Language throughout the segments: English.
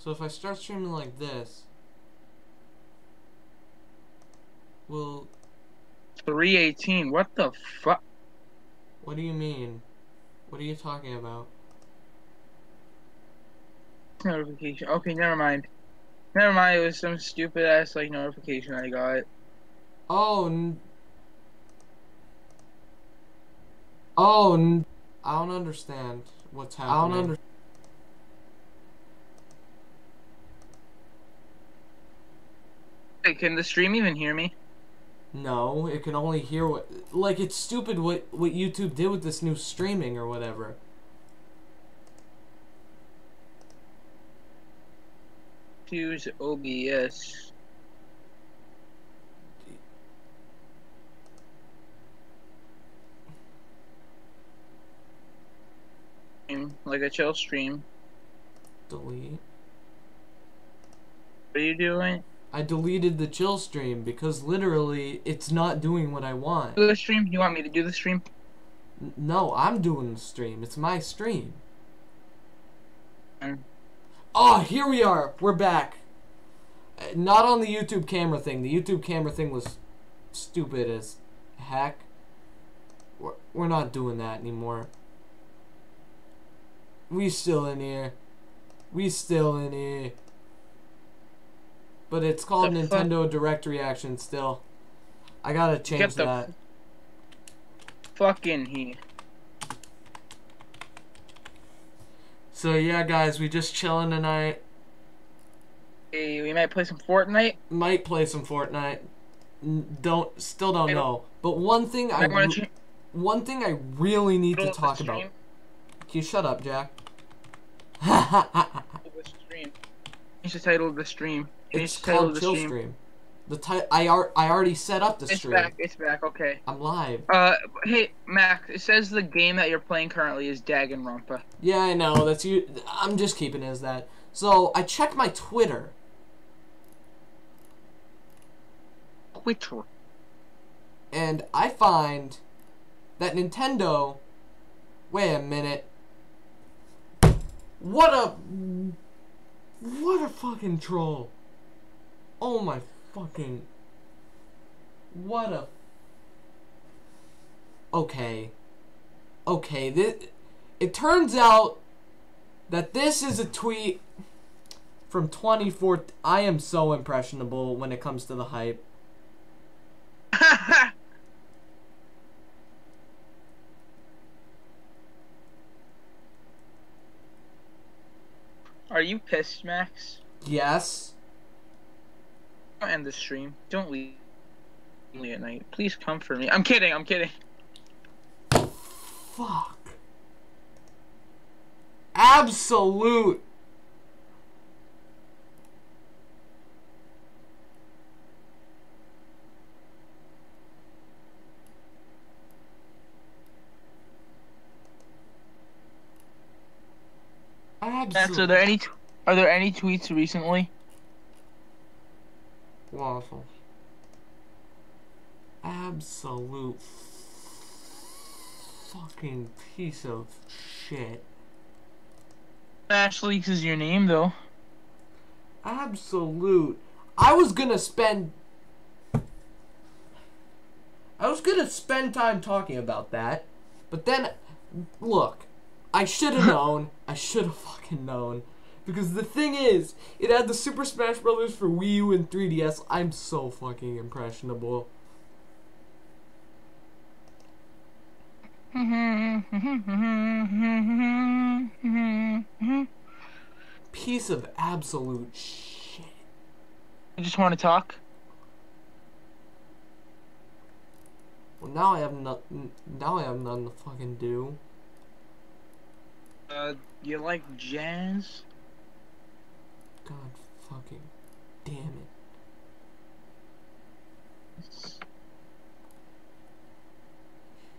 So if I start streaming like this, will... 318. What the fuck? What do you mean? What are you talking about? Notification. Okay, never mind. Never mind. It was some stupid ass like notification I got. Oh, oh, I don't understand what's happening. I don't understand. Wait, can the stream even hear me? No, it can only hear what... Like, it's stupid what YouTube did with this new streaming or whatever. Use OBS. Like a chill stream. Delete. What are you doing? I deleted the chill stream because literally it's not doing what I want. Do the stream? You want me to do the stream? No, I'm doing the stream. It's my stream. Mm. Oh, here we are. We're back. Not on the YouTube camera thing. The YouTube camera thing was stupid as heck. We're not doing that anymore. We still in here. We still in here. But it's called Nintendo Direct Reaction still. I gotta change that. Fucking here. So yeah, guys, we just chilling tonight. Hey, we might play some Fortnite. Might play some Fortnite. Still don't know. But one thing I really need to talk about. Can you shut up, Jack? Change the title of the stream. It's called Chill Stream. I already set up the stream. It's back, okay. I'm live. Hey, Mac, it says the game that you're playing currently is Danganronpa. Yeah, I know, that's you. I'm just keeping it as that. So, I checked my Twitter. And I find that Nintendo... Wait a minute. What a fucking troll. Oh my fucking... What a... Okay. Okay, it turns out that this is a tweet from 2014. I am so impressionable when it comes to the hype. Are you pissed, Max? Yes. Don't end the stream. Don't leave me at night. Please comfort me. I'm kidding. I'm kidding. Fuck. Absolute. Max, are there any tweets recently? Waffle. Absolute fucking piece of shit. Ash Leaks is your name, though. Absolute. I was gonna spend time talking about that, but then, look, I should have known. I should have fucking known. Because the thing is, it had the Super Smash Bros. For Wii U and 3DS. I'm so fucking impressionable. Piece of absolute shit. You just want to talk? Well, now I have nothing to fucking do. You like jazz? God fucking damn it.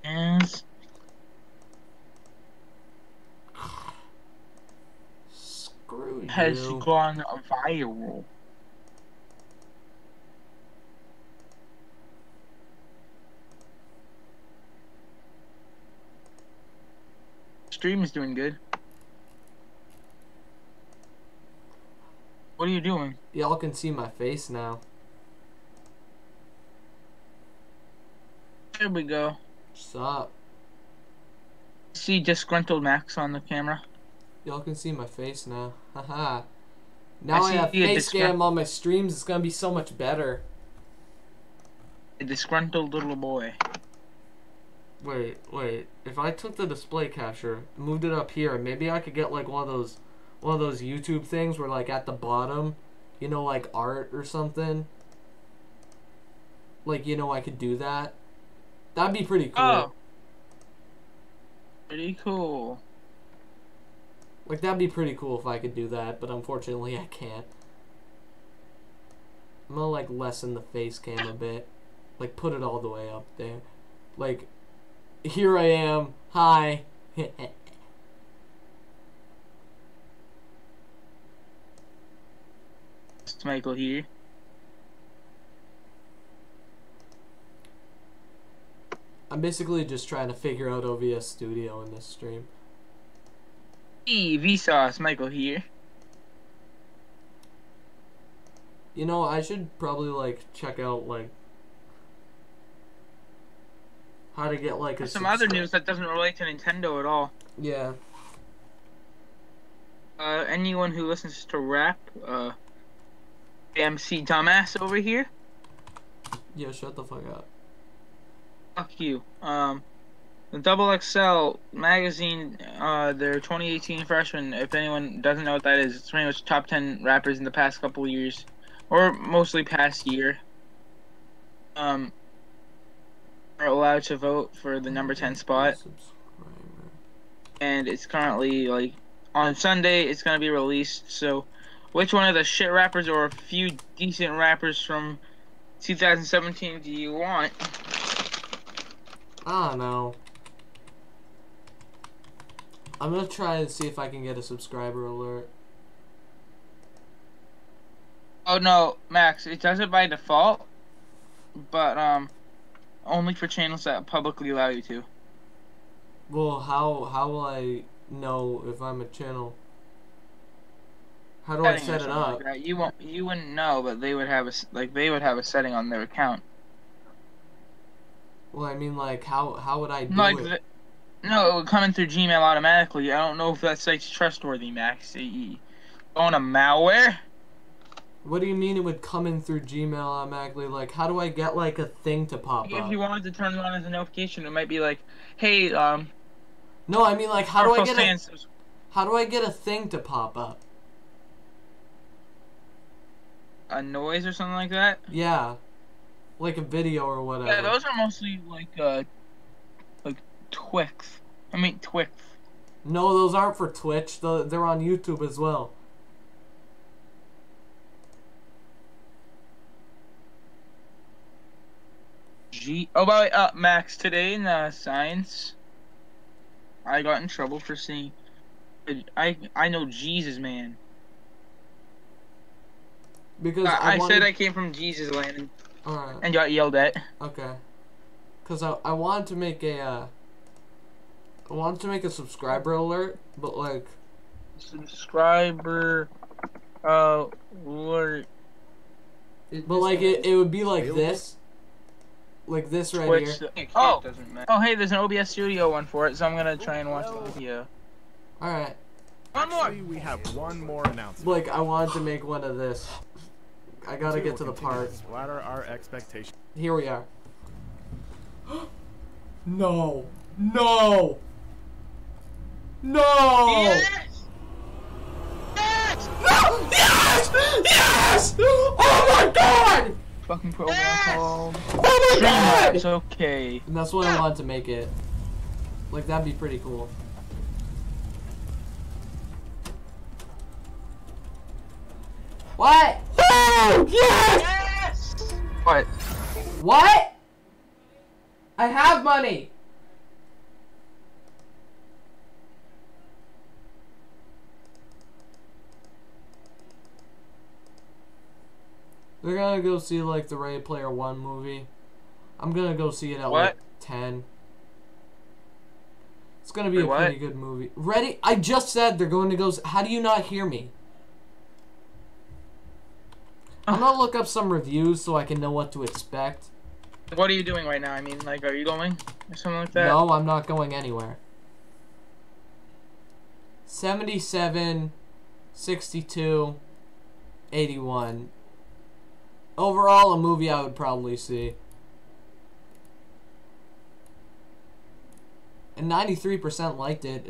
Jazz? Screw you. Has gone viral. Stream is doing good. What are you doing? Y'all can see my face now. There we go. What's up? See disgruntled Max on the camera. Y'all can see my face now. Haha. Now I see have a face cam on my streams. It's gonna be so much better. A disgruntled little boy. Wait. If I took the display capture, moved it up here, maybe I could get like one of those YouTube things where like at the bottom, you know, like art or something. Like, you know, I could do that. That'd be pretty cool. Oh. Pretty cool. Like, that'd be pretty cool if I could do that, but unfortunately I can't. I'm gonna like lessen the face cam a bit. Like, put it all the way up there. Like, here I am. Hi. It's Michael here. I'm basically just trying to figure out OBS Studio in this stream. Hey, Vsauce, Michael here. You know, I should probably like check out like how to get like Some other news that doesn't relate to Nintendo at all. Yeah. Anyone who listens to rap, MC Dumbass over here. Yeah, shut the fuck up. Fuck you. The Double XL magazine, their 2018 freshman, if anyone doesn't know what that is, it's pretty much top 10 rappers in the past couple years. Or mostly past year. Are allowed to vote for the number 10 spot. And it's currently, like, on Sunday, it's gonna be released, so which one of the shit rappers or a few decent rappers from 2017 do you want? I don't know. I'm gonna try and see if I can get a subscriber alert. Oh no, Max, it does it by default, but only for channels that publicly allow you to. Well, how will I know if I'm a channel? How do I set it up? Like that. You wouldn't know, but they would have a setting on their account. Well, I mean, like, how would I do it? No, it would come in through Gmail automatically. I don't know if that site's trustworthy, Max. On a malware? What do you mean it would come in through Gmail automatically? Like, how do I get, like, a thing to pop up? If you wanted to turn it on as a notification, it might be like, hey, No, I mean, like, how do I get a thing to pop up? A noise or something like that? Yeah. Like a video or whatever. Yeah, those are mostly, like Twix. I mean, Twix. No, those aren't for Twitch. They're on YouTube as well. Oh, by the way, Max, today in science, I got in trouble for saying, I know Jesus, man. Because I said I came from Jesus land and got yelled at. Okay. Because I wanted to make a, I wanted to make a subscriber alert, but like... Subscriber alert. But like, it would be like this. Like this right Twitch, here. Oh, hey, there's an OBS Studio one for it, so I'm gonna try and watch the video. Alright. One more! Actually, we have one more announcement. Like, I wanted to make one of this. I gotta get to the part. Splatter our expectations. Here we are. No! No! No! Yes! Yes! No! Yes! Yes! Oh my god! Fucking program called Oh my god! It's okay. And that's what I wanted to make it. Like, that'd be pretty cool. What? Oh! Yes! Yes! What? What? I have money! We're gonna go see, like, the Ready Player One movie. I'm gonna go see it at, like, 10. It's gonna be a pretty good movie. Ready? I just said they're going to go... How do you not hear me? I'm gonna look up some reviews so I can know what to expect. What are you doing right now? I mean, like, are you going or something like that? No, I'm not going anywhere. 77, 62, 81. Overall, a movie I would probably see. And 93% liked it.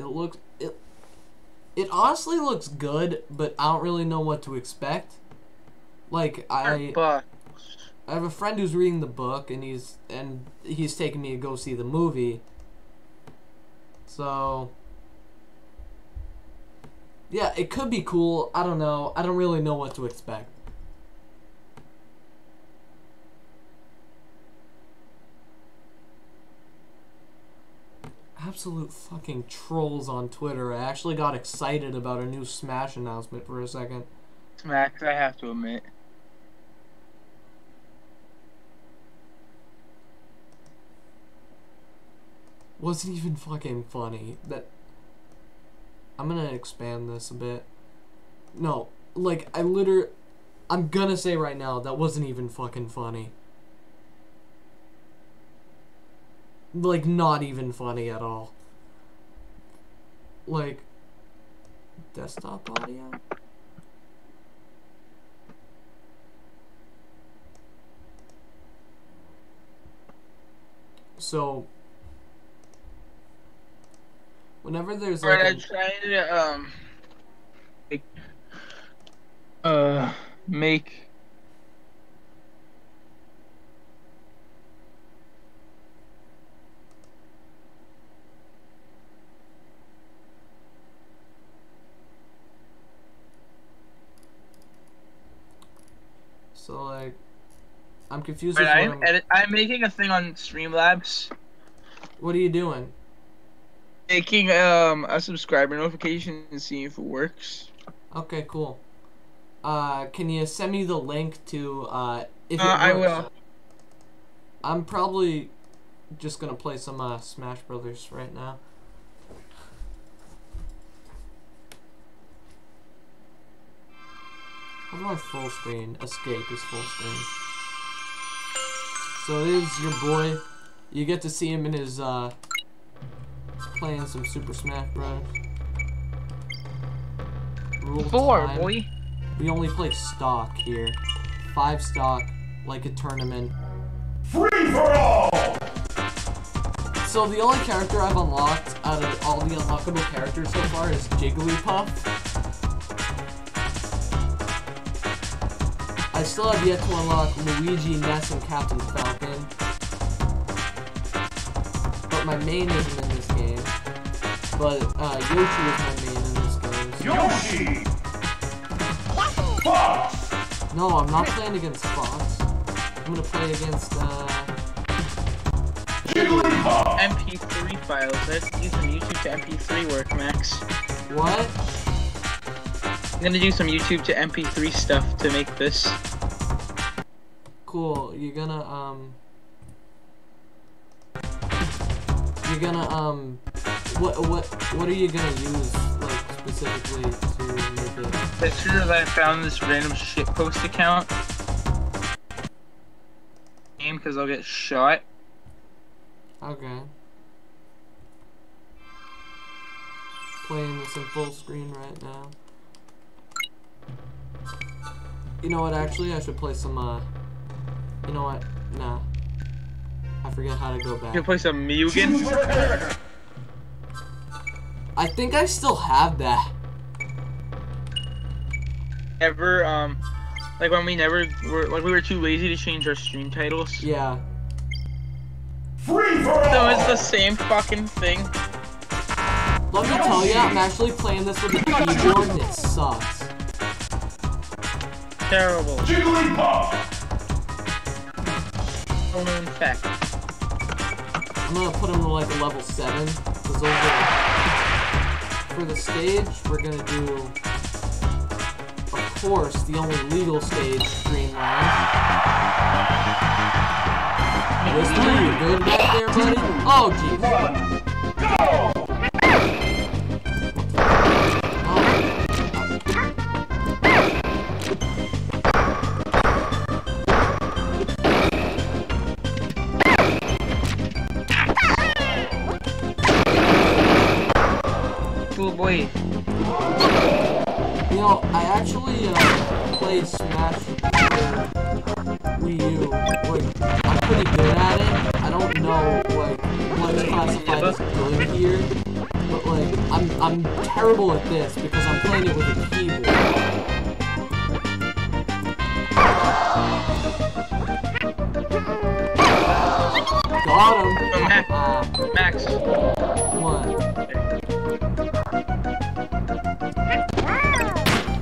It honestly looks good, but I don't really know what to expect. Like, I have a friend who's reading the book, and he's taking me to go see the movie. So yeah, it could be cool. I don't know. I don't really know what to expect. Absolute fucking trolls on Twitter. I actually got excited about a new Smash announcement for a second. Max, I have to admit. Wasn't even fucking funny. I'm gonna expand this a bit. No, like, I'm gonna say right now, that wasn't even fucking funny. Like, not even funny at all. Like, desktop audio? So, whenever there's like I tried to make so like, I'm confused Wait, with what I'm making a thing on Streamlabs. What are you doing? Making a subscriber notification and seeing if it works. Okay, cool. Can you send me the link to if it works? I will. I'm probably just gonna play some Smash Brothers right now. How do I full screen? Escape is full screen. So there's your boy. You get to see him in his playing some Super Smash Bros. Rule 4, time. boy. We only play stock here. 5 stock, like a tournament. Free for all! So the only character I've unlocked out of all the unlockable characters so far is Jigglypuff. I still have yet to unlock Luigi, Ness, and Captain Falcon. But my main isn't in this game. But Yoshi is my main in this game. So Yoshi! Fox! no, I'm not playing against Fox. I'm gonna play against Jigglypuff! MP3 files. Let's use some YouTube to MP3 work, Max. what? I'm gonna do some YouTube to MP3 stuff to make this. Cool. You're gonna what are you gonna use, like, specifically to make it? As soon as I found this random shitpost account, because I'll get shot. Okay. Playing this in full screen right now. You know what, actually, I should play some, you know what? Nah. I forget how to go You can back. play some Mugen. I think I still have that. Ever, like when we were too lazy to change our stream titles. Yeah. Free for So all! it's the same fucking thing. Let me tell you, I'm actually playing this with a keyboard and it sucks. Terrible. Jigglypuff! In fact. I'm gonna put him to like a level 7. Because those are, for the stage, we're gonna do, of course, the only legal stage, Dreamland. Whistler, you good back there, buddy? Oh, jeez. Go! played? You know, I actually played Smash for Wii U. Like, I'm pretty good at it. I don't know like what's classified as good here, but like I'm terrible at this because I'm playing it with a keyboard. Got him. Max. What?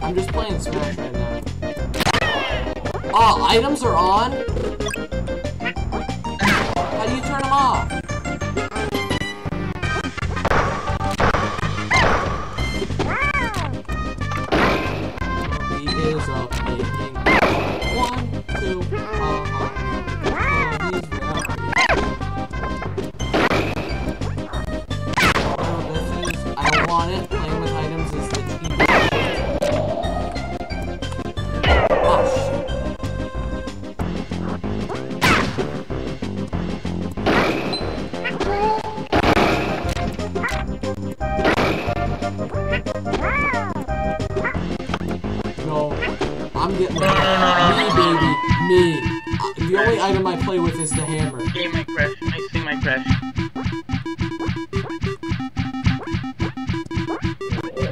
I'm just playing Smash right now. Oh, items are on? How do you turn them off? He is a picking. 1, 2, he's whatever this is, I don't want it. Playing with items is the cheat. Oh shit. No, I'm getting me, baby, me. The only item I play with is the hammer. Game might crash. I see my crash.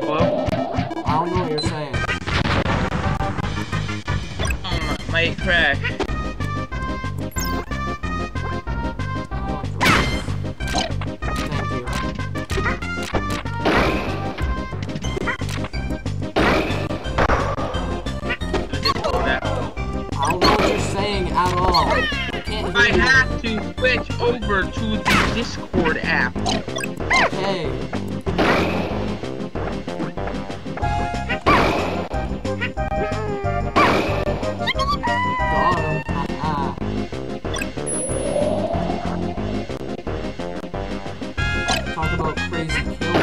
Hello? I don't know what you're saying. Might crash. Thank you. I don't know what you're saying at all. I can't I hear you. have to switch over to the Discord app. Okay. Got him. Haha. Talk about crazy kill.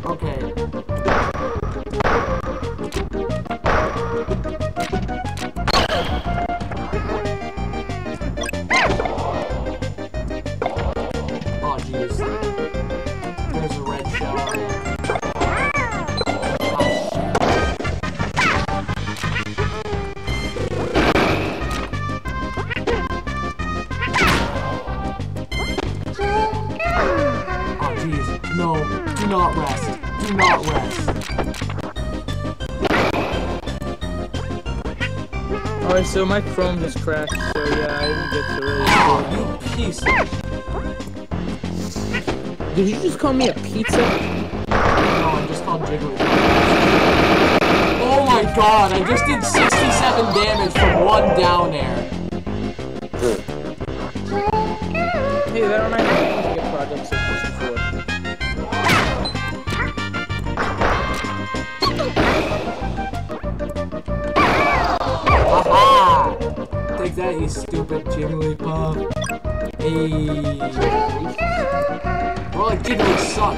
Okay. Oh jeez. There's a red shell on there. Oh shit. Oh jeez. No. Do not rest. Do not rest. Alright, so my Chrome just crashed, so yeah, I didn't get to really. Oh, you piece of... Did you just call me a pizza? No, I just called Jiggly. Oh my god, I just did 67 damage from one down air. Hey, that reminds me to get Project 64. Haha! Take that, you stupid Jigglypuff. Hey. More like Jiggly suck.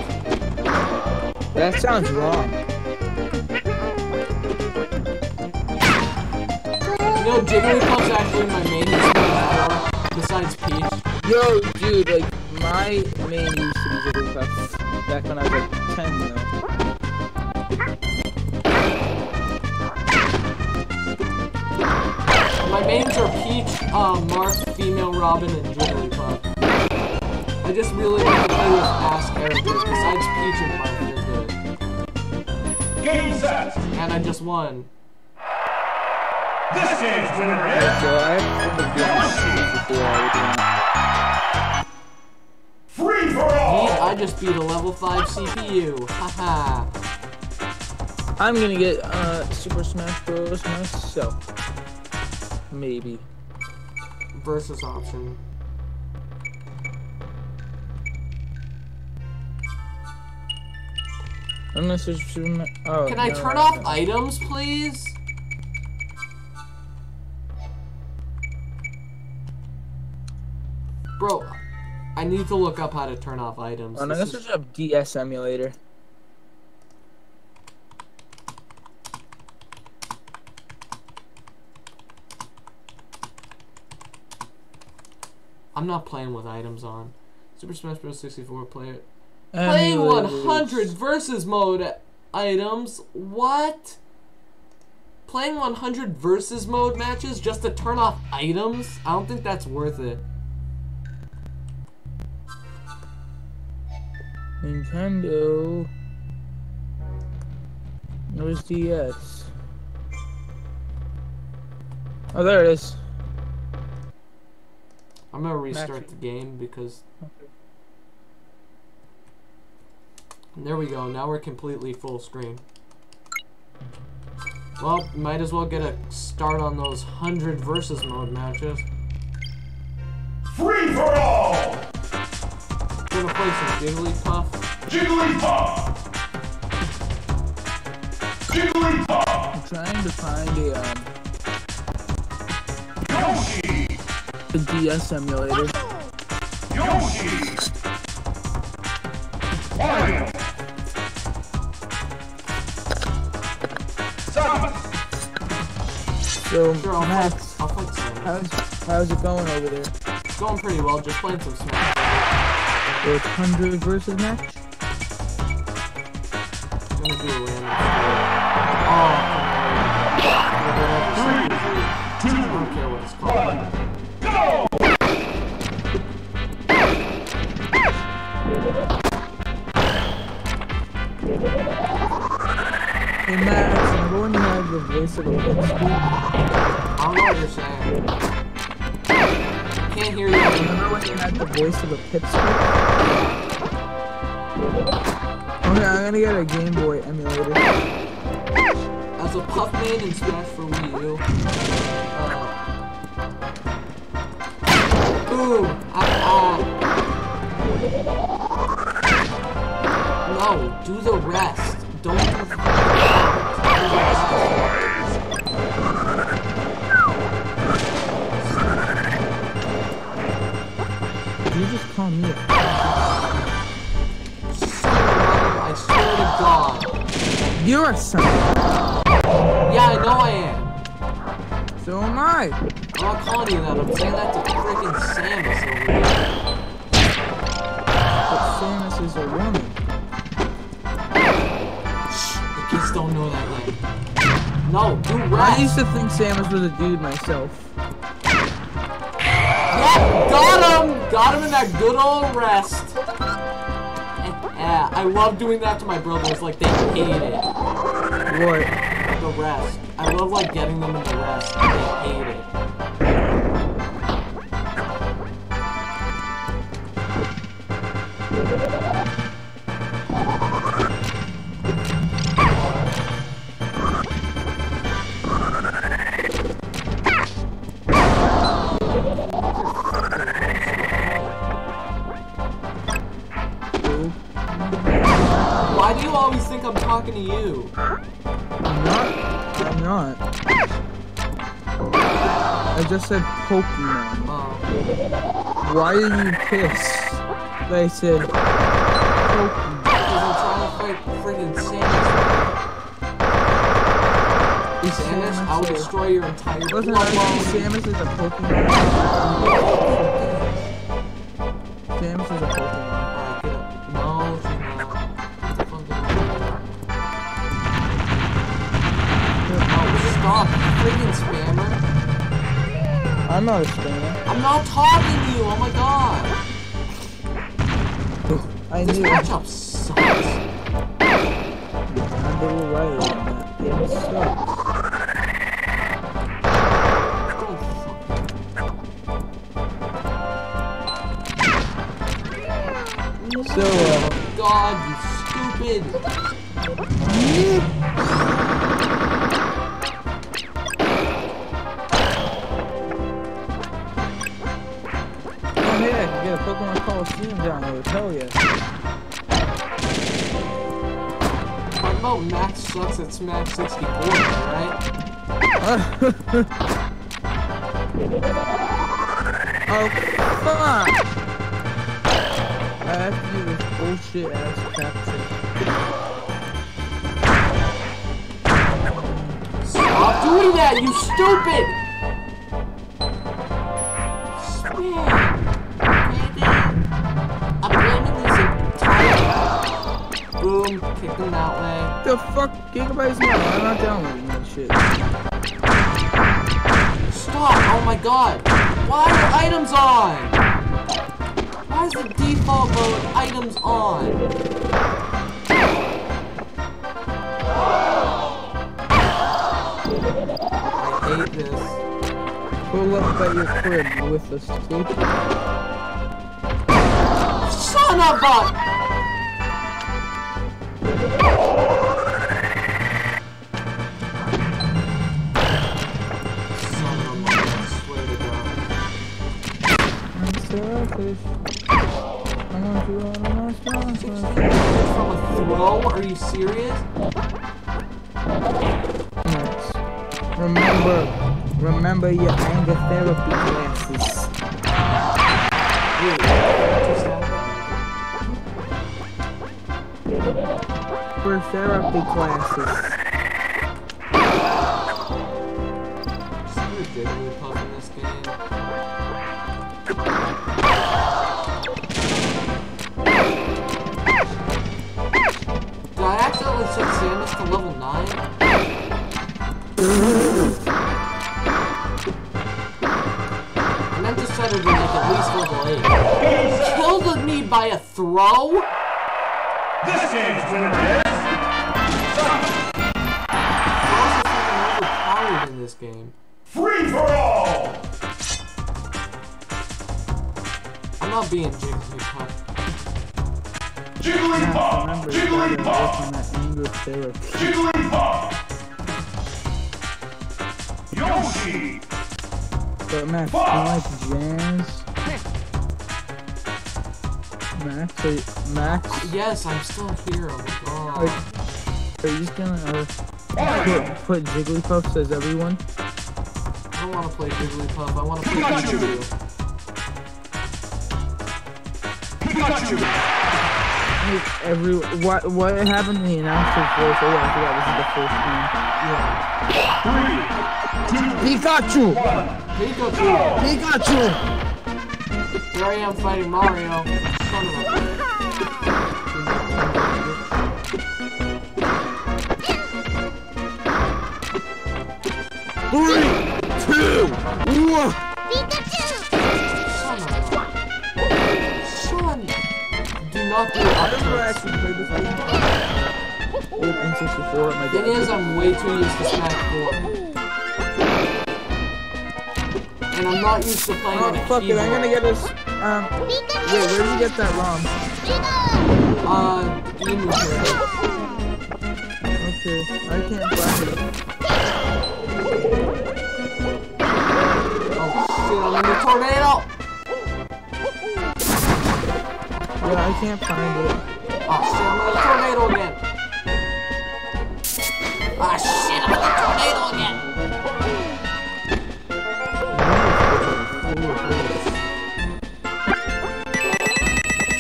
That sounds wrong. You know, Jigglypuff's actually my main Smash 4, besides Peach. Yo, dude, like, my main used to be Jigglypuff back when I was like 10, though. My mains are Peach, Mark, Female Robin, and Jigglypuff. I just really like to play with ass characters, besides Peach and Mark, they're good. Game set. And I just won. This game's winner is So I have to be on 64 Free for Me, all. I just beat a level 5 CPU. Haha. I'm gonna get Super Smash Bros. myself. Maybe. Versus option. Unless there's Super Oh, Can I no, turn no, off no. items, please? Bro, I need to look up how to turn off items. Oh, no, This let's is- search up DS emulator. I'm not playing with items on. Super Smash Bros. 64 player. Playing 100 versus mode items? What? Playing 100 versus mode matches just to turn off items? I don't think that's worth it. Nintendo. Where's DS? Oh, there it is. I'm gonna restart the game because... There we go, now we're completely full screen. Well, might as well get a start on those 100 versus mode matches. Free for all! Gonna play some Jigglypuff. Jigglypuff! Jigglypuff! I'm trying to find Yoshi! a DS emulator. Yoshi! Mario! Sonic! So, Sure, I'll Max, fight Samus. how's it going over there? It's going pretty well, just playing some Smash. So it's 100 versus match? I'm gonna do a random score. I don't care what it's called. Go! Hey Max, I'm going to have the voice of a pipsqueak. I don't know what you're saying. Can't hear you. Remember when you had the voice of a pipsqueak? Okay, I'm gonna get a Game Boy emulator. As a Puff main in Smash for Wii U. Ooh, No, do the rest. Don't do the Did you just call me a I swear to God. You're a son. Yeah, I know I am. So am I. I'm not calling you that. I'm saying that to freaking Samus over here. But Samus is a woman. The kids don't know that yet. No, do I used rest. to think Samus was a dude myself. Yeah, got him! Got him in that good old rest. Yeah, I love doing that to my brothers. Like, they hate it. What? The rest. I love, like, getting them in the rest. They hate it. Why do you always think I'm talking to you? I'm not. I just said Pokemon. Oh. Why are you pissed that I said Pokemon? Because I'm trying to fight friggin' Samus. Samus, I will destroy your entire Listen, I think Samus is a Pokemon. Samus is a Pokemon. Alright, get up. No, she's not. What the fuck is that? Oh, stop, friggin' spammer. I'm not a spammer. I'm not talking to you, oh my god. I This knew. matchup sucks. I'm a little right on that. Yeah, it sucks. So, God, you stupid. oh yeah, I can get a Pokemon Coliseum download. Hell yeah. Talking about Max sucks at Smash 64, right? Oh, fuck! I have to do this bullshit ass capture. Stop doing that, you stupid! Spam. them, kick them that way. The fuck? Gigabyte's not. I'm not downloading that shit. Stop! Oh my god! Why are items on? Why is the default mode items on? I hate this. Pull up at your crib with us, too. Son of a... Selfish. I want you all my sponsors. From a throw? Are you serious? Next. Remember your anger therapy classes. Wait, just For therapy classes. see your Jigglypuff in this game? Did I accidentally set Samus to level 9? I meant to set her to like at least level 8. Killed me by a throw? This game's winner is... Throws are fucking overpowered in this game. Free for all! I'm not being Jigglypuff. Jigglypuff! Remember, you gotta work Jigglypuff! on that anger therapy. Jigglypuff! Yoshi! But Max, do you like jazz? Max, Yes, I'm still here. Oh my god. are you just gonna put Jigglypuff as everyone? I don't want to play Jigglypuff. I want to play Pikachu. Pikachu. Pikachu! What happened to the announcer voice? Oh yeah, I forgot this is the first one. Yeah. 3, 2, Pikachu. 1, Pikachu! Here I am fighting Mario. Son of a bitch. 3, 2, 1. Son. Do not do I never that. actually played this game. Old N64 at my Thing dad's. is, I'm way too used to Smash 4. And I'm not used to playing on Oh a fuck it, keyboard. I'm gonna get us. Wait, where did you get that ROM? Emu Turtle. Okay, I can't find it. Oh shit, I'm in the tornado! Yeah, I can't find it. Oh shit, I'm in the tornado again! Ah shit, I'm in the tornado again!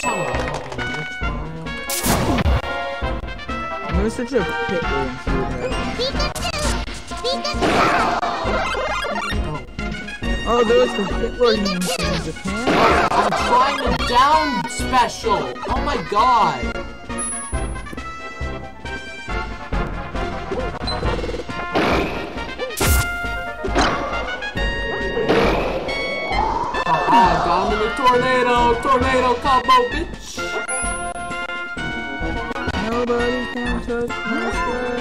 Son of a fucking bitch, Mario. There's such a pit in Oh, there was the Hitler in Japan? I'm trying to down special! Oh my god! I got him in the tornado! Tornado combo, bitch! Nobody can touch my swag.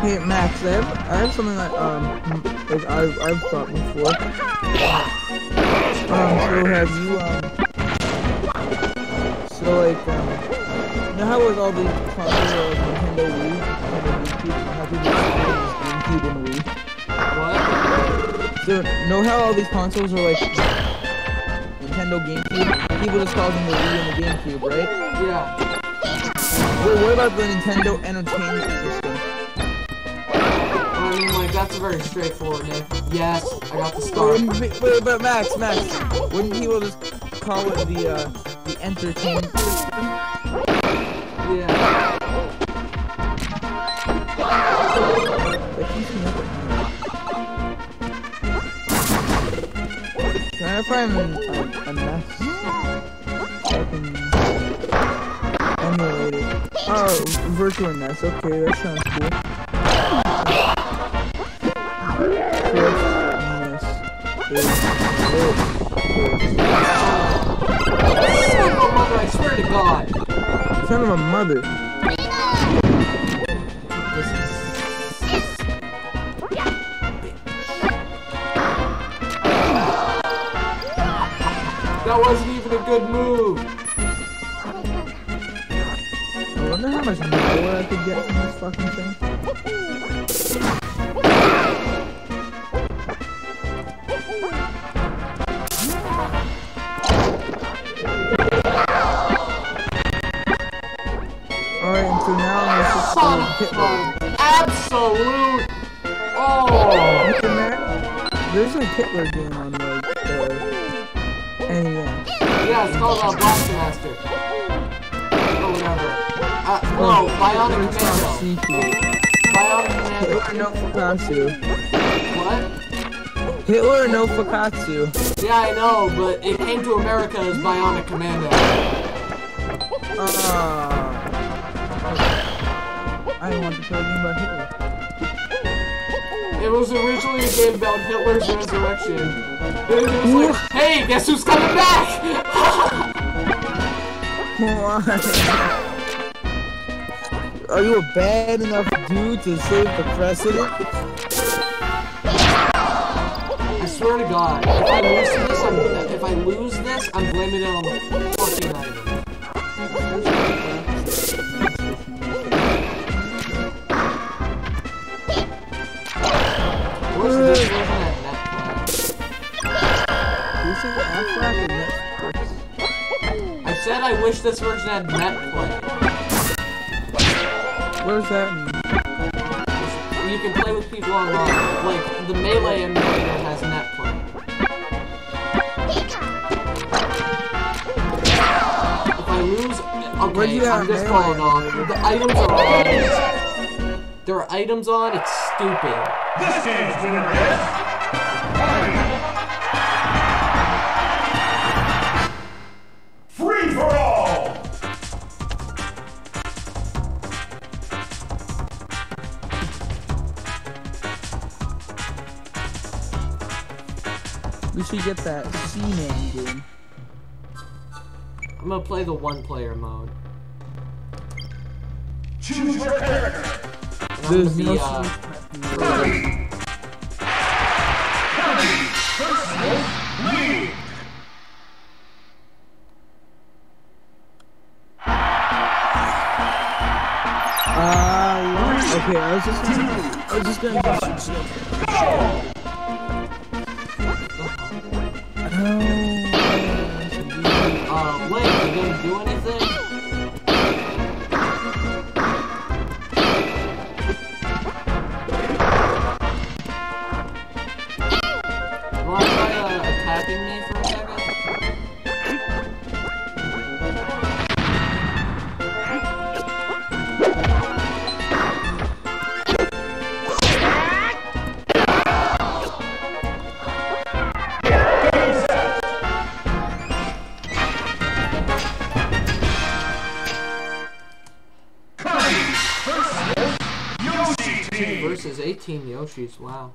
Hey Max, I have something that like I've thought before. So have you so like you know how like all these consoles are like Nintendo Wii, how people use GameCube and Wii. What? So know how all these consoles are like Nintendo GameCube? People just call them the Wii and the GameCube, right? Yeah. Wait, what about the Nintendo Entertainment System? I mean, like, that's a very straightforward name. Yes, I got the star. Wait, but Max, wouldn't people just call it the Entertainment System? Yeah. That keeps me up at night. trying to find a NES fucking emulator. Oh, virtual NES. Okay, that sounds cool. Son of a mother, I swear to God. Son of a mother. That wasn't even a good move. I wonder how much more I could get from this fucking thing. Alright, and so now I'm just Son of absolute. Oh. Look in there. There's a Hitler game on like NES. Yeah, it's called Blaster Master. Or whatever. No, Bionic Commando. Bionic Hitler Commando. no Fakatsu. What? Hitler no Fakatsu. Yeah, I know, but it came to America as Bionic Commando. I didn't want to play a game about Hitler. It was originally a game about Hitler's resurrection. It was like, hey, guess who's coming back? Why? Are you a bad enough dude to save the president? I swear to God, if I lose this, I'm blaming it on the fucking item. Where's this version at Netflix? This is Aflac or Netflix? I said I wish this version had Netflix. What does that mean? You can play with people online. Like, the Melee emulator has Netflix. If I lose... Where'd you Okay, have I'm just Melee calling off. emulator? The items are on. There are items on, it's stupid. This game's winner is Free for all. We should get that C-Man game. I'm gonna play the one-player mode. Choose your character. And I'm gonna be, Lead. Okay, I was just gonna do some shit. Wait, you gonna do anything? Wanna try attacking me for a second? Versus 18 Yoshis, wow.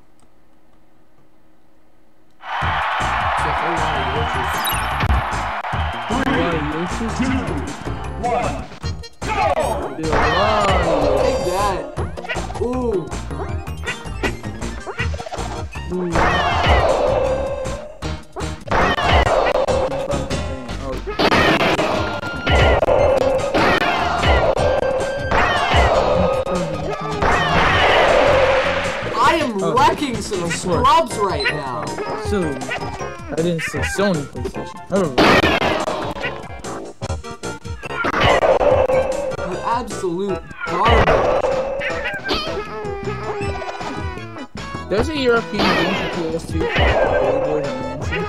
It's a whole lot of Yoshis. 3, 2, 1, go! Take that. Ooh. I am wrecking some scrubs right now. So, I didn't say Sony PlayStation. Oh. You absolute garbage. There's a European game for PS2. Billboard and Mansion.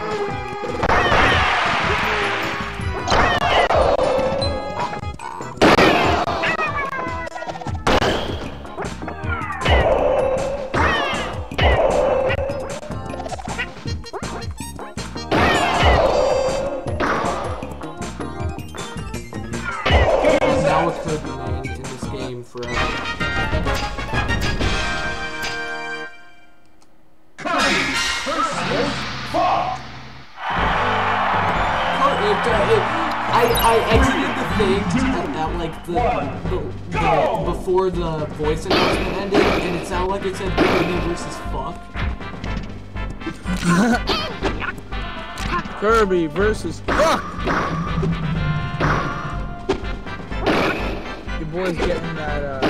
I exited the thing at like the before the voice announcement ended, and it sounded like it said Kirby versus fuck. Kirby versus fuck. Your boy's getting that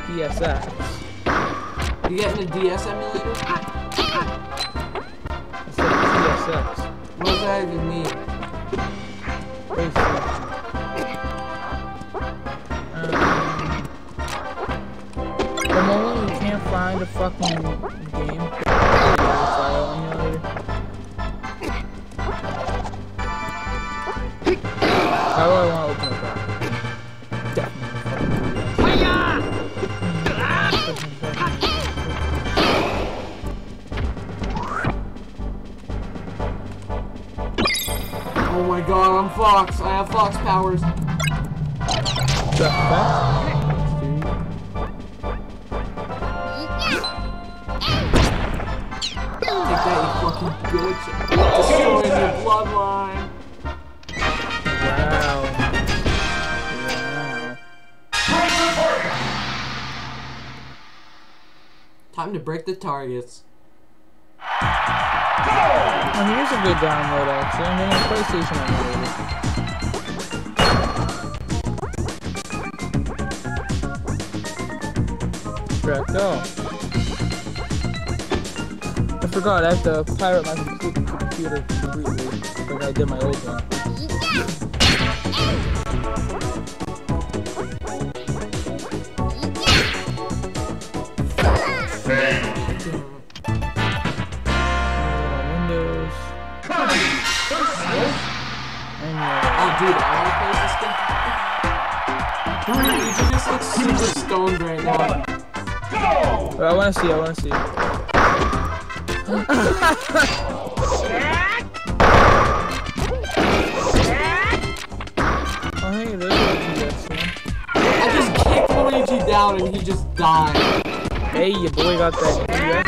DSX. You getting a DS emulator? I said DSX. What does that even mean? The moment you can't find a fucking game file emulator. How do I want to open it up? Oh my god, I'm Fox. I have Fox powers. Take that, you fucking bitch. Destroying your bloodline. Wow. Time to break the targets. Oh, here's a good download actually. I'm getting a PlayStation emulator. Correct, go. I forgot, I have to pirate my computer completely, like I did my old one. Windows. Oh, dude, I wanna play this game. Dude, you just look super stoned right now. I wanna see. Oh, hey, there's Luigi. I just kicked Luigi down and he just died. Hey, your boy got that DS.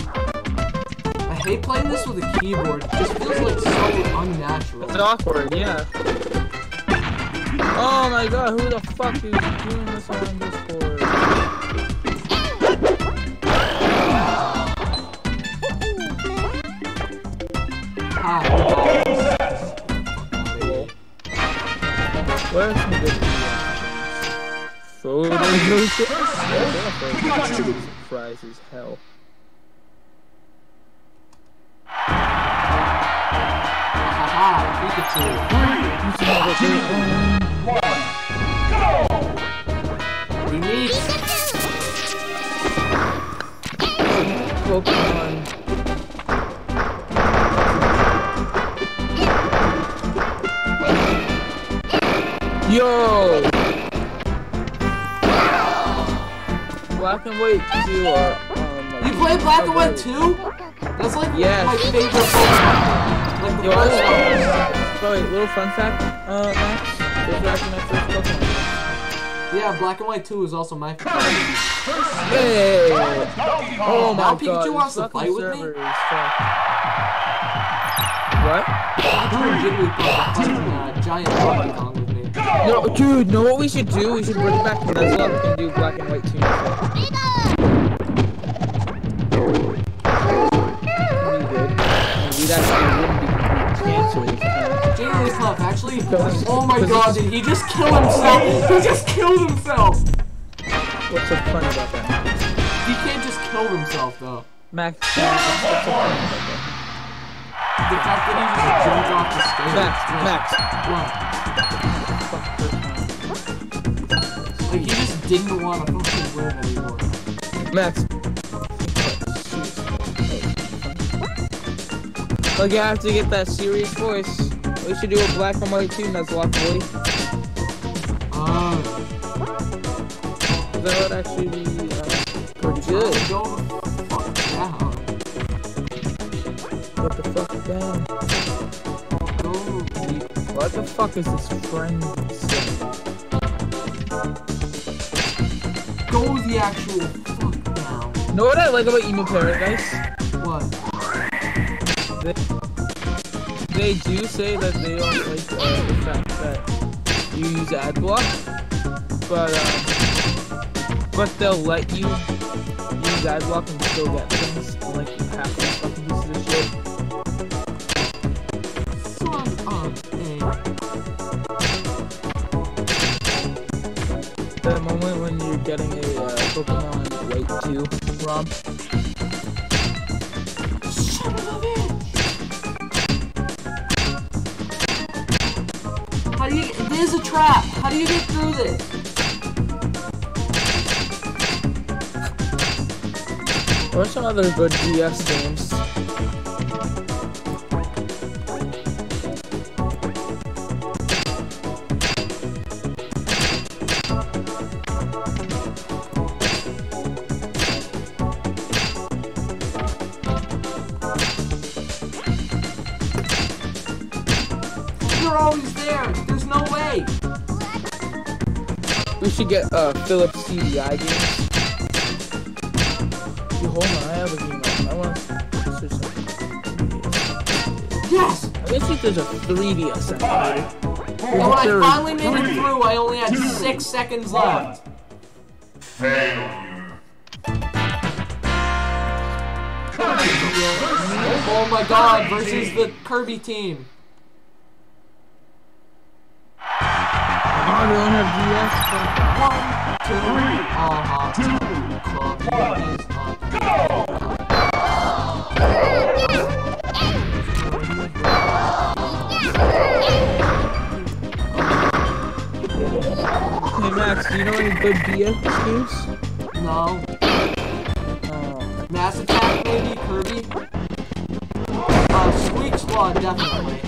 I hate playing this with a keyboard. It just feels like so unnatural. It's awkward, yeah. Oh my god, who the fuck is doing this on Discord? Hi. Where's some good photos? Surprise as hell. Haha, Pikachu. 3, 2, 1, go! We need Pokemon. Yo! Black and White 2 are, like, You play Black and White 2? That's like Yes. my favorite Pokemon. Like the Yo, first one. Wait, little fun fact, Max. Those are actually my first Pokemon. Yeah, Black and White 2 is also my favorite. Hey! Oh my Now god, Pikachu wants this to fucking fight with me? server is fucked. What? Pikachu and Jigglypuff are fighting giant Donkey Kong with me. No, dude, know what we should do? We should bring it back to Nuzlocke and do Black and White 2. We'd actually wouldn't be canceled. Jigglypuff, actually, oh my god, did he just kill himself? He just killed himself! What's so funny about that? He can't just kill himself, though. Max, what's so funny about that? The fact that he just jumped off the stage. Max. What? Like, he just didn't want to fucking live anymore. Max. Like, I have to get that serious voice. We should do a Black and White 2 Nuzlocke, boy. That would actually be pretty good. Go fuck down. What the fuck down? Go deep. What the fuck is this friend saying? the actual fuck down. You know what I like about Emo Paradise? What? They do say that they don't like the fact that you use ad block, but they'll let you use ad block and still get things. Like you have to fucking use this shit. Son of a. The moment when you're getting a Pokemon White 2 ROM. Son of a bitch! How do you? There's a trap. How do you get through this? Or some other good DS games. You're always there. There's no way. We should get Philips CDI games. You hold on, I have a game on. I want to search something. Yes. I guess if there's a 3DS emulator. And when I finally made it through, I only had 6 seconds left. Oh my god, versus the Kirby team. I don't have DS. 1, 2, Hey Max, do you know any good DS games? No. Oh. Mass Attack, maybe? Kirby? Squeak Squad, definitely.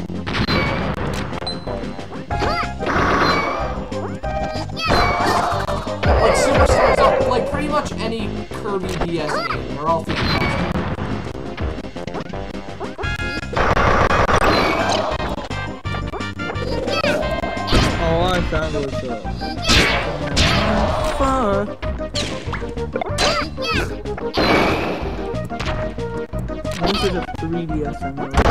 Like Superstars, like pretty much any Kirby DS game. They're all fantastic. All I found was fuck. These are the 3DS emulator.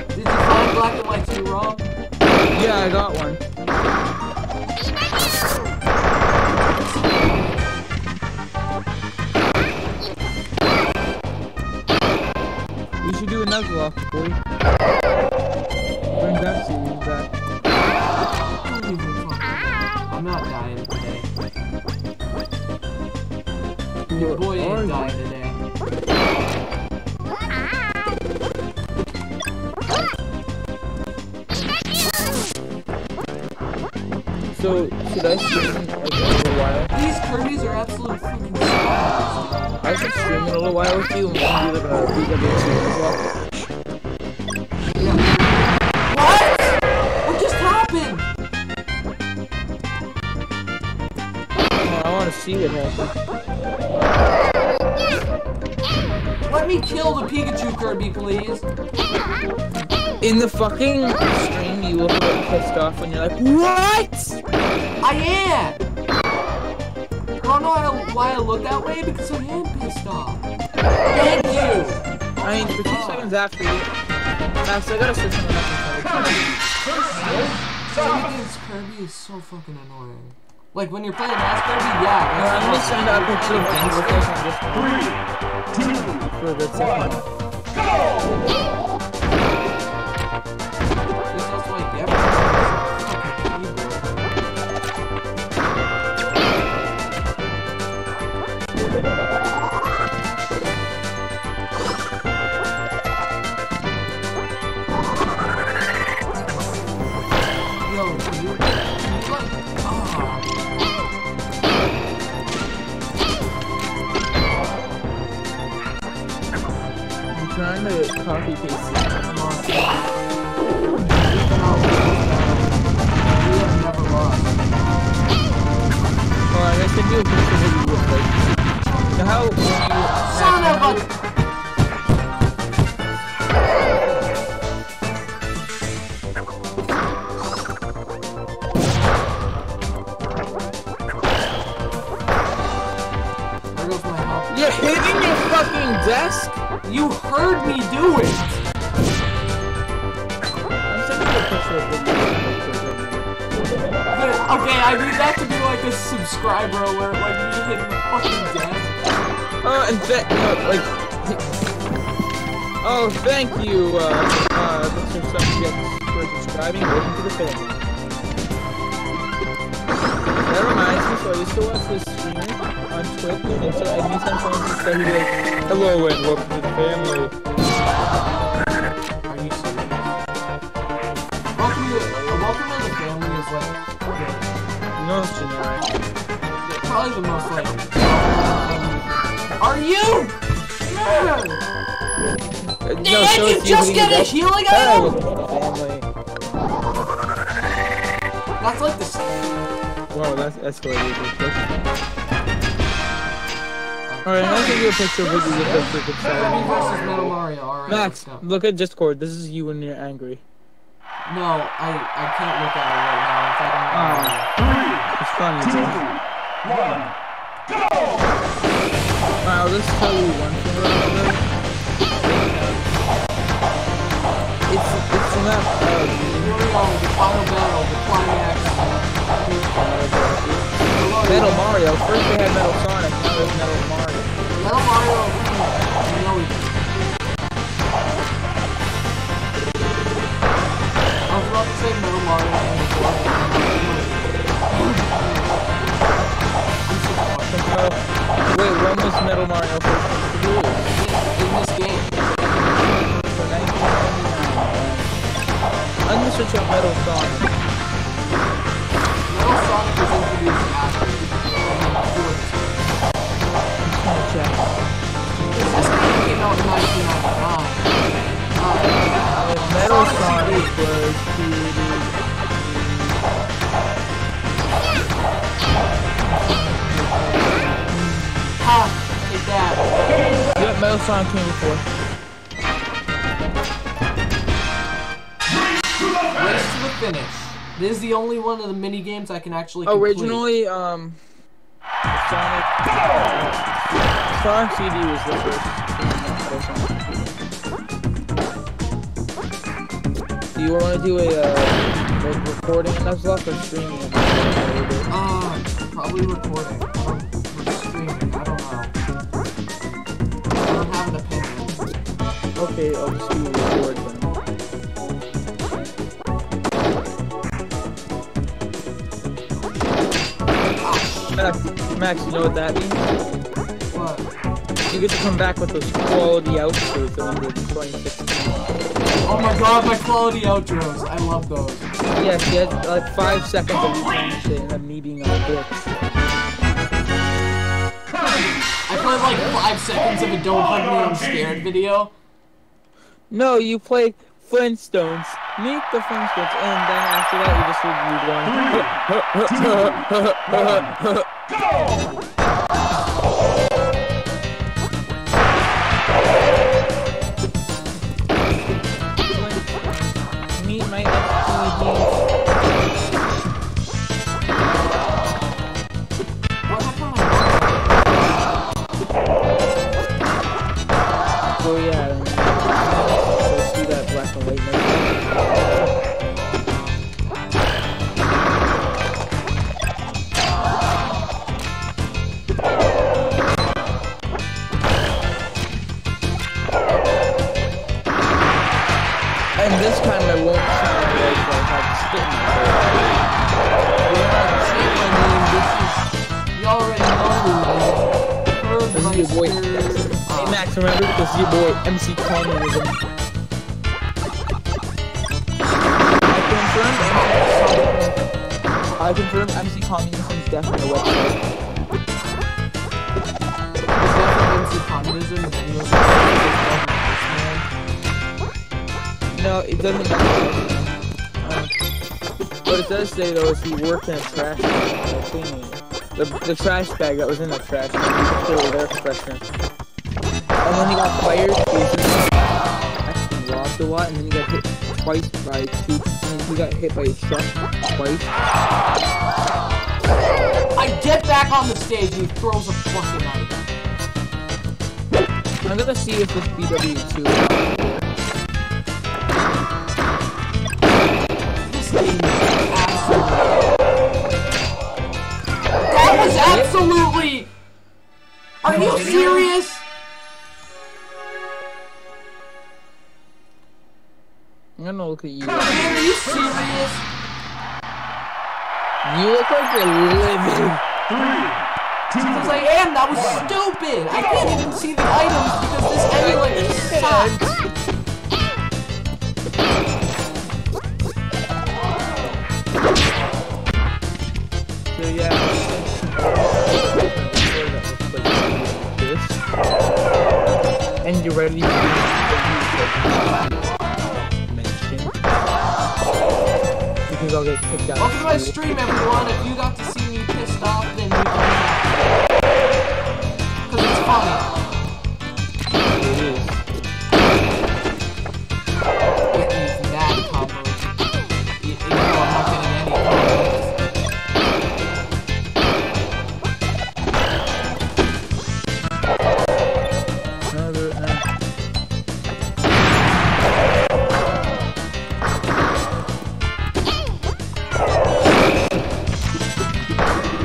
Did you find Black and White 2 ROM? Yeah, I got one. We should do a Nuzlocke, boy. Bring that series back. I'm not dying today. Your boy ain't dying today. So, should I stream like, in a little while? These Kirby's are absolute fucking stars. I should stream in a little while with you and we can do like a BWC Nuzlocke. What? What just happened? I want to see what happens. Let me kill the Pikachu Kirby, please. In the fucking stream, you look like pissed off when you're like, what? I am! I don't know why I look that way, because I am pissed off. Thank you! I mean, for 2 seconds after you. Max, I gotta search something up. Everything Kirby is so fucking annoying. Like, when you're playing as Kirby, yeah. I'm gonna send out a picture of Discord for a good second. This is like everything. Yo, you like, I'm trying to copy paste it. come on. We have never lost. Well, I guess I do a picture of what you look like. So how when you Son of a... fucking desk? You heard me do it! I'm sending you a picture of it. Okay, I need that to be like a subscriber alert, like me hitting the fucking desk. Oh, and oh, thank you, Mr. Subject, for subscribing. Welcome to the family. That reminds me, so I used to watch this streamer on Twitch, and so anytime someone would say, he'd be like, hello and welcome to the family. Are you serious? Welcome to the family is like, No, it's generic. probably the most like, are you? Man! No, Did so you it's just usually get a the healing family. item? That's like the Wow, that's escalated. Alright, I'm gonna give you a picture of what you get the freaking Kirby versus Metal Mario. Alright, Max, let's go. look at Discord. This is you when you're angry. No, I can't look at it right now. If I don't. It's funny, bro. Alright, I'll just tell you one thing about this. It's not, Here we go, the final battle, the climax. Metal Mario. First they had Metal Sonic, now there's Metal Mario. Metal Mario, you know we did. I was about to say Metal Mario and Wait, when was Metal Mario first introduced? in this game. So 1999. I'm gonna search up Metal Sonic. Metal Sonic was introduced after. Check. This game came out in 1999. Metal Sonic was created. Ha! Take that. Yep, Metal Sonic came before. Race to the finish. This is the only one of the mini games I can actually complete. Originally, Sonic CD was the first. Do you want to do a like recording in Nuzlocke or streaming? Probably recording. Or streaming. I don't know. I don't have an opinion. Okay, I'll just do record then. Max, you know what that means? What? You get to come back with those quality outros that we did in 2016. Oh my god, my quality outros. I love those. Yes, you had like 5 seconds of you saying shit and then me being on a bitch. I played like 5 seconds of a Don't Hug Me, I'm Scared video. No, you play Flintstones. Meet the Flintstones, and then after that you just meet my FTD. What happened to Oh yeah, let's see that black and white movie. And this time I won't sound like I have spit in my throat. You already know This is your boy. Hey Max, remember? This is your boy MC Communism. I confirm MC Communism is definitely a website. Communism and No, it doesn't matter. What it does say though is he worked in a trash cleaning. The trash bag that was in the trash bag, he put it there for freshness. And then he got fired because he robbed a lot, and then he got hit twice by two. And he got hit by a truck twice. I get back on the stage and he throws a fucking knife. I'm gonna see if this BW2 This game is that was absolutely. Are you serious? I'm gonna look at you. Man, are you serious? You look like you're living. Because I am. That was stupid. I can't even see the items because this emulator sucks. So yeah. This. And you're ready to mention. Because I'll get kicked out. Welcome to my stream, everyone. If you got to see me pissed off, then you can. Because it's funny. It is. Get these mad combos. Even though I'm not getting any combos.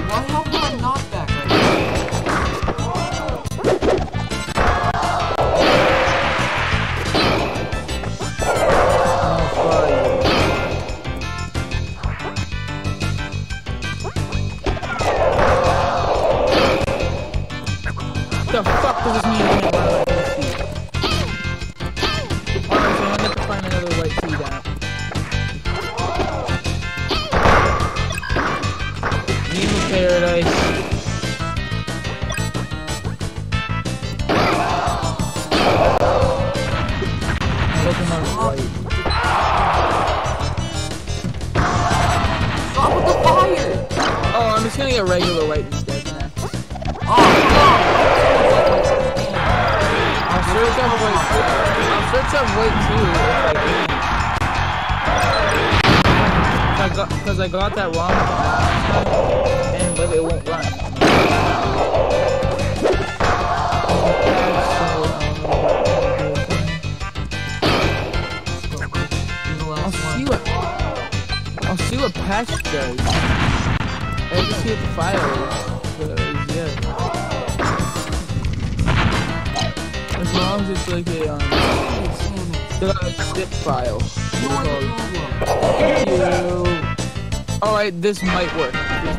Why have my knockback right now? The fuck does this mean? I can't run away from this seat? Alright, so I'm gonna have to find another white seat out. Nemo Paradise. Pokemon White. Stop with the fire! Oh, I'm just gonna get regular white instead next. Oh, no! I'll search up white too. Because I got that wrong last time, and but it won't run. I'll see what patch does. I have to see what the file is. Yeah. As long as it's like a zip file. Thank you. Alright, this might work. Thank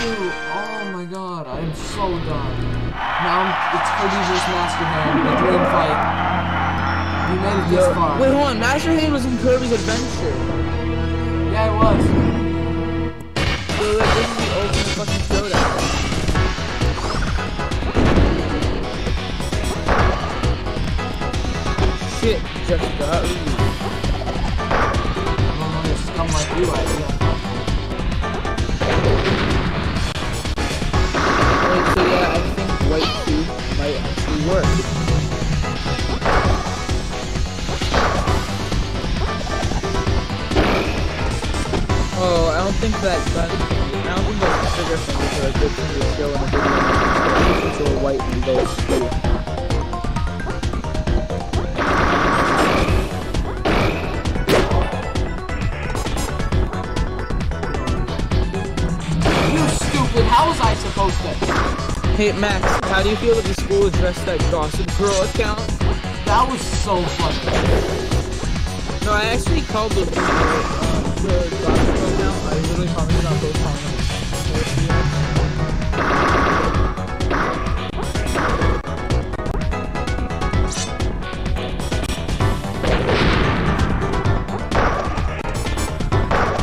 you. Oh my god, I'm so done. Now it's Kirby vs. Master Hand, the dream fight. We made it this far. Wait, hold on. Master Hand was in Kirby's Adventure. Yeah, it was. So like, this is the ultimate fucking showdown. Shit, Jessica. Scum like you, I feel. Wait, so yeah, I think white 2 might actually work. Oh, I don't think that gun. I don't think those trigger fingers are a good thing to show in a video. It's all white and those 2. How was I supposed to? Hey Max, how do you feel that the school addressed that Gossip Girl account? That was so funny. No, I actually called the Gossip Girl account. I literally commented on both comments.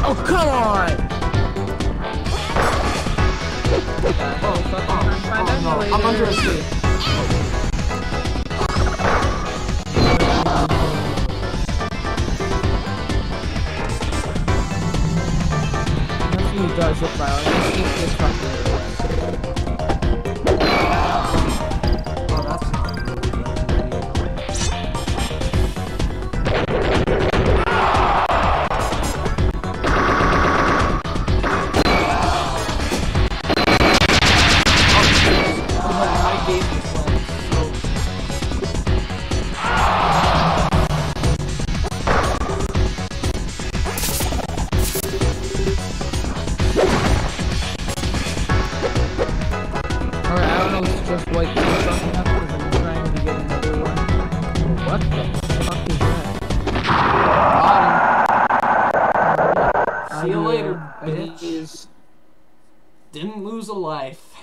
Oh, come on! No, I'm under a seat. Nothing does it, file. Let's see if this fucking Oh, that's not See you later, I bitch. is Didn't lose a life.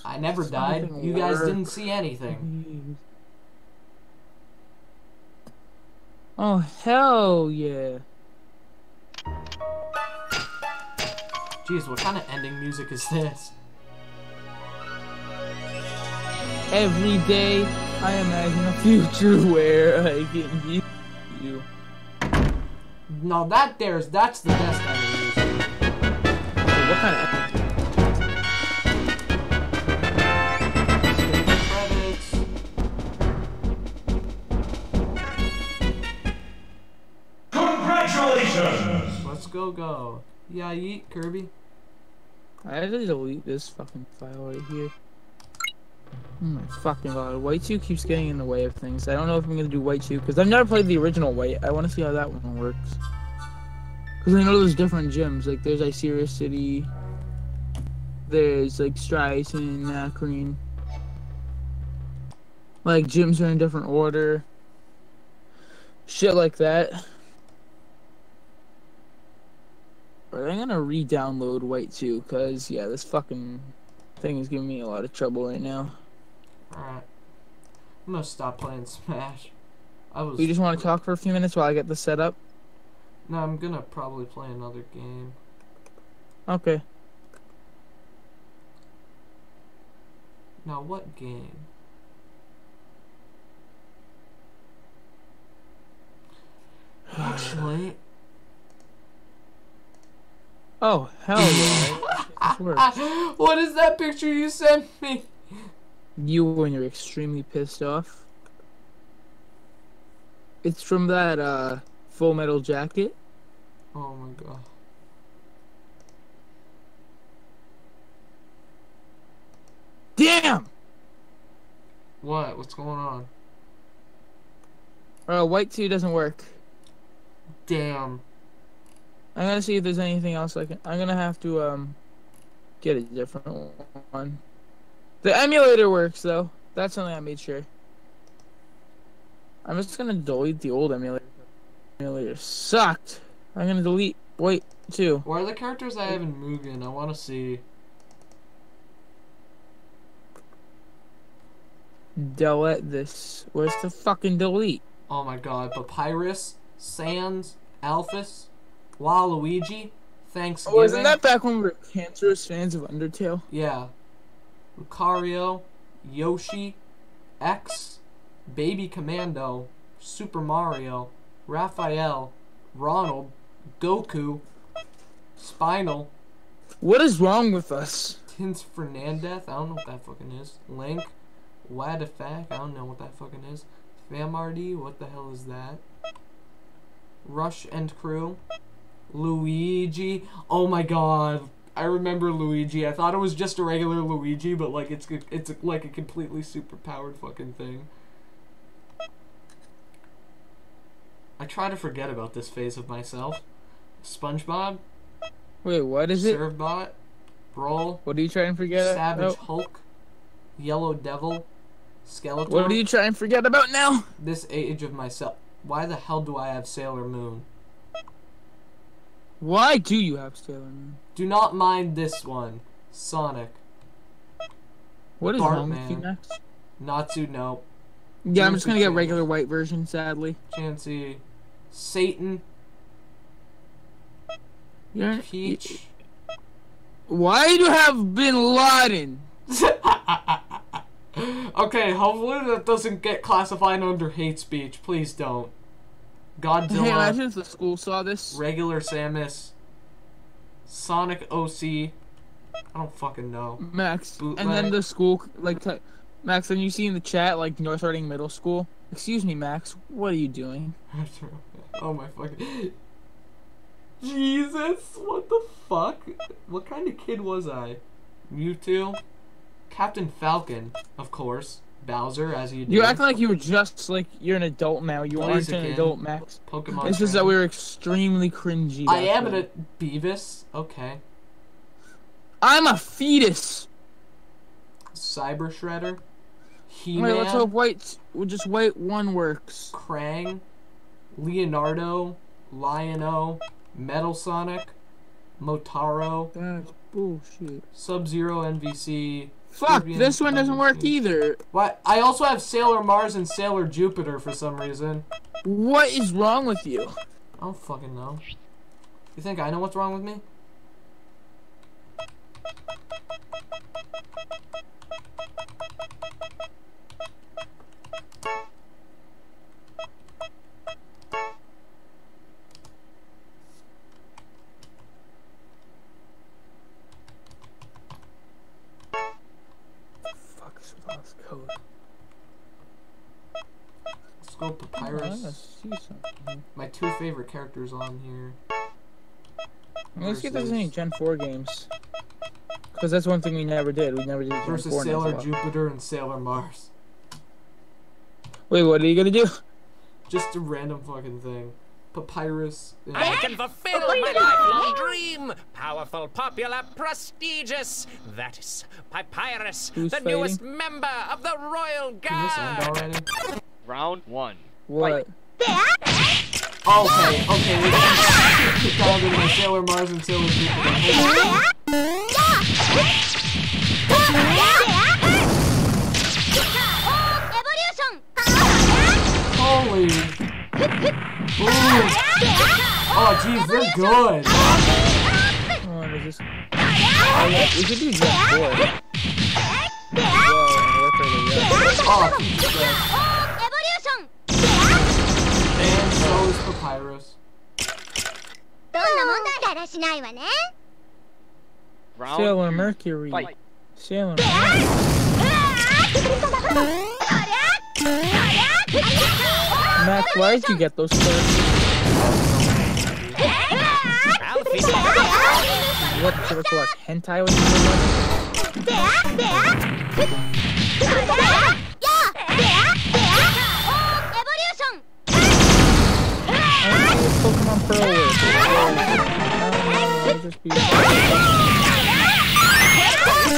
I never died. Something You guys work. didn't see anything. Oh hell yeah! Jeez, what kind of ending music is this? Every day I imagine a future where I can be you. No, that's the best ending music. Okay, what kind of? Credits. Congratulations! Let's go. Yeah, yeet, Kirby. I had to delete this fucking file right here. Oh my fucking god, White 2 keeps getting in the way of things. I don't know if I'm gonna do White 2 because I've never played the original White. I want to see how that one works. Because I know there's different gyms. Like there's Iceria City. There's like Streisand, Nacrene. Like gyms are in different order. Shit like that. But I'm gonna re-download White 2 because yeah, this fucking thing is giving me a lot of trouble right now. Alright. I'm gonna stop playing Smash. You just want to talk for a few minutes while I get this set up? No, I'm gonna probably play another game. Okay. Now, what game? Actually... Oh, hell yeah. This works. What is that picture you sent me? You when you're extremely pissed off. It's from that, Full Metal Jacket. Oh my god. Damn! What? What's going on? White 2 doesn't work. Damn. I'm gonna see if there's anything else I can. I'm gonna have to, get a different one. The emulator works, though. That's something I made sure. I'm just gonna delete the old emulator. Emulator sucked. I'm gonna delete White 2. What are the characters I have in Mugen? I want to see. Delete this. Where's the fucking delete? Oh my god. Papyrus, Sans, Alphys, Waluigi, Thanksgiving. Oh, isn't that back when we were cancerous fans of Undertale? Yeah. Lucario, Yoshi, X, Baby Commando, Super Mario, Raphael, Ronald, Goku, Spinal, What is wrong with us? Tins Fernandez, I don't know what that fucking is. Link, Wadifak, I don't know what that fucking is. Famardi, what the hell is that? Rush and Crew, Luigi, oh my god, I remember Luigi. I thought it was just a regular Luigi, but like it's like a completely super powered fucking thing. I try to forget about this phase of myself. SpongeBob, Wait, what is it? Servbot, Brawl, What are you trying to forget Savage about? Hulk, Yellow Devil, Skeletor. What are you trying to forget about now? This age of myself. Why the hell do I have Sailor Moon? Why do you have Sailor Moon? Do not mind this one. Sonic, What is wrong with you, Bartman. Max? Natsu, no. Yeah, I'm just gonna get Chansey. regular white version, sadly. Chansey, Satan, You're, Peach. Why do you have Bin Laden? Okay, hopefully that doesn't get classified under hate speech. Please don't. Hey, Godzilla, imagine if the school saw this. regular Samus, Sonic OC. I don't fucking know. Max, Bootleg. and then the school, like, Max, and you see in the chat, like, North Reading Middle School. Excuse me, Max, what are you doing? Oh my fucking... Jesus, what the fuck? What kind of kid was I? Mewtwo? Captain Falcon, of course. Bowser, as you do. You act like you were just, like, you're an adult now. You aren't an Blaziken. adult, Max. Pokemon It's just that trainer. we were extremely cringy. I back am then. a Beavis. Okay. I'm a fetus! Cyber Shredder. Wait, let's He-Man. hope just white one works. Krang. Leonardo. Lion-O. Metal Sonic. Motaro, That's bullshit. Sub-Zero NVC. Fuck, Scorpion this one doesn't work NVC. either. What? I also have Sailor Mars and Sailor Jupiter for some reason. What is wrong with you? I don't fucking know. You think I know what's wrong with me? Fuck is with all this code? Let's go I Papyrus. wanna see something. My two favorite characters on here. Let's see if there's any Gen 4 games. Because that's one thing we never did. We never did Gen Versus 4 Sailor Nuzlocke. Jupiter and Sailor Mars. Wait, what are you gonna do? Just a random fucking thing. Papyrus. and- I can fulfill my lifelong dream! Powerful, popular, prestigious! That is Papyrus, Who's the fighting? newest member of the Royal Can this end Guard! already? Round 1. What? Okay, okay, we got to dive into my Sailor Mars and Sailor Jupiter. Holy. Ooh. Oh, geez, they're good. Oh, there's this. Oh, yeah, we could do Gen 4. Whoa, work really well. Oh, Jesus Christ. And so is Papyrus. Round Sailor 2. Mercury. Fight. Sailor Mercury. Max, why did you get those first? Alfie, What, did you ever watch hentai when you were little? I don't know what Pokemon Pearl is. I don't know, it'll just be...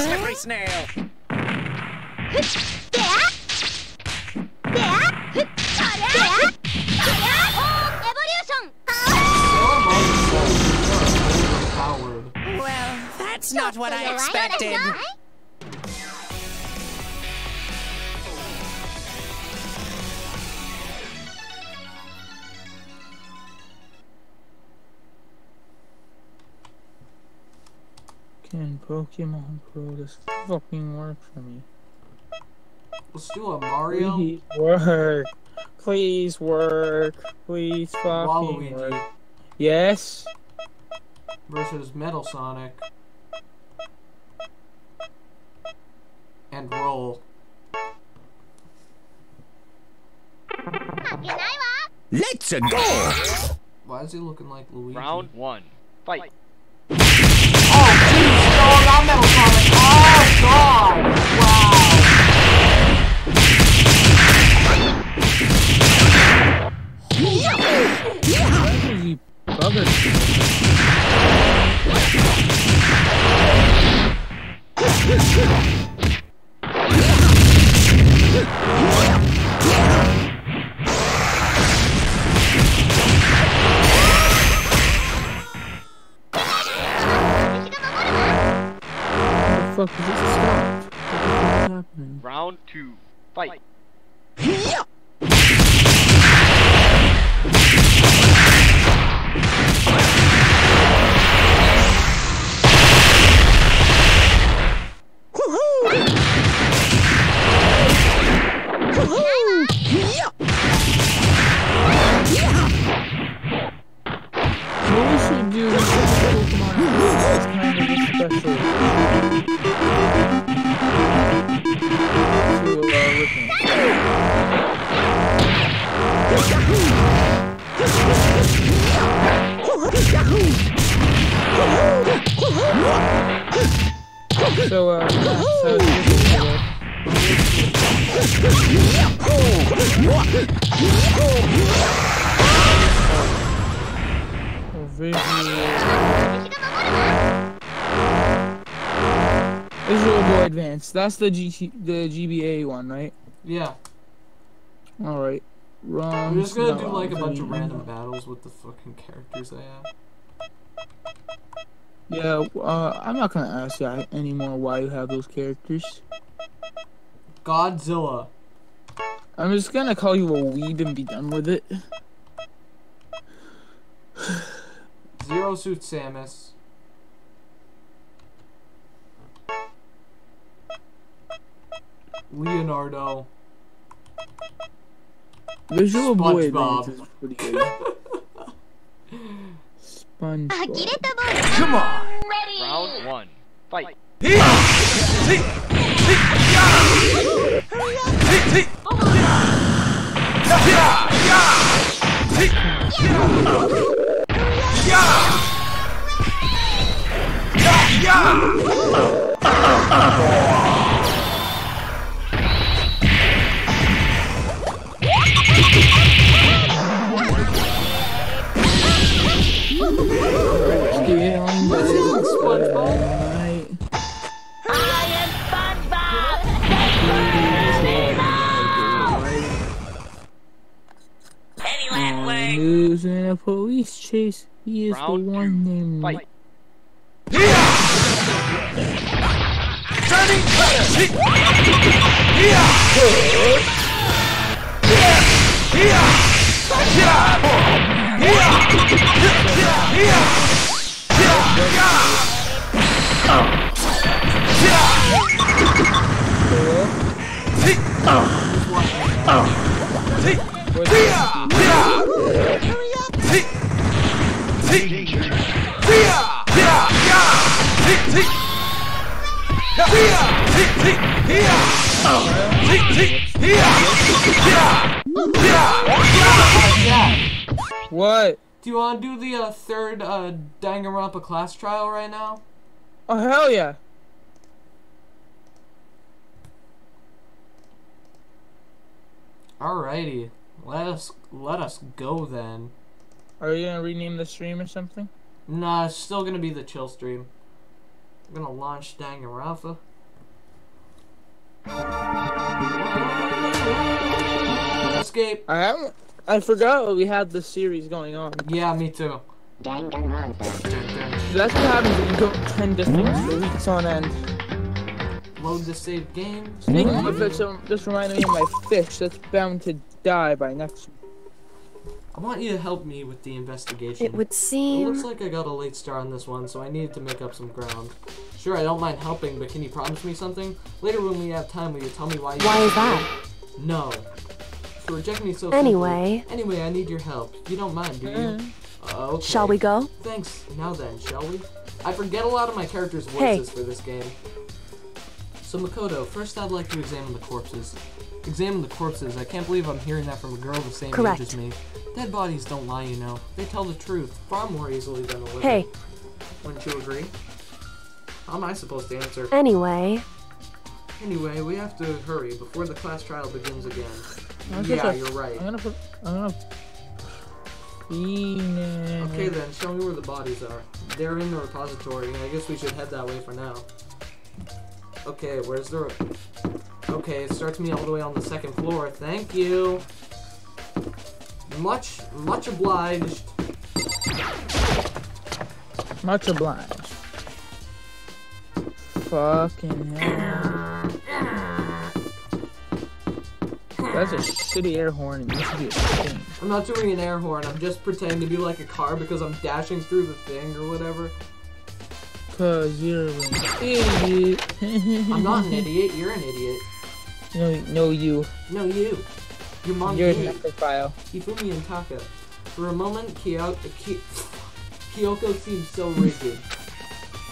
slippery snail! Sailor Mars and Sailor Jupiter are overpowered. Well, that's not what I expected! Can Pokemon Pro just fucking work for me? Let's do a Mario. Please work. Please work. Please fucking Waluigi work. Yes? versus Metal Sonic. And roll. Let's go! Why is he looking like Luigi? Round 1. Fight. Oh, jeez, no, not Metal Sonic. Oh, God. Why is he buggered? What the fuck is this stopped? What the fuck is happening? Round 2. Fight. What we should do is Pokemon is kind of a special to Rickman. So, that's how this is work. Visual Boy Advance. That's the GBA one, right? Yeah. Alright. Wrong. I'm just gonna do like a bunch of random battles with the fucking characters I have. Yeah, I'm not gonna ask you anymore why you have those characters. Godzilla. I'm just gonna call you a weeb and be done with it. Zero Suit Samus. Leonardo. Visual Boy SpongeBob. Advance is pretty good. SpongeBob. Come on. Round one. Fight. Losing a police chase. He is Round the one two. named Fight. Turning What? Do you want to do the third Danganronpa class trial right now? Oh hell yeah! Alrighty, let us go then. Are you gonna rename the stream or something? Nah, it's still gonna be the chill stream. I'm gonna launch Danganronpa. Escape. I forgot we had this series going on. Yeah, me too. That's what happens when you go 10 different for weeks on end. Load the saved game. Speaking of which, just reminded me of my fish that's bound to die by next week. I want you to help me with the investigation. It would It seem... looks like I got a late start on this one, so I needed to make up some ground. Sure, I don't mind helping, but can you promise me something? Later when we have time, will you tell me why you... Why is that? No. For rejecting me so Anyway. simply. Anyway, I need your help. You don't mind, do you? Okay. Shall we go? Thanks. Now then, shall we? I forget a lot of my characters' Hey. voices for this game. So Makoto, first I'd like to examine the corpses. Examine the corpses. I can't believe I'm hearing that from a girl the same Correct. age as me. Dead bodies don't lie, you know. They tell the truth far more easily than a living. Hey, Wouldn't you agree? How am I supposed to answer? anyway. Anyway, we have to hurry before the class trial begins again. Okay, Yeah, you're right. I'm gonna Penis. Okay then, show me where the bodies are. They're in the repository, and I guess we should head that way for now. Okay, where's the... Okay, it starts me all the way on the second floor. Thank you. Much obliged. Much obliged. Fucking hell. That's a shitty air horn and you should be ashamed. I'm not doing an air horn, I'm just pretending to be like a car because I'm dashing through the thing or whatever. Cause you're an idiot. I'm not an idiot, you're an idiot. No, you. No, you. Your mom You're a me. necrophile. Hifumi and Taka. For a moment, Kyoko seemed so rigid.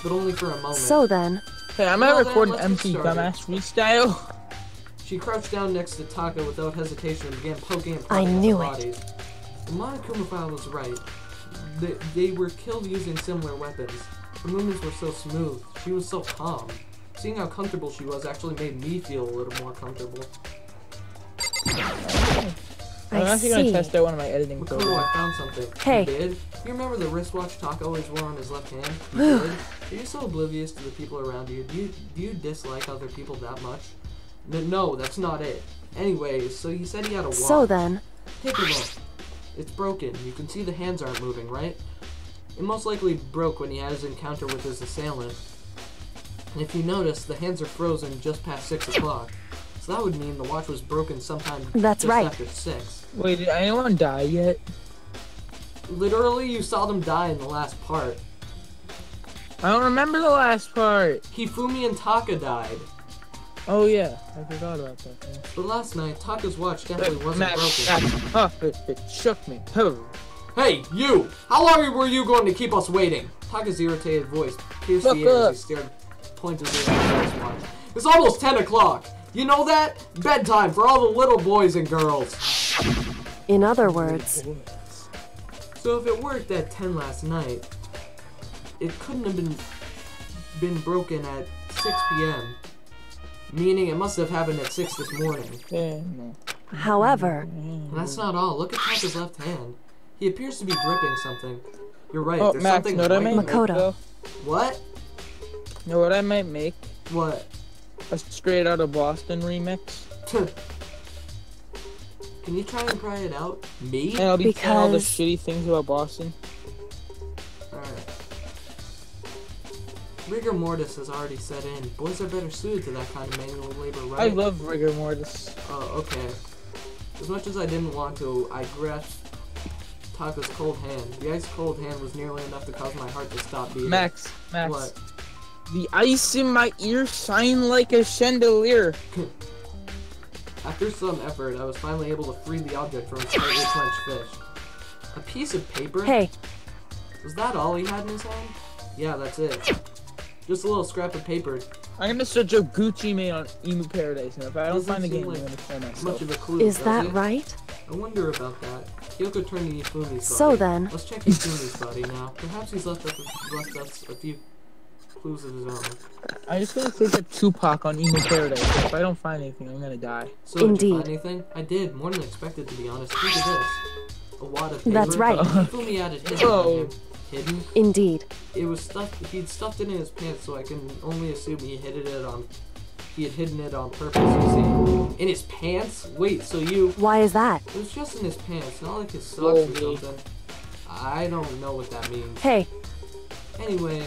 But only for a moment. So then, Hey, I'm Well, gonna then, record an let's get empty started. dumbass freestyle. She crouched down next to Taka without hesitation and began poking and I prodding at knew the it. bodies. The Monokuma file was right. They were killed using similar weapons. Her movements were so smooth. She was so calm. Seeing how comfortable she was actually made me feel a little more comfortable. I'm I actually gonna see. test out one of my editing Makoto, programs. I found something. Hey. You did? You remember the wristwatch Taka always wore on his left hand? You did? Are you so oblivious to the people around you? Do you dislike other people that much? No, that's not it. Anyways, so you said he had a watch. So then, Take a look. It's broken. You can see the hands aren't moving, right? It most likely broke when he had his encounter with his assailant. And if you notice, the hands are frozen just past 6 o'clock. So that would mean the watch was broken sometime That's just right. after 6. Wait, did anyone die yet? Literally, you saw them die in the last part. I don't remember the last part. Hifumi and Taka died. Oh yeah, I forgot about that. Man. But last night, Taka's watch definitely wasn't Max, broken. it shook me. Oh. Hey, you! How long were you going to keep us waiting? Taka's irritated voice pierced the Look air up. as he stared pointedly at his watch. It's almost 10 o'clock. You know that? Bedtime for all the little boys and girls. In other words, So if it worked at 10 last night, it couldn't have been broken at 6 p.m. Meaning it must have happened at 6 this morning. Yeah, no. however, And that's not all. Look at Taka's left hand. He appears to be gripping something. You're right. Oh, There's Max, something know what I white might in make, it. Makoto. though? What? You know what I might make? What? A Straight Outta Boston remix. Can you try and pry it out? Me? And I'll be saying all the Because- shitty things about Boston. Alright. Rigor mortis has already set in. Boys are better suited to that kind of manual labor, right? I love rigor mortis. Oh, okay. As much as I didn't want to, I grasped Taka's cold hand. The ice cold hand was nearly enough to cause my heart to stop beating. Max, What? the ice in my ear shine like a chandelier. After some effort, I was finally able to free the object from its tightly clenched fist. A piece of paper? hey, Was that all he had in his hand? Yeah, that's it. Just a little scrap of paper. I'm gonna search up Gucci Mane on Emu Paradise, and if I don't Doesn't find the seem game, like I'm gonna kill Much myself. of a clue, is does that it? right? I wonder about that. Kyoko turned to Ifumi's body. So then- Let's check Ifumi's body now. Perhaps he's left us a few clues of his own. I'm just gonna search up Tupac on Emu Paradise. If I don't find anything, I'm gonna die. So, did you find Indeed. anything? I did, more than expected, to be honest. Look at this. A wad of paper. That's right. Ifumi had it hidden on him. Hidden? Indeed. It was stuffed. He'd stuffed it in his pants, so I can only assume he had hidden it on purpose. You see, in his pants. Wait, so you? Why is that? It was just in his pants, not like his socks Whoa, or me. something. I don't know what that means. Hey, Anyway,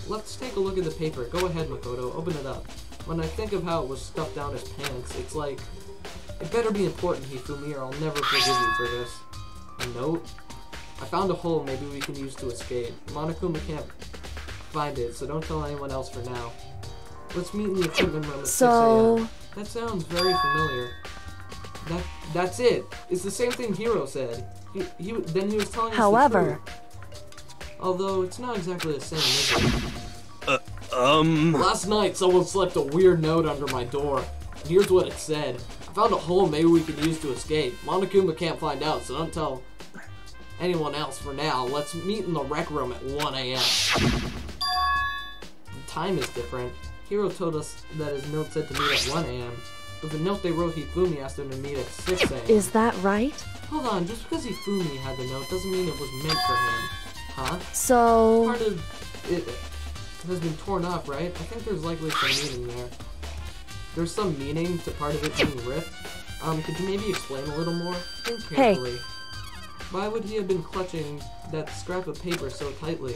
let's take a look at the paper. Go ahead, Makoto. Open it up. When I think of how it was stuffed down his pants, it's like, it better be important, Hifumi, or I'll never forgive you for this. A note? I found a hole maybe we can use to escape. Monokuma can't find it, so don't tell anyone else for now. Let's meet in the equipment room at 6 a.m. so That sounds very familiar. That's it. It's the same thing Hiro said. Then he was telling us However- the truth. Although it's not exactly the same, is it? Last night, someone slipped a weird note under my door. And here's what it said. I found a hole maybe we could use to escape. Monokuma can't find out, so don't tell anyone else for now. Let's meet in the rec room at 1 a.m. The time is different. Hiro told us that his note said to meet at 1 a.m. But the note they wrote, Hifumi asked him to meet at 6 a.m. is that right? Hold on, just because Hifumi had the note doesn't mean it was meant for him. Huh? So, Part of it has been torn off, right? I think there's likely some meaning there. There's some meaning to part of it being ripped. Could you maybe explain a little more? Think Hey. carefully. Why would he have been clutching that scrap of paper so tightly?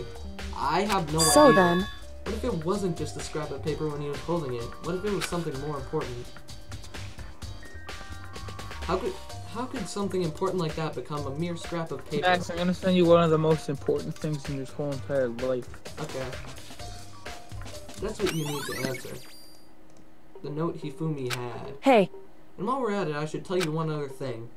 I have no idea. so then, What if it wasn't just a scrap of paper when he was holding it? What if it was something more important? How could something important like that become a mere scrap of paper? Max, I'm gonna send you one of the most important things in your whole entire life. Okay. That's what you need to answer. The note Hifumi had. hey, And while we're at it, I should tell you one other thing.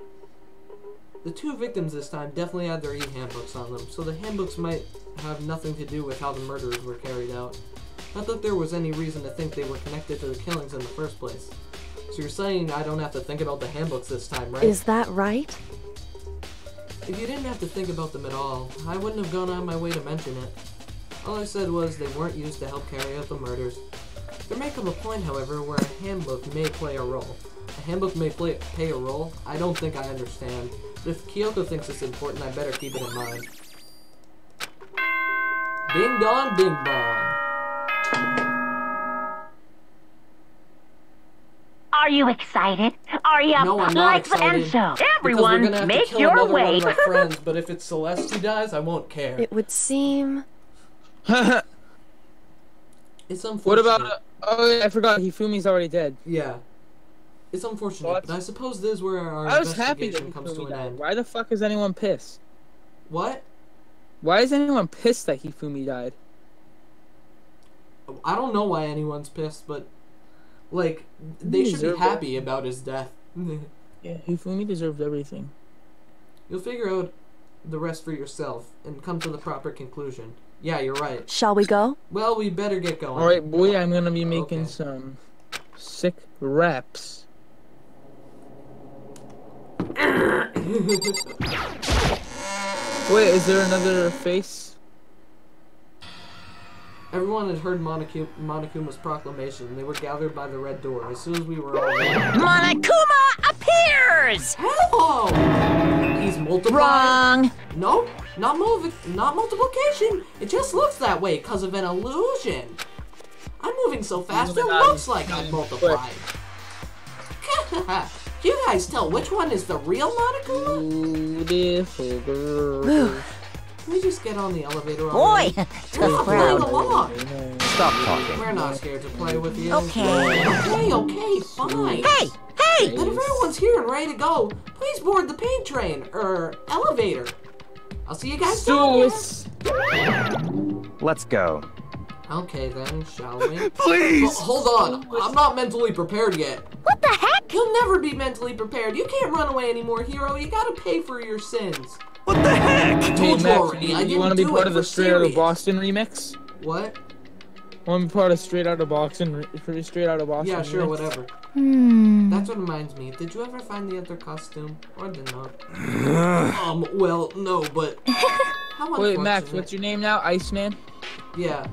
The two victims this time definitely had their e-handbooks on them, so the handbooks might have nothing to do with how the murders were carried out. Not that there was any reason to think they were connected to the killings in the first place. So you're saying I don't have to think about the handbooks this time, right? is that right? If you didn't have to think about them at all, I wouldn't have gone out of my way to mention it. All I said was they weren't used to help carry out the murders. There may come a point, however, where a handbook may play a role. A handbook may play a role? I don't think I understand. But if Kyoko thinks it's important, I better keep it in mind. Ding dong, ding dong. Are you excited? Are you No, I'm not like excited. Vanzo? Because we're Everyone, gonna have to make kill your another way. one of our friends, but if it's Celeste who dies, I won't care. It would seem. It's unfortunate. What about? Oh, yeah, I forgot. Hifumi's already dead. Yeah. It's unfortunate, What? but I suppose this is where our I was happy that investigation comes to Hifumi an died. end. Why the fuck is anyone pissed? What? Why is anyone pissed that Hifumi died? I don't know why anyone's pissed, but like they He should be deserved happy about his death. Yeah, Hifumi deserved everything. You'll figure out the rest for yourself and come to the proper conclusion. Yeah, you're right. Shall we go? Well, we better get going. Alright, boy, I'm gonna be making Okay. some sick raps. Wait, is there another face? Everyone had heard Monokuma's proclamation, and they were gathered by the red door. As soon as we were all there. Monokuma appears! Hello! He's multiplying. Wrong! Nope, not multiplication. It just looks that way because of an illusion. I'm moving so fast it looks like I'm multiplied. You guys tell which one is the real Monokuma? Beautiful girl. Can we just get on the elevator Boy, already? tough We're not playing crowd. along. Stop talking. We're not scared to play with you. Okay. Okay, fine. Hey! Hey! Then if everyone's here and ready to go, please board the paint train, or elevator. I'll see you guys down here. Let's go. Okay then, shall we? Please! Hold on, I'm not mentally prepared yet. What the heck? You'll never be mentally prepared. You can't run away anymore, hero. You gotta pay for your sins. What the heck? I Hey, told you Max, already. I you didn't want to be do part it of the for Straight Outta serious. Boston remix? What? Want to be part of Straight Outta Boston? Straight Outta Boston. Yeah, sure, remix? whatever. Hmm. That's what reminds me. Did you ever find the other costume? Or did not? Well, no, but... How Wait, Max, unfortunate. what's your name now? Iceman? Yeah.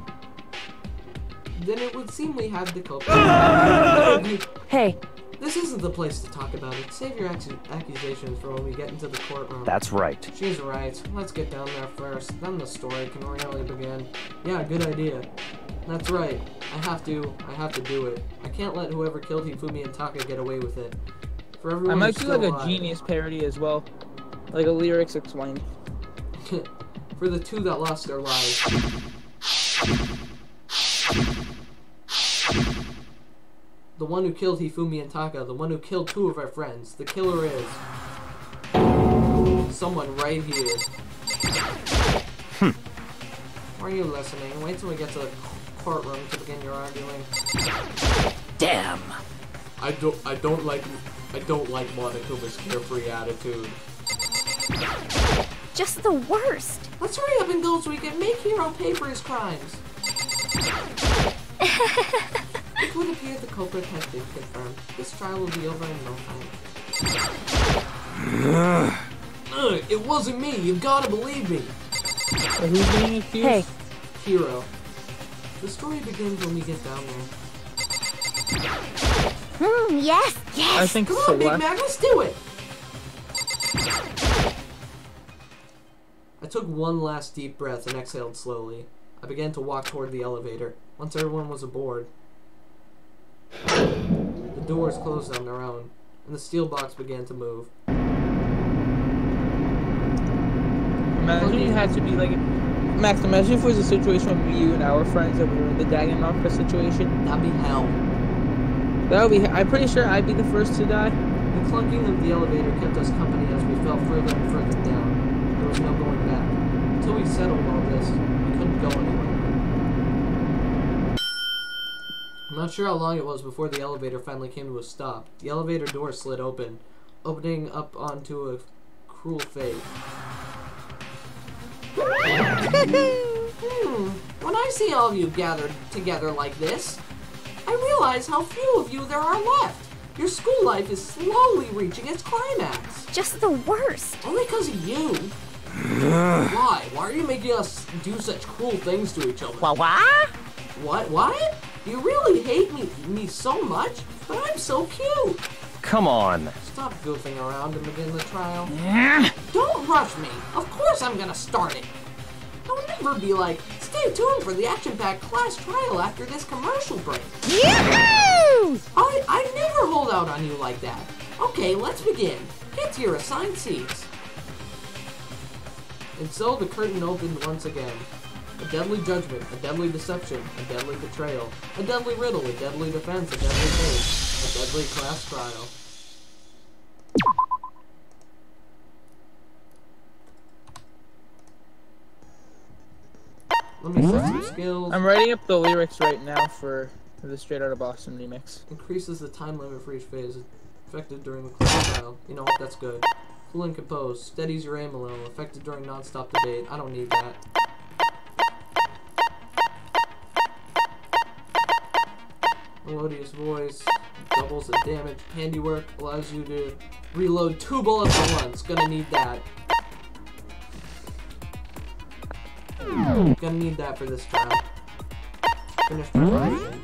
Then it would seem we had the culprit. Hey, This isn't the place to talk about it. Save your accusations for when we get into the courtroom. That's right. She's right. Let's get down there first. Then the story can really begin. Yeah, good idea. That's right. I have to do it. I can't let whoever killed Hifumi and Taka get away with it. For everyone I might who's do like still a alive. Genius parody as well. Like a lyrics explained. For the two that lost their lives. The one who killed Hifumi and Taka, the one who killed two of our friends. The killer is... someone right here. Are you listening? Wait till we get to the courtroom to begin your arguing. Damn. I don't like Monokuma's carefree attitude. just the worst. Let's hurry up and go so we can make Hero pay for his crimes. It would appear the culprit has been confirmed. This trial will be over in no time. It wasn't me. You've got to believe me. Who's being accused? Hey, Hero. The story begins when we get down there. Yes, yes. I think Come on, Big Celeste. Mac, let's do it! I took one last deep breath and exhaled slowly. I began to walk toward the elevator. Once everyone was aboard, the doors closed on their own, and the steel box began to move. Imagine you had to be like, Max, imagine if it was a situation with you and our friends that were in the Danganronpa situation. That'd be hell. That would be, I'm pretty sure I'd be the first to die. The clunking of the elevator kept us company as we fell further and further down. There was no going back. Until we settled all this, we couldn't go anywhere. I'm not sure how long it was before the elevator finally came to a stop. The elevator door slid open, opening up onto a cruel fate. When I see all of you gathered together like this, I realize how few of you there are left. Your school life is slowly reaching its climax. just the worst. Only because of you. Why? Why are you making us do such cruel things to each other? What? What? You really hate me so much? But I'm so cute. Come on. Stop goofing around and begin the trial. Don't rush me. Of course I'm gonna start it. I'll never be like, stay tuned for the action-packed class trial after this commercial break. Yoo-hoo! smooth. I never hold out on you like that. Okay, let's begin. Get to your assigned seats. And so the curtain opened once again. A deadly judgment, a deadly deception, a deadly betrayal, a deadly riddle, a deadly defense, a deadly case, a deadly class trial. Let me set some skills. I'm writing up the lyrics right now for the Straight Outta Boston remix. Increases the time limit for each phase. Affected during the class trial. You know what? That's good. Cool and composed. Steadies your aim a little. Affected during non-stop debate. I don't need that. Melodious voice. Doubles the damage. Handiwork. Allows you to reload 2 bullets at once. Gonna need that. Gonna need that for this trial. Finish preparation.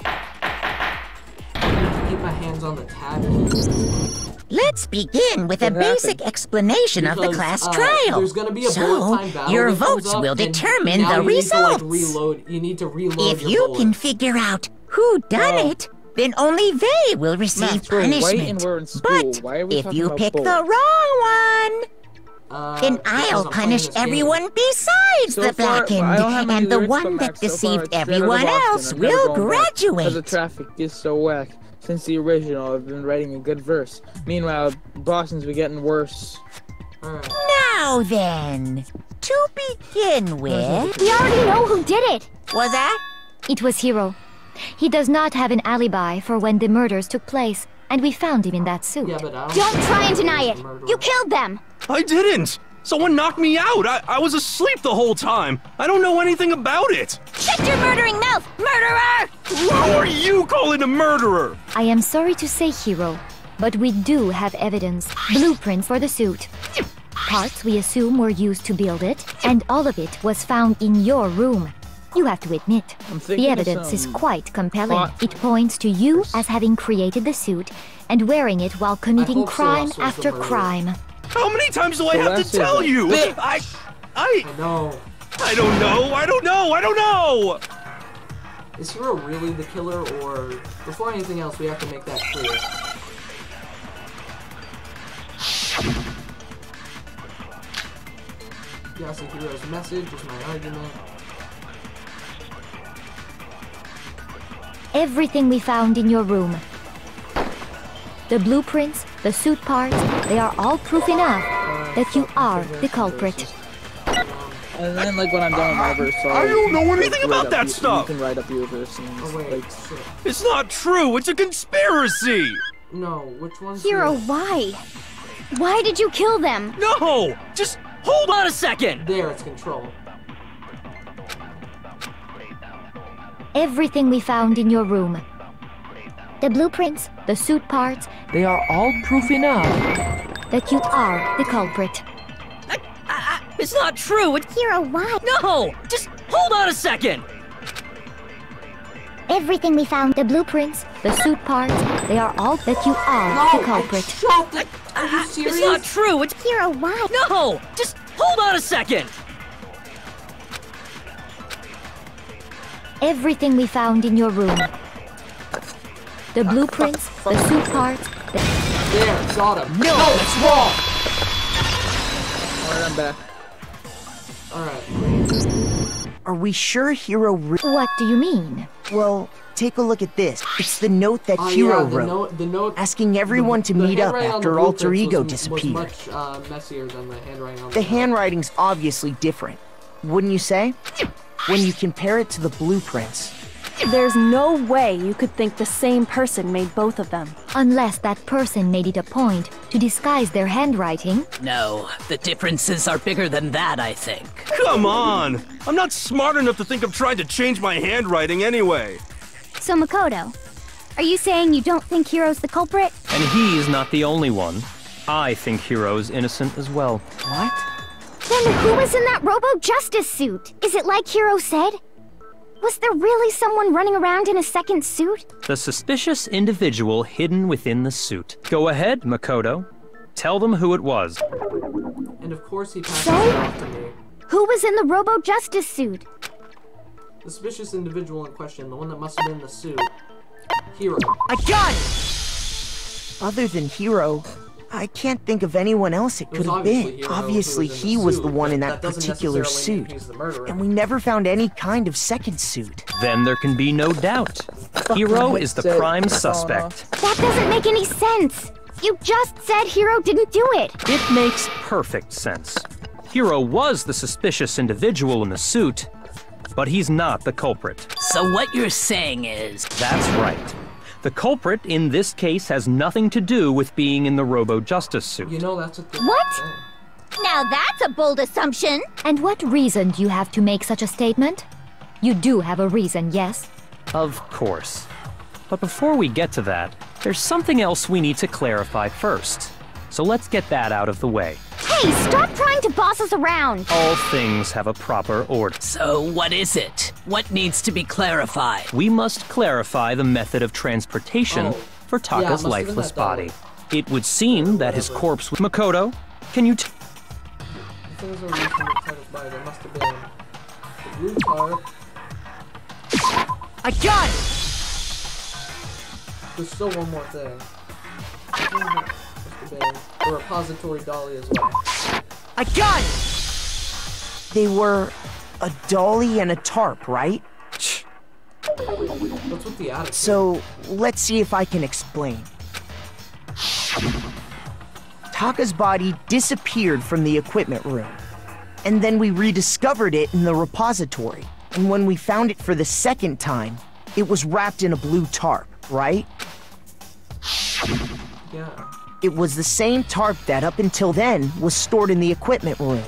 Keep my hands on the tab keys. Let's begin with a basic explanation of the class trial. There's gonna be a bullet time battle your that comes votes up, will and determine now the you need to, like, results. you need to reload If your you bullets. can figure out who done it, then only they will receive Max, we're white punishment. and we're in school. But Why are we if talking you about pick bullets? the wrong one, then because I'll I'm playing punish this game. everyone besides So the far, blackened, I don't have any and the lyrics, but one that Max, so far, deceived it's Straight Outta everyone Boston. else I'm never will going back, 'cause the graduate. traffic is so whack. Since the original, I've been writing a good verse. Meanwhile, Boston's been getting worse. Alright. Now then, to begin with, We already know who did it. was that? It was Hiro. He does not have an alibi for when the murders took place, and we found him in that suit. Yeah, but I Don't try and deny it. Murderer. You killed them. I didn't! Someone knocked me out! I was asleep the whole time! I don't know anything about it! Shut your murdering mouth, murderer! Who are you calling a murderer? I am sorry to say, Hiro, but we do have evidence. Blueprints for the suit. Parts we assume were used to build it, and all of it was found in your room. You have to admit, I'm thinking the of evidence is some quite compelling. plot It points to you as having created the suit and wearing it while committing hope crime Celeste was the after murderer. crime. How many times do I have to Celeste is tell a you? bitch. I No. don't know! Is Hiro really the killer, or before anything else, we have to make that clear. Yasuhiro's message is my argument. Everything we found in your room. The blueprints, the suit parts, they are all proof enough that you are the culprit. And then, like, when I'm done with my verse, I don't know anything write about up that you stuff. can write up your verse and, Oh wait, like, shit. It's not true! It's a conspiracy! No, which one's Hiro, yours? why? Why did you kill them? No! Just hold on a second! There, it's control. Everything we found in your room. The blueprints, the suit parts, They are all proof enough. that you are the culprit. It's not true. It's Hiro, why? no. Just hold on a second. Everything we found. The blueprints, the suit parts, they are all that you are No, the culprit. shut the... Are you serious? It's not true. It's Hiro, why? no. Just hold on a second. Everything we found in your room. The blueprints, the suit parts, There, got him. No, it's wrong! alright, I'm back. Alright. Are we sure Hiro What do you mean? Well, take a look at this. It's the note that Oh, Hiro yeah, wrote, the note... asking everyone to the meet up handwriting on after the Alter blueprints Ego was disappeared. much messier than the handwriting on The handwriting's obviously different, wouldn't you say? When you compare it to the blueprints. There's no way you could think the same person made both of them. Unless that person made it a point to disguise their handwriting. No, the differences are bigger than that, I think. Come on! I'm not smart enough to think of trying to change my handwriting anyway. So, Makoto, are you saying you don't think Hiro's the culprit? And he's not the only one. I think Hiro's innocent as well. What? Then who was in that Robo-Justice suit? Is it like Hiro said? Was there really someone running around in a second suit? The suspicious individual hidden within the suit. Go ahead, Makoto. Tell them who it was. And of course he passes it off to me. Who was in the Robo-Justice suit? The suspicious individual in question, the one that must have been in the suit. Hero. I got it! Other than Hero, I can't think of anyone else it It was could have been. obviously Hero Obviously, who was in he the was suit, the one but in that doesn't particular necessarily mean suit. he's the murderer. And we never found any kind of second suit. Then there can be no doubt. Hero is the prime suspect. That doesn't make any sense. You just said Hero didn't do it. It makes perfect sense. Hero was the suspicious individual in the suit, but he's not the culprit. So what you're saying is... That's right. The culprit in this case has nothing to do with being in the Robo-Justice suit. You know, that's a thing. What? Now that's a bold assumption. And what reason do you have to make such a statement? You do have a reason, yes? Of course. But before we get to that, there's something else we need to clarify first. So let's get that out of the way. Hey, stop trying to boss us around. All things have a proper order. So what is it? What needs to be clarified? We must clarify the method of transportation for Taka's lifeless body. It would seem that his corpse was... Makoto, can you Things are reaching Taka's body. There must have been the blue car. I got it! There's still one more thing. Must have been the repository dolly as well. I got it! They were a dolly and a tarp, right? What's with the attitude? So, let's see if I can explain. Taka's body disappeared from the equipment room, and then we rediscovered it in the repository. And when we found it for the second time, it was wrapped in a blue tarp, right? Yeah. It was the same tarp that, up until then, was stored in the equipment room.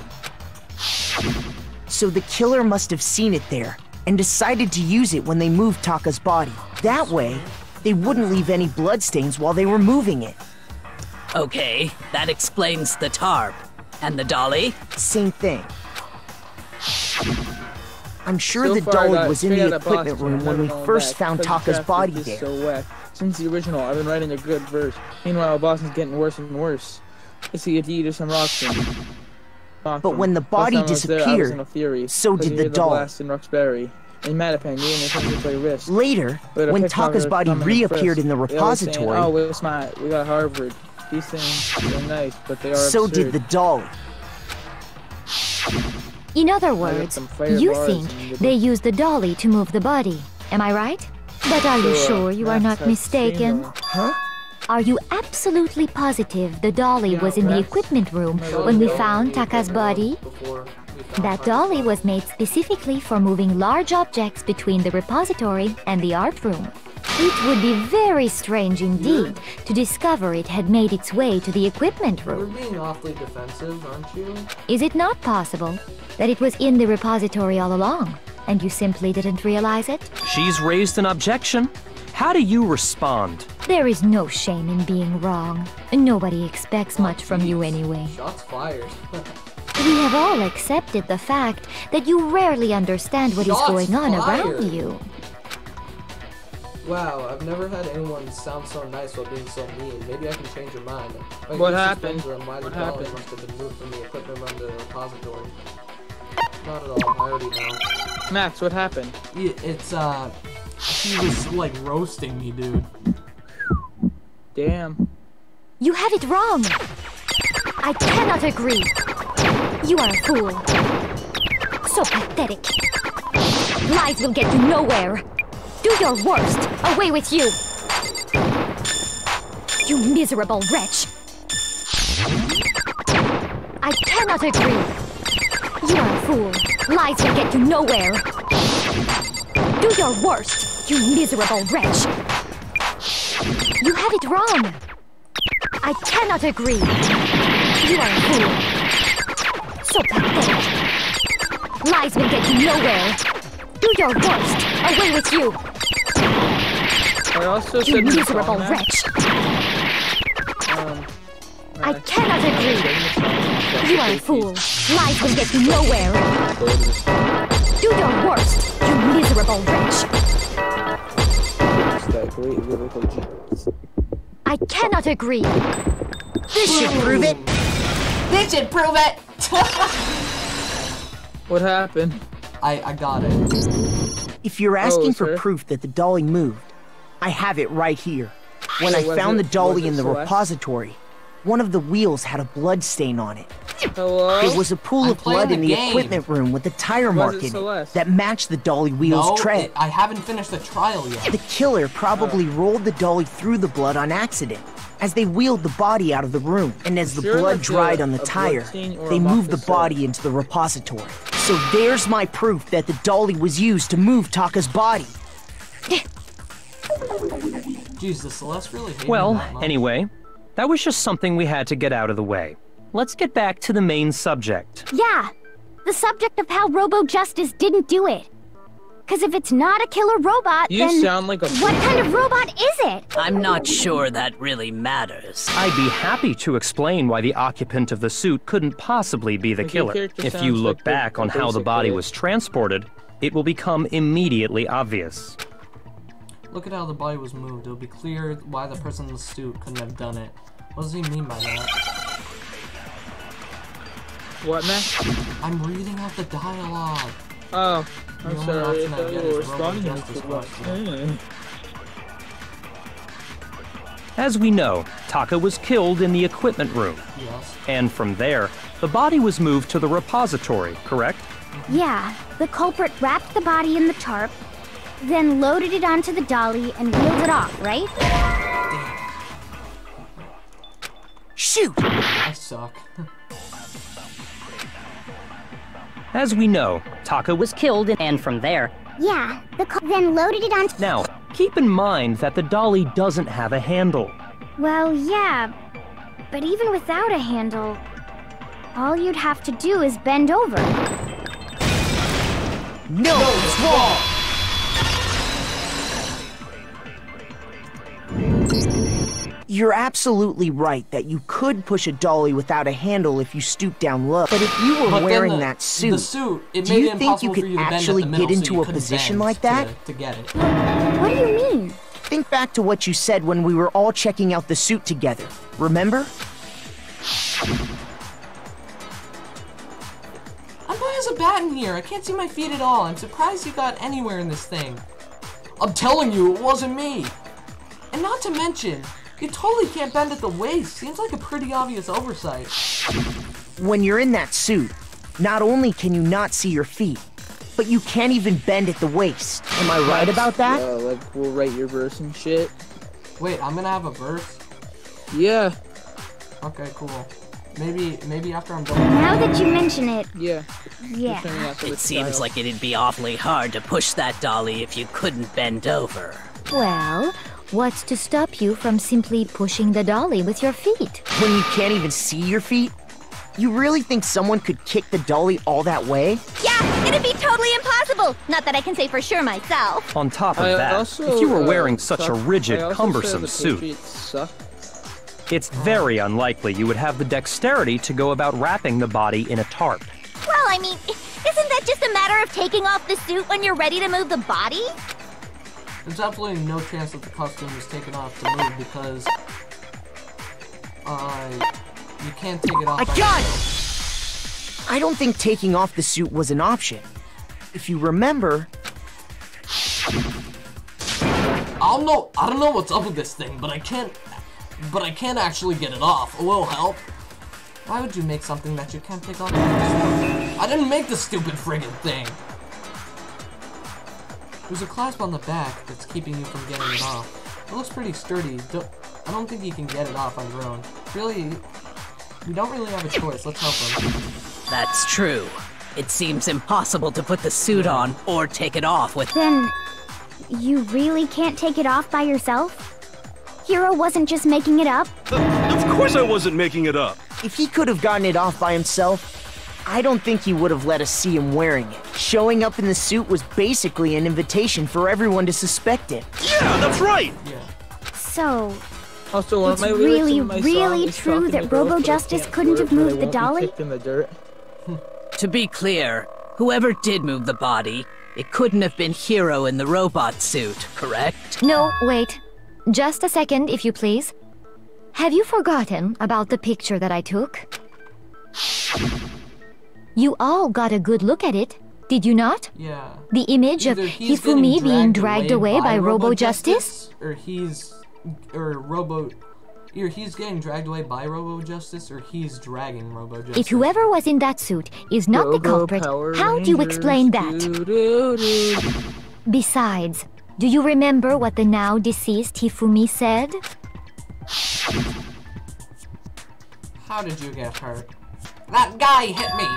So the killer must have seen it there, and decided to use it when they moved Taka's body. That way, they wouldn't leave any bloodstains while they were moving it. Okay, that explains the tarp. And the dolly? Same thing. I'm sure So the far, I dolly got was in straight the out of equipment Boston, room when never we going first back, found because the Taka's traffic body is there. So whack. Since the original, I've been writing a good verse. Meanwhile, Boston's getting worse and worse. Let's see if you eat some rocks. But when the body disappeared, so did the doll. Blast in Roxbury. In Mattapan, you and your friends would play Risk. Later, But a when pickpocket Taka's would body come and reappeared impress. in the They always saying, repository, oh, we're smart. We got Harvard. These things are nice, but they are so absurd. did the dolly. In other words, some fire you bars think and they used the dolly to move the body. Am I right? But are you sure you are not mistaken? Huh? Are you absolutely positive the dolly was in the equipment room when we found Taka's body? That dolly was made specifically for moving large objects between the repository and the art room. It would be very strange indeed to discover it had made its way to the equipment You're room. being awfully defensive, aren't you? Is it not possible that it was in the repository all along, and you simply didn't realize it? She's raised an objection. How do you respond? There is no shame in being wrong. Nobody expects much from you anyway. Shots fired. We have all accepted the fact that you rarely understand what is Shots going on fired. around you. Wow, I've never had anyone sound so nice while being so mean. Maybe I can change your mind. What happened? What happened? Must have been moved from the equipment room to the repository. Not at all. I already know. Max, what happened? It's he was like roasting me, dude. Damn. You have it wrong. I cannot agree. You are a fool. So pathetic. Lies will get you nowhere. Do your worst. Away with you. You miserable wretch. I cannot agree. You are a fool. Lies will get you nowhere. Do your worst, you miserable wretch. You have it wrong. I cannot agree. You are a fool. So pathetic. Lies will get you nowhere. Do your worst. Away with you. I also You said miserable wretch. I cannot agree. You are a fool. Lies will get you nowhere. Do your worst, you miserable wretch. I cannot agree. This should prove it. This should prove it. What happened? I got it. If you're asking for sir. proof that the dolly moved, I have it right here. When So I was found it- the dolly was it in the Celeste? repository, one of the wheels had a blood stain on it. Hello? It was a pool I'm of blood playing in the the game. equipment room with a tire Was mark it in it Celeste? that matched the dolly wheel's No, tread. I haven't finished the trial yet. The killer probably rolled the dolly through the blood on accident as they wheeled the body out of the room. And as the Sure blood that's dried a- on the a tire, bloodstains or they a moved the Maka body into the repository. So there's my proof that the dolly was used to move Taka's body. Jesus, Celeste really hated Well, that much. anyway, that was just something we had to get out of the way. Let's get back to the main subject. Yeah, the subject of how Robo Justice didn't do it. Because if it's not a killer robot, You then sound like a what kind of robot is it? I'm not sure that really matters. I'd be happy to explain why the occupant of the suit couldn't possibly be the Like, your killer. character If you sounds look like back the on how the basic body killer. was transported, it will become immediately obvious. Look at how the body was moved. It'll be clear why the person in the suit couldn't have done it. What does he mean by that? What, man? I'm reading out the dialogue. Oh, The I'm only sorry. I option I thought get you is were Robo responding to Justice the question. As we know, Taka was killed in the equipment room. Yes. And from there, the body was moved to the repository, correct? Yeah, the culprit wrapped the body in the tarp, then loaded it onto the dolly and wheeled it off, right? Shoot! I suck. As we know, Taka was killed and from there. Yeah, then loaded it onto... Now, keep in mind that the dolly doesn't have a handle. Well, yeah, but even without a handle, all you'd have to do is bend over. No, it's wrong! You're absolutely right that you could push a dolly without a handle if you stoop down low. But if you were But then wearing that suit, it do made you it think you impossible for could you to bend at actually the middle, get so into you a couldn't position bend like that? to get it. What do you mean? Think back to what you said when we were all checking out the suit together. Remember? I'm high as a bat in here. I can't see my feet at all. I'm surprised you got anywhere in this thing. I'm telling you, it wasn't me. And not to mention, you totally can't bend at the waist. Seems like a pretty obvious oversight. When you're in that suit, not only can you not see your feet, but you can't even bend at the waist. Am I right about that? Like, we'll write your verse and shit. Wait, I'm gonna have a verse? Yeah. Okay, cool. Maybe after I'm done. Now that you mention it, Yeah. yeah. It seems like it'd be awfully hard to push that dolly if you couldn't bend over. Well, what's to stop you from simply pushing the dolly with your feet? When you can't even see your feet? You really think someone could kick the dolly all that way? Yeah, it'd be totally impossible. Not that I can say for sure myself. On top of I that, also, if you were wearing such a suck- rigid, I also cumbersome said the suit, Patriots suck. it's very unlikely you would have the dexterity to go about wrapping the body in a tarp. Well, I mean, isn't that just a matter of taking off the suit when you're ready to move the body? There's absolutely no chance that the costume is taken off to move because you can't take it off. I got it! I don't think taking off the suit was an option. If you remember, I don't know what's up with this thing, but I can't actually get it off. A little help? Why would you make something that you can't take off? I didn't make the stupid friggin' thing. There's a clasp on the back that's keeping you from getting it off. It looks pretty sturdy. I don't think you can get it off on your own. Really, we don't really have a choice. Let's help him. That's true. It seems impossible to put the suit on or take it off with. Then, you really can't take it off by yourself? Hero wasn't just making it up? Of course I wasn't making it up. if he could have gotten it off by himself, I don't think he would have let us see him wearing it. Showing up in the suit was basically an invitation for everyone to suspect it. Yeah, that's right! So, Also, it's really, really true that Robo Justice couldn't have moved the dolly? In the dirt. To be clear, whoever did move the body, it couldn't have been Hero in the robot suit, correct? No, wait. Just a second, if you please. Have you forgotten about the picture that I took? You all got a good look at it, Did you not? Yeah. The image Either of he's Hifumi getting being dragged away by Robo Justice? Or he's getting dragged away by Robo Justice, or he's dragging Robo Justice. If whoever was in that suit is not the culprit, how do you explain that? Besides, do you remember what the now deceased Hifumi said? How did you get hurt? That guy hit me!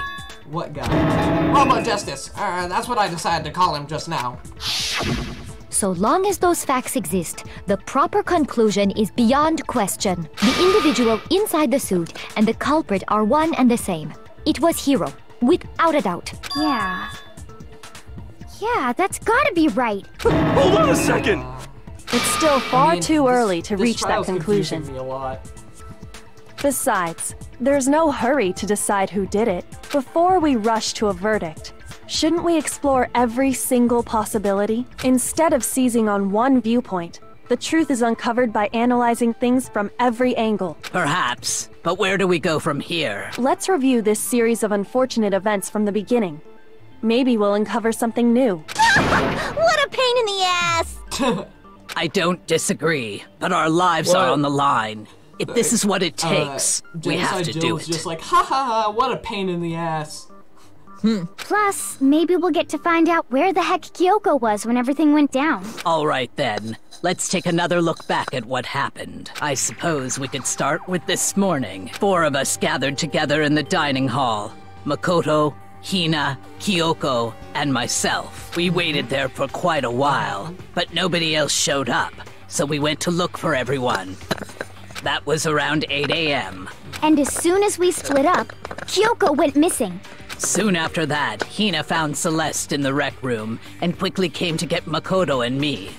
What guy? Robo Justice! That's what I decided to call him just now. So long as those facts exist, the proper conclusion is beyond question. The individual inside the suit and the culprit are one and the same. It was Hiro, without a doubt. Yeah. Yeah, that's gotta be right. Hold on a second! It's still far too early to this reach that trial's conclusion. confusing me a lot. Besides, there's no hurry to decide who did it before we rush to a verdict. Shouldn't we explore every single possibility? Instead of seizing on one viewpoint, the truth is uncovered by analyzing things from every angle. Perhaps, but where do we go from here? Let's review this series of unfortunate events from the beginning. Maybe we'll uncover something new. What a pain in the ass! I don't disagree, but our lives are on the line. If this is what it takes, we have to do it. Just like, ha ha ha, what a pain in the ass. Plus, maybe we'll get to find out where the heck Kyoko was when everything went down. All right then, let's take another look back at what happened. I suppose we could start with this morning. 4 of us gathered together in the dining hall. Makoto, Hina, Kyoko, and myself. We waited there for quite a while, but nobody else showed up, so we went to look for everyone. That was around 8 a.m. And as soon as we split up, Kyoko went missing. Soon after that, Hina found Celeste in the rec room and quickly came to get Makoto and me.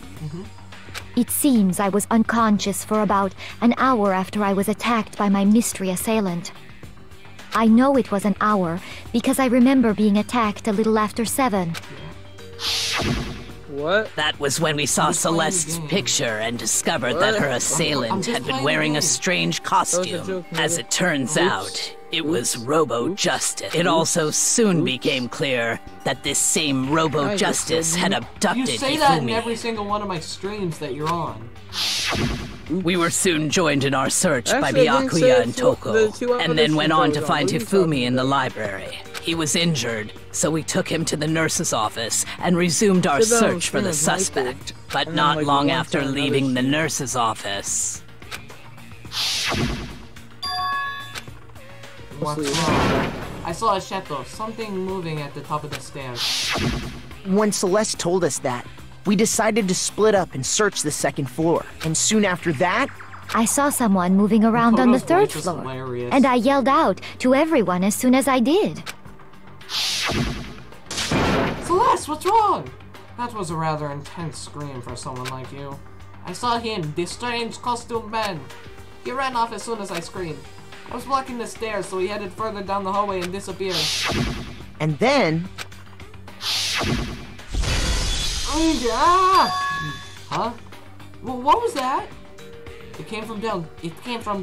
It seems I was unconscious for about an hour after I was attacked by my mystery assailant. I know it was an hour because I remember being attacked a little after 7. What? That was when we saw Celeste's picture and discovered that her assailant had been wearing a strange costume. As it turns out, it was Robo Justice. It also soon became clear that this same Robo Justice had abducted Hifumi. You say that in every single one of my streams that you're on. We were soon joined in our search by Byakuya and Toko, and then went on to find Hifumi in the library. He was injured, so we took him to the nurse's office and resumed our search for the suspect. But not long after leaving the nurse's office... What's wrong? I saw a shadow, something moving at the top of the stairs. When Celeste told us that, we decided to split up and search the second floor. And soon after that, I saw someone moving around on the 3rd floor, and I yelled out to everyone as soon as I did. Celeste, what's wrong? That was a rather intense scream for someone like you. I saw him, the strange costume man. He ran off as soon as I screamed. I was blocking the stairs, so he headed further down the hallway and disappeared. And then... Huh? Well, what was that? It came from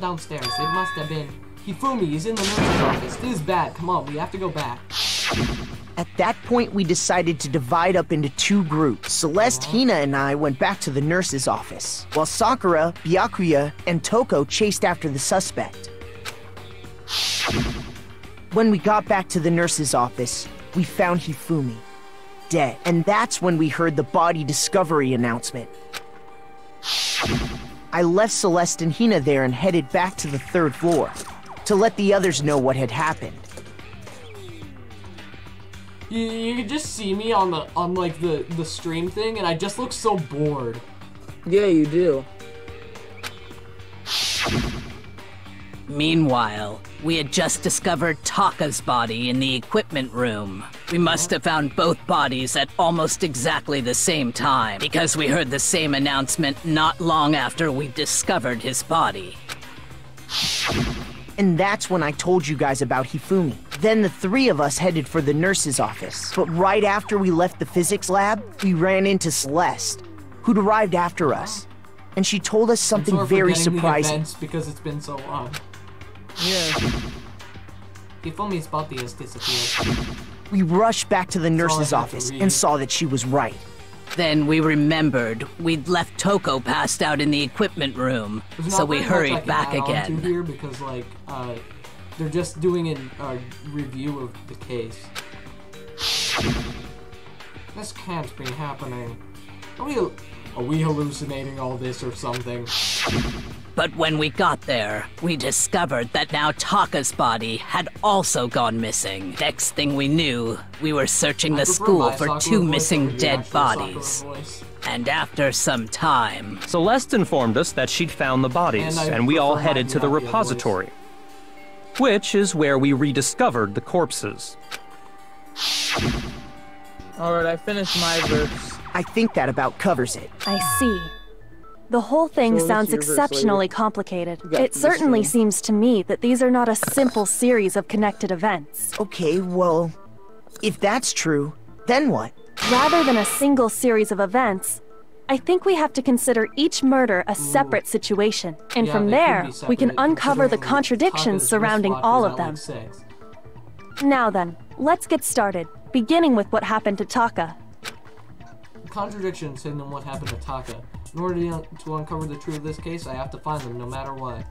downstairs. It must have been Hifumi. He's in the nurse's office. This is bad. Come on, we have to go back. At that point, we decided to divide up into 2 groups. Celeste, Hina, and I went back to the nurse's office, while Sakura, Byakuya, and Toko chased after the suspect. When we got back to the nurse's office, we found Hifumi, dead. And that's when we heard the body discovery announcement. I left Celeste and Hina there and headed back to the 3rd floor to let the others know what had happened. You could just see me on the stream thing, and I just look so bored. Yeah, you do. Meanwhile, we had just discovered Taka's body in the equipment room. We must have found both bodies at almost exactly the same time, because we heard the same announcement not long after we discovered his body. And that's when I told you guys about Hifumi. Then the 3 of us headed for the nurse's office. But right after we left the physics lab, we ran into Celeste, who'd arrived after us. And she told us something very surprising. Because it's been so long. Yeah. Hifumi's body has disappeared. We rushed back to the nurse's office and saw that she was right. Then we remembered we'd left Toko passed out in the equipment room, so we hurried back again. Here because like they're just doing a review of the case. This can't be happening. Are we hallucinating all this or something? But when we got there, we discovered that now Taka's body had also gone missing. Next thing we knew, we were searching the school for 2 missing dead bodies. And after some time... Celeste informed us that she'd found the bodies, and we all headed to the repository, which is where we rediscovered the corpses. Alright, I finished my verse. I think that about covers it. I see. The whole thing sounds exceptionally complicated. It certainly seems to me that these are not a simple series of connected events. Okay, well, if that's true, then what? Rather than a single series of events, I think we have to consider each murder a separate situation, and from there, we can uncover the contradictions surrounding all of them. Now then, let's get started, beginning with what happened to Taka. Contradictions hidden in what happened to Taka. In order to uncover the truth of this case, I have to find them no matter what.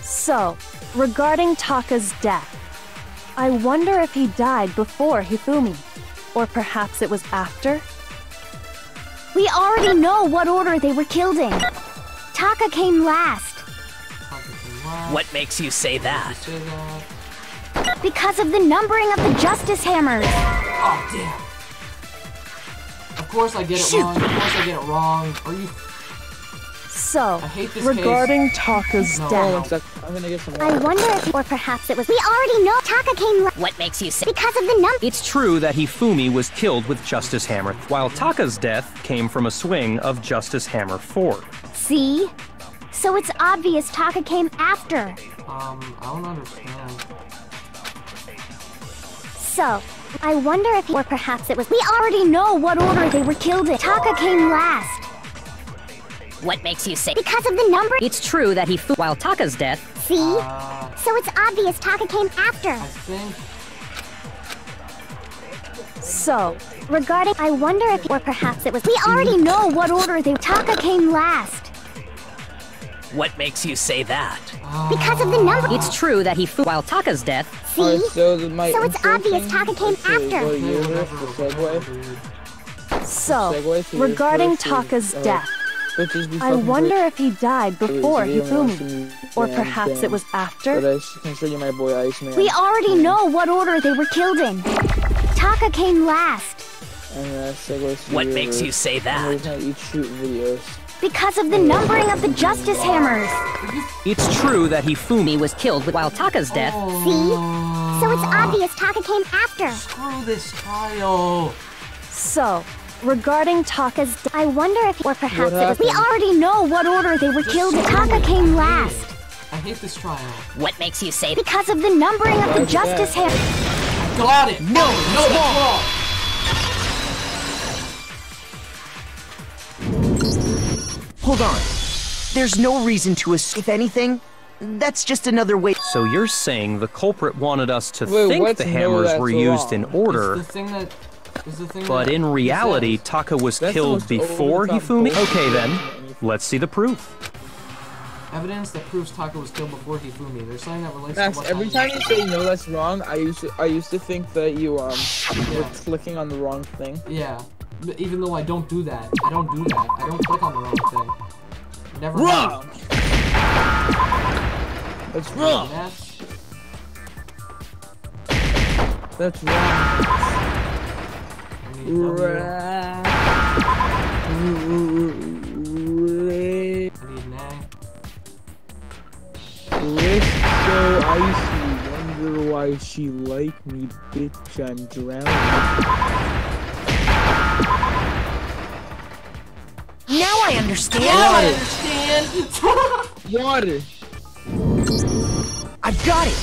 So, regarding Taka's death, I wonder if he died before Hifumi, or perhaps it was after? We already know what order they were killed in. Taka came last. What makes you say that? Because of the numbering of the Justice Hammers. Oh, damn. Of course I get it wrong. Of course I get it wrong. Are you... So, regarding Taka's death... I'm gonna get some I wonder if... Or perhaps it was... We already know Taka came last. What makes you say... Because of the number... It's true that Hifumi was killed with Justice Hammer, while Taka's death came from a swing of Justice Hammer 4. See? So it's obvious Taka came after. I don't understand. So, I wonder if... Or perhaps it was... We already know what order they were killed in. Taka came last. What makes you say... Because of the number... It's true that while Taka's death... See? So it's obvious Taka came after. I think... So, regarding... I wonder if... Or perhaps it was... We already know what order they... Taka came last. What makes you say that? Because of the number... It's true that while Taka's death... See? So it's obvious Taka came after. So, regarding Taka's death, I wonder if he died before Hifumi, or perhaps it was after? We already know what order they were killed in. Taka came last. What makes you say that? Because of the numbering of the Justice Hammers. It's true that Hifumi was killed while Taka's death. See? So it's obvious Taka came after. Screw this trial. So, regarding Taka's death, I wonder if... Or perhaps it was... We already know what order they were killed in. Taka came last. I hate this trial. What makes you say... Because of the numbering of the Justice Hammers. Got it! No, that's wrong! Hold on. There's no reason to assume. If anything, that's just another way. So you're saying the culprit wanted us to think the hammers were used in order, but in reality, Taka was killed before Hifumi? Okay then, let's see the proof. Evidence that proves Taka was killed before Hifumi. There's something that relates Max, to what every time you say no, that's wrong, I used to think that you were clicking on the wrong thing. Yeah. Even though I don't do that. I don't click on the wrong thing. Never wrong! That's wrong! That's wrong. So icy, wonder why she like me, bitch, I'm drowning. Now I understand. Water. I've got it.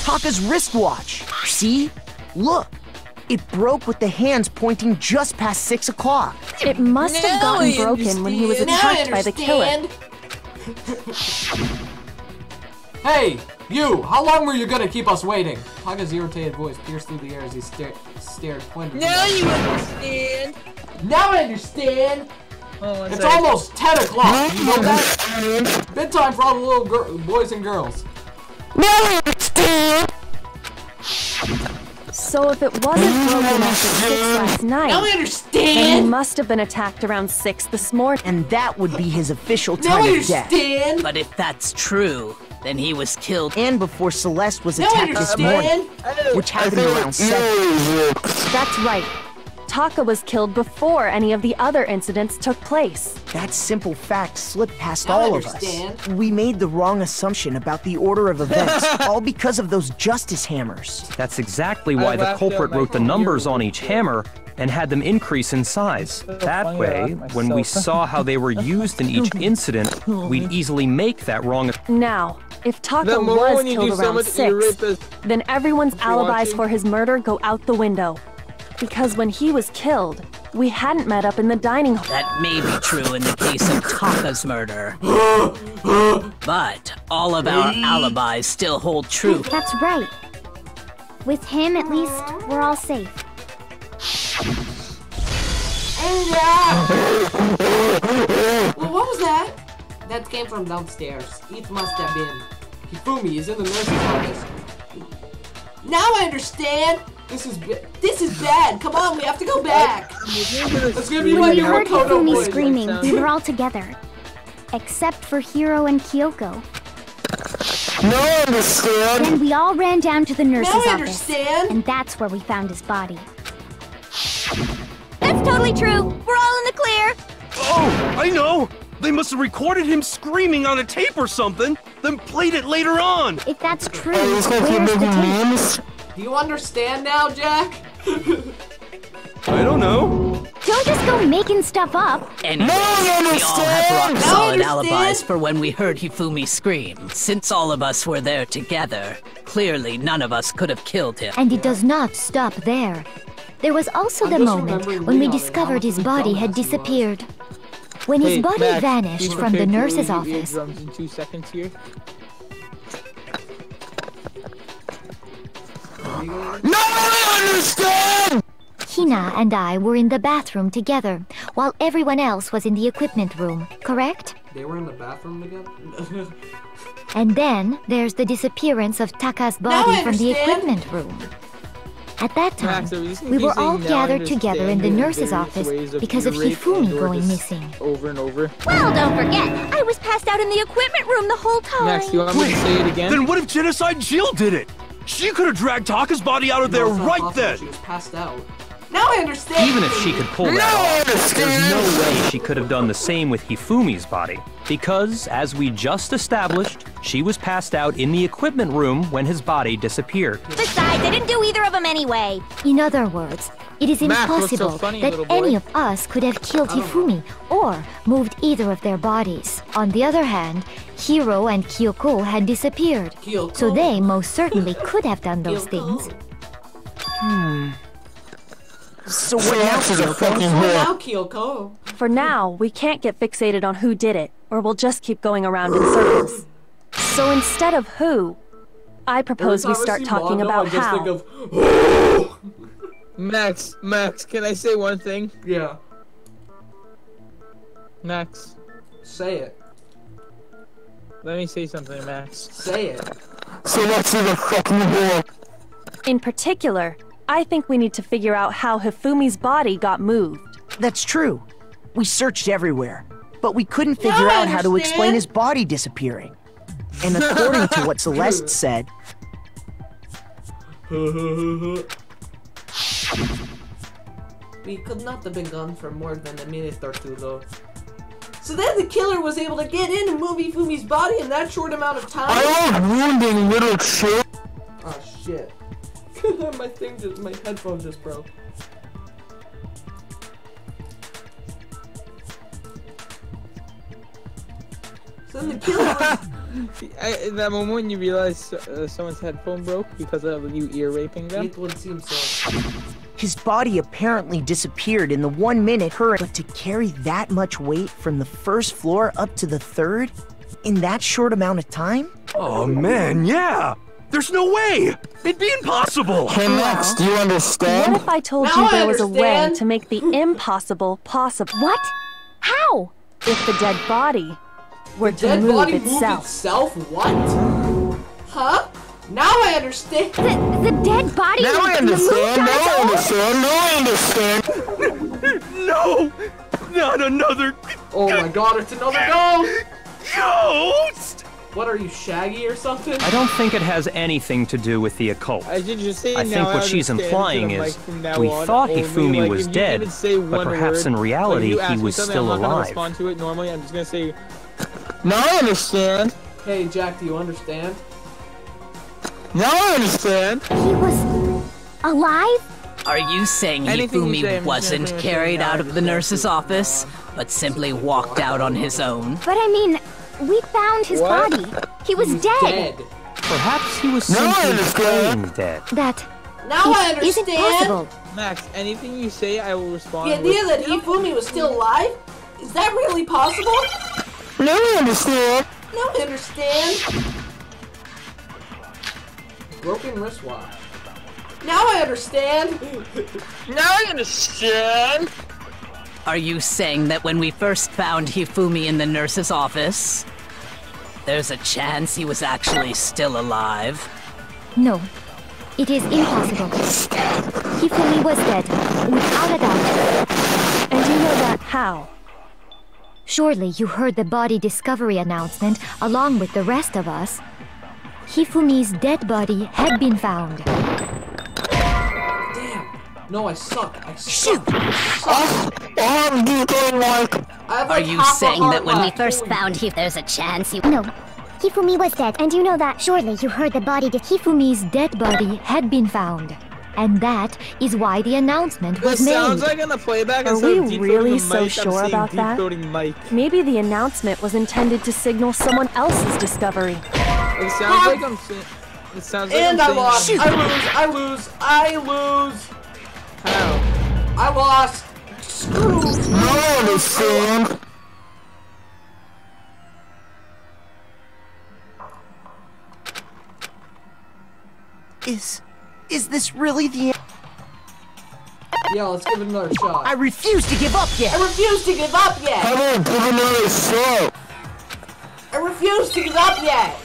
Taka's wristwatch. See? Look. It broke with the hands pointing just past 6 o'clock. It must have gotten broken when he was attacked by the killer. Hey, you! How long were you gonna keep us waiting? Taka's irritated voice pierced through the air as he stared pointedly. Now you understand! Now I understand! Oh, it's almost 10 o'clock, you know that? Bedtime for all the little boys and girls. Now I understand! So if it wasn't broken after 6 last night, now I understand! Then he must have been attacked around 6 this morning. And that would be his official time of death. But if that's true, then he was killed. And before Celeste was attacked this morning, which happened around 7. That's right. Taka was killed before any of the other incidents took place. That simple fact slipped past all of us. We made the wrong assumption about the order of events, all because of those justice hammers. That's exactly why the culprit wrote the numbers on each hammer and had them increase in size. That way, when we saw how they were used in each incident, we'd easily make that wrong. Now, if Taka was killed around 6, then everyone's alibis for his murder go out the window. Because when he was killed, we hadn't met up in the dining hall. That may be true in the case of Taka's murder. But all of our alibis still hold true. That's right. With him, at least, we're all safe. Well, what was that? That came from downstairs. It must have been. Hifumi is in the nurse's office. Now I understand! This is bad. Come on, we have to go back. That's gonna be when we my heard Makoto Hifumi voice. screaming, we were all together. Except for Hiro and Kyoko. No, I understand. Then we all ran down to the nurse's office. Understand. And that's where we found his body. That's totally true. We're all in the clear. Oh, I know. They must have recorded him screaming on a tape or something, then played it later on. If that's true, where's the tape? Do you understand now, Jack? I don't know. Don't just go making stuff up. Anyway, we all have rock-solid alibis for when we heard Hifumi scream. Since all of us were there together, clearly none of us could have killed him. And it does not stop there. There was also the moment when we discovered his body had disappeared. When his body vanished from the nurse's office. In 2 seconds here. No, I understand! Hina and I were in the bathroom together, while everyone else was in the equipment room, correct? They were in the bathroom together? And then there's the disappearance of Taka's body from the equipment room. At that time, we were all gathered together in the nurse's office because of Hifumi going missing. Over and over. Well, don't forget, I was passed out in the equipment room the whole time. Max, do you want me to say it again? Then what if Genocide Jill did it? She could have dragged Taka's body out of there right then. She was passed out. Now I understand. Even if she could pull that off, there's no way she could have done the same with Hifumi's body. Because, as we just established, she was passed out in the equipment room when his body disappeared. Besides, I didn't do either of them anyway. In other words, it is impossible that any of us could have killed Hifumi or moved either of their bodies. On the other hand, Hiro and Kyoko had disappeared, so they most certainly could have done those things. So what now, Kyoko? For now, we can't get fixated on who did it, or we'll just keep going around in circles. So instead of who, I propose we start talking about how. Max, can I say one thing? Yeah. Max. Say it. Let me say something, Max. Say it. So let's see the fucking door. In particular, I think we need to figure out how Hifumi's body got moved. That's true. We searched everywhere, but we couldn't figure out how to explain his body disappearing. And according to what Celeste said... We could not have been gone for more than a minute or two, though. So then the killer was able to get in and move Hifumi's body in that short amount of time? I was wounding little shit. Oh, shit. My headphone just broke. So the killer was... that moment when you realize someone's headphone broke because of you ear raping them? It would seem so. His body apparently disappeared in the 1 minute hurry, but to carry that much weight from the first floor up to the third in that short amount of time? Oh man, yeah! There's no way! It'd be impossible! Hey Max, do you understand? What if I told you there was a way to make the impossible possible? What? How? If the dead body were to Dead move body itself. move itself? What? Huh? Now I understand. The dead body Now I understand, now I understand, now I understand! No! Not another... Oh my god, it's another ghost! Ghost! What are you, Shaggy or something? I don't think it has anything to do with the occult. I think what she's implying is we thought Hifumi was dead, but perhaps in reality he was still alive. Respond to it normally. I'm just gonna say, now I understand. Hey Jack, do you understand? Now I understand. He was alive? Are you saying Hifumi wasn't carried out of the nurse's office, but simply walked out on his own? But I mean, we found his body. He was dead. Perhaps he was simply playing dead. That now I understand. Isn't possible. Max, anything you say, I will respond. The idea that Hifumi was still alive? Is that really possible? Now I understand. Now I understand. Broken wristwatch. Now I understand. Now I understand. Are you saying that when we first found Hifumi in the nurse's office, there's a chance he was actually still alive? No, it is impossible. Hifumi was dead, without a doubt. And you know that how? Surely you heard the body discovery announcement along with the rest of us. Hifumi's dead body had been found. No, I suck. I suck. Shoot! Are you saying that when we first found him, there's a chance he... No. Hifumi was dead, and you know that. Surely you heard the body Hifumi's dead body had been found. And that is why the announcement was made. This sounds like in the playback. Are we really so sure about that? Maybe the announcement was intended to signal someone else's discovery. It sounds like I'm saying... It sounds like and I'm I lost. Saying, I lose. How? I lost. Screw. I understand. Is this really the end? Yeah, let's give it another shot. I refuse to give up yet! I refuse to give up yet! Come on, give another shot! I refuse to give up yet!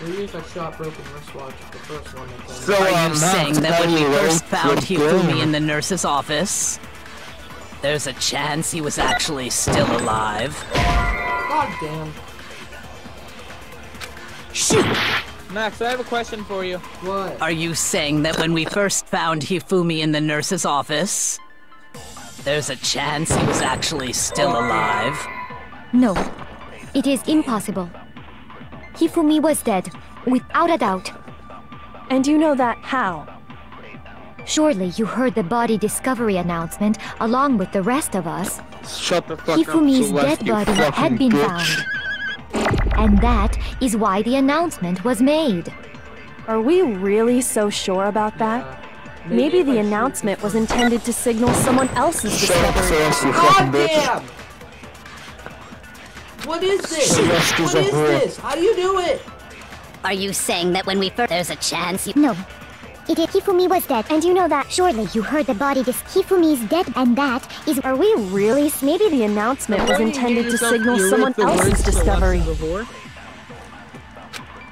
Maybe if I shot broken wristwatch the first one. So, are you saying that when we first found Hifumi in the nurse's office, there's a chance he was actually still alive? God damn. Shoot! Max, I have a question for you. What? Are you saying that when we first found Hifumi in the nurse's office, there's a chance he was actually still alive? No, it is impossible. Hifumi was dead, without a doubt. And you know that how? Surely you heard the body discovery announcement along with the rest of us. Shut the fuck Hifumi's up, dead body had been found. And that is why the announcement was made. Are we really so sure about that? Maybe the announcement was intended to signal someone else's discovery. God damn! What is this? What is this? How do you do it? Are you saying that when we first... there's a chance you... No. Hifumi was dead, and you know that. Surely you heard the body Hifumi's dead, and that is... Are we really... Maybe the announcement was intended to signal someone else's discovery.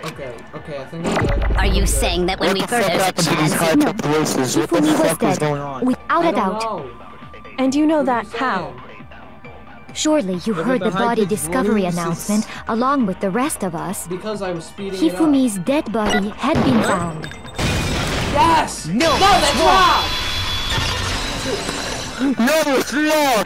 Okay, I think I'm good. Are you saying that when we first... there's a chance... No. Hifumi was dead, without a doubt. And you know that how? Surely you heard the body discovery announcement along with the rest of us. Because I was speeding Hifumi's dead body had been found. Yes! No, that's wrong! No, it's wrong!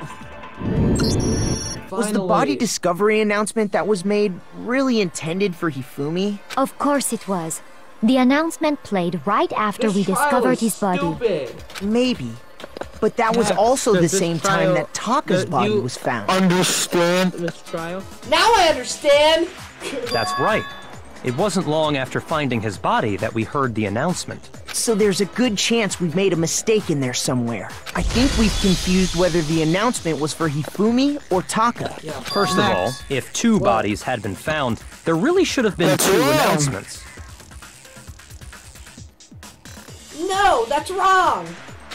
Was the body discovery announcement that was made really intended for Hifumi? Of course it was. The announcement played right after we discovered his body. Stupid. Maybe. But that was also the same time that Taka's body was found. Understand this trial? Now I understand! That's right. It wasn't long after finding his body that we heard the announcement. So there's a good chance we've made a mistake in there somewhere. I think we've confused whether the announcement was for Hifumi or Taka. Yeah. First of all, if two bodies had been found, there really should have been two announcements. No, that's wrong!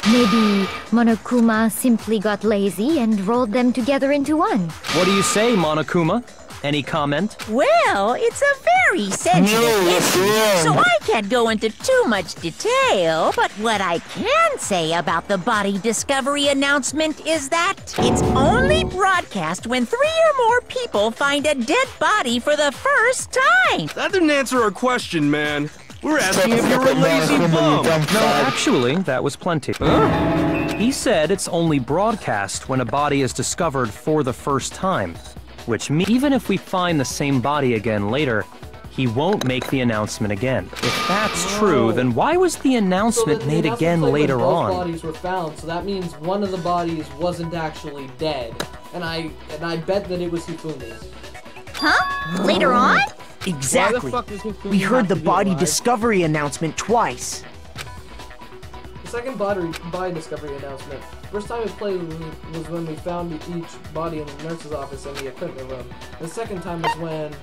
Maybe Monokuma simply got lazy and rolled them together into one. What do you say, Monokuma? Any comment? Well, it's a very sensitive issue, so I can't go into too much detail. But what I can say about the body discovery announcement is that it's only broadcast when 3 or more people find a dead body for the first time. That didn't answer our question, man. We're asking if you're a lazy bum. No, actually, that was plenty. He said it's only broadcast when a body is discovered for the first time. Which means even if we find the same body again later, he won't make the announcement again. If that's true, then why was the announcement made again later on? Both bodies were found, so that means one of the bodies wasn't actually dead. And I bet that it was Hifumi's. Huh? Later on? Exactly. We heard the body discovery announcement twice. The second body discovery announcement. First time we played was when we found each body in the nurse's office and the equipment room. The second time was when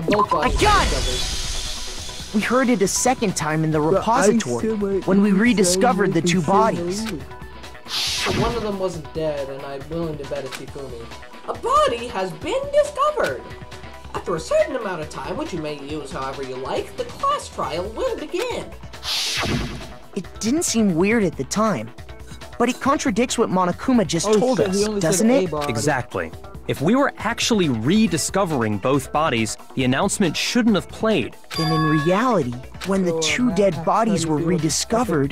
both bodies were discovered. We heard it a second time in the repository, when we rediscovered the two bodies. So one of them wasn't dead, and I'm willing to bet it's Hifumi. A body has been discovered! After a certain amount of time, which you may use however you like, the class trial will begin. It didn't seem weird at the time, but it contradicts what Monokuma just told us, doesn't it? Exactly. If we were actually rediscovering both bodies, the announcement shouldn't have played. Then in reality, when the two dead bodies were rediscovered,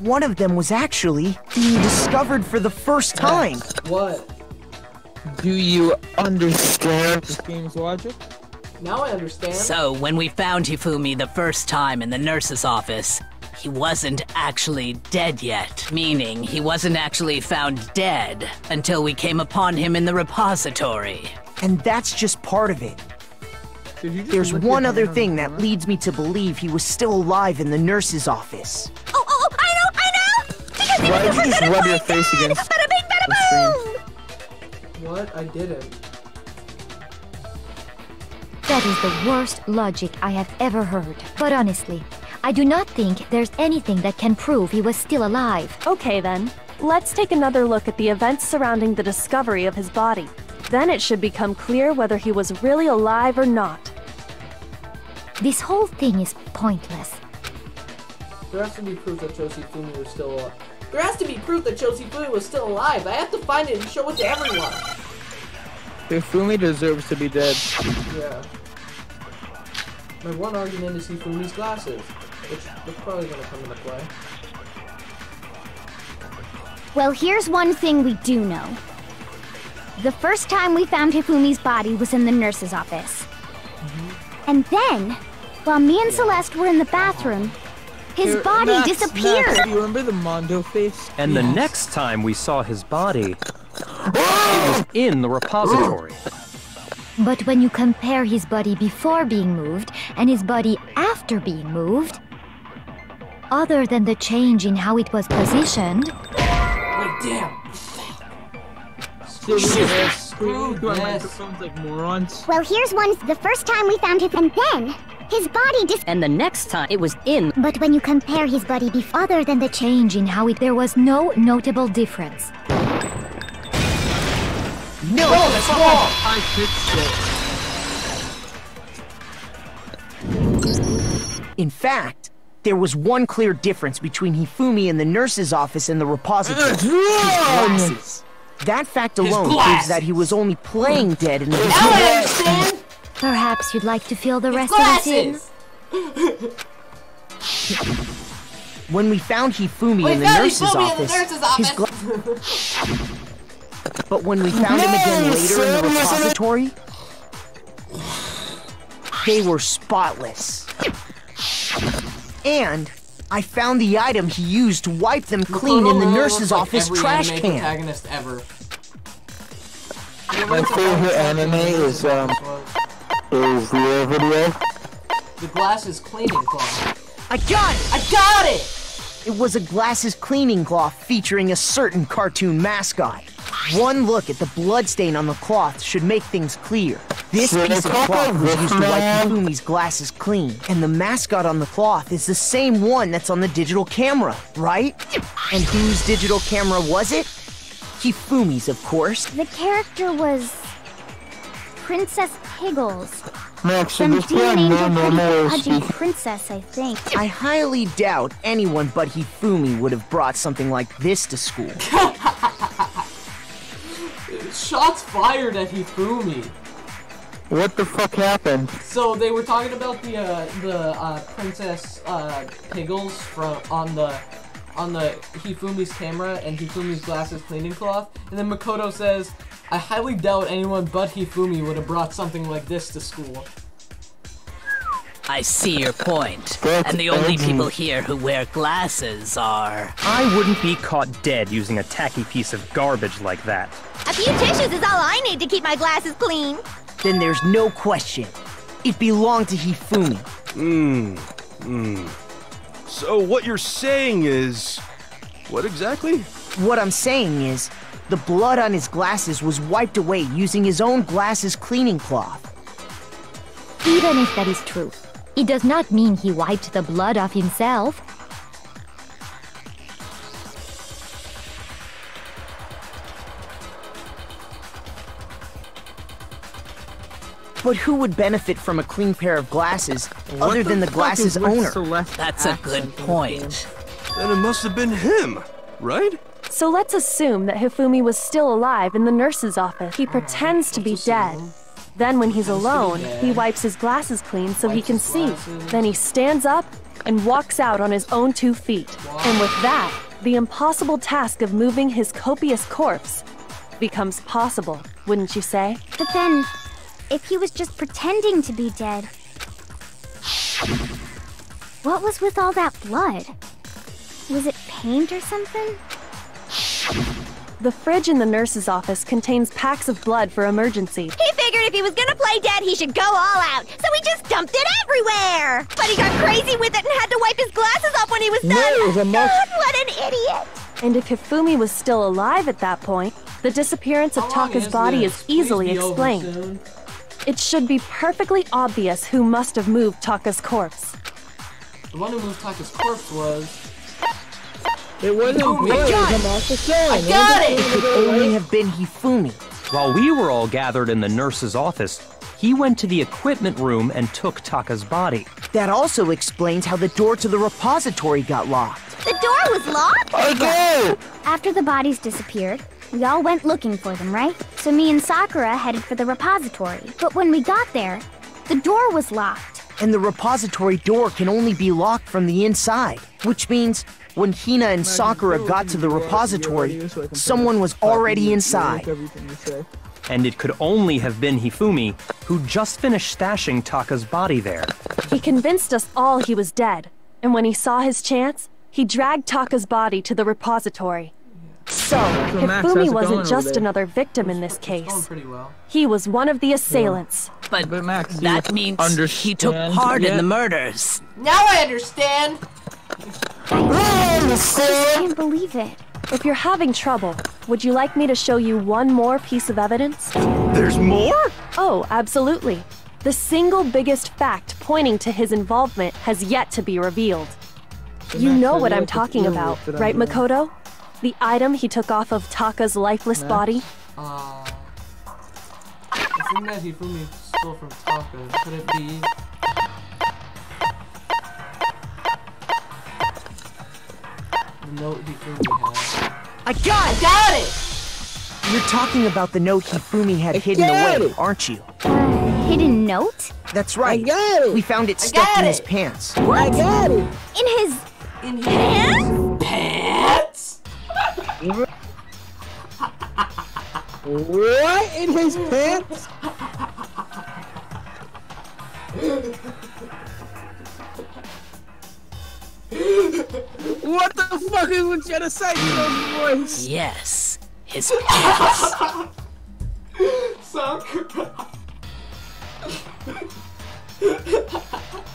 one of them was actually being discovered for the first time. What? Do you understand this game's logic? Now I understand. So, when we found Hifumi the first time in the nurse's office, he wasn't actually dead yet, meaning he wasn't actually found dead until we came upon him in the repository. And that's just part of it. There's one other thing that leads me to believe he was still alive in the nurse's office. Oh, I know! Why did you just rub your face against Bada bing, bada boom! What? I didn't. That is the worst logic I have ever heard. But honestly, I do not think there's anything that can prove he was still alive. Okay then, let's take another look at the events surrounding the discovery of his body. Then it should become clear whether he was really alive or not. This whole thing is pointless. There has to be proof that Hifumi was still alive. There has to be proof that Hifumi was still alive. I have to find it and show it to everyone. Hifumi deserves to be dead. Yeah. My one argument is Hifumi's glasses, which is probably going to come into play. Well, here's one thing we do know. The first time we found Hifumi's body was in the nurse's office. And then, while me and Celeste were in the bathroom, his body disappeared. Do you remember the Mondo face? And the next time we saw his body, it was in the repository. But when you compare his body before being moved and his body after being moved, other than the change in how it was positioned... Wait, damn! Screw this. Like morons. Well, here's one. The first time we found him, and then his body And the next time it was in. But when you compare his body before... Other than the change in how it... There was no notable difference. No, that's wrong! I fixed it. In fact, there was one clear difference between Hifumi in the nurse's office and the repository. His glasses. That fact alone proves that he was only playing dead in the... Now I understand! Perhaps you'd like to fill the rest of the in? When we found Hifumi in the nurse's office, but when we found him again later in the repository, they were spotless. And I found the item he used to wipe them clean in the nurse's office trash can. Protagonist ever. My favorite anime is Leo Video. The Glasses cleaning cloth. I got it! I got it! It was a Glasses cleaning cloth featuring a certain cartoon mascot. One look at the bloodstain on the cloth should make things clear. This piece of cloth was used to wipe Hifumi's glasses clean, and the mascot on the cloth is the same one that's on the digital camera, right? And whose digital camera was it? Hifumi's, of course. The character was Princess Piggles. Max, Some DNA Pudgy princess, I think. I highly doubt anyone but Hifumi would have brought something like this to school. Shots fired at Hifumi. What the fuck happened? So they were talking about the Princess Piggles from on the Hifumi's camera and Hifumi's glasses cleaning cloth, and then Makoto says, "I highly doubt anyone but Hifumi would have brought something like this to school." I see your point. And the only people here who wear glasses are... I wouldn't be caught dead using a tacky piece of garbage like that. A few tissues is all I need to keep my glasses clean. Then there's no question. It belonged to Hifumi. So what you're saying is... what exactly? What I'm saying is, the blood on his glasses was wiped away using his own glasses cleaning cloth. Even if that is true, it does not mean he wiped the blood off himself. But who would benefit from a clean pair of glasses other than the glasses owner? That's a good point. Then it must have been him, right? So let's assume that Hifumi was still alive in the nurse's office. He pretends to be dead. Then when he's alone, he wipes his glasses clean so he can see. Then he stands up and walks out on his own 2 feet. And with that, the impossible task of moving his copious corpse becomes possible, wouldn't you say? But then, if he was just pretending to be dead, what was with all that blood? Was it paint or something? The fridge in the nurse's office contains packs of blood for emergency. He figured if he was gonna play dead, he should go all out, so he just dumped it everywhere! But he got crazy with it and had to wipe his glasses off when he was done! God, what an idiot! And if Hifumi was still alive at that point, the disappearance of Taka's body is easily explained. It should be perfectly obvious who must have moved Taka's corpse. The one who moved Taka's corpse was... It wasn't me. I got it! It could only have been Hifumi. While we were all gathered in the nurse's office, he went to the equipment room and took Taka's body. That also explains how the door to the repository got locked. The door was locked? Okay! After the bodies disappeared, we all went looking for them, right? So me and Sakura headed for the repository. But when we got there, the door was locked. And the repository door can only be locked from the inside, which means when Hina and Sakura got to the repository, someone was already inside. And it could only have been Hifumi, who just finished stashing Taka's body there. He convinced us all he was dead, and when he saw his chance, he dragged Taka's body to the repository. So, Hifumi wasn't just another victim in this case. He was one of the assailants. But Max, that means he took part in the murders. Now I understand! I just can't believe it. If you're having trouble, would you like me to show you one more piece of evidence? There's more? Oh, absolutely. The single biggest fact pointing to his involvement has yet to be revealed. You know what I'm talking about, right, Makoto? The item he took off of Taka's lifeless body? The thing that Hifumi stole from Taka, could it be... the note Hifumi had? I got it! You're talking about the note Hifumi had hidden away, aren't you? Hidden note? That's right. I got it! We found it stuck in his pants. What? I got it! In his pants? Pants? What? In his pants? the fuck is with genocide voice? Yes, his pants.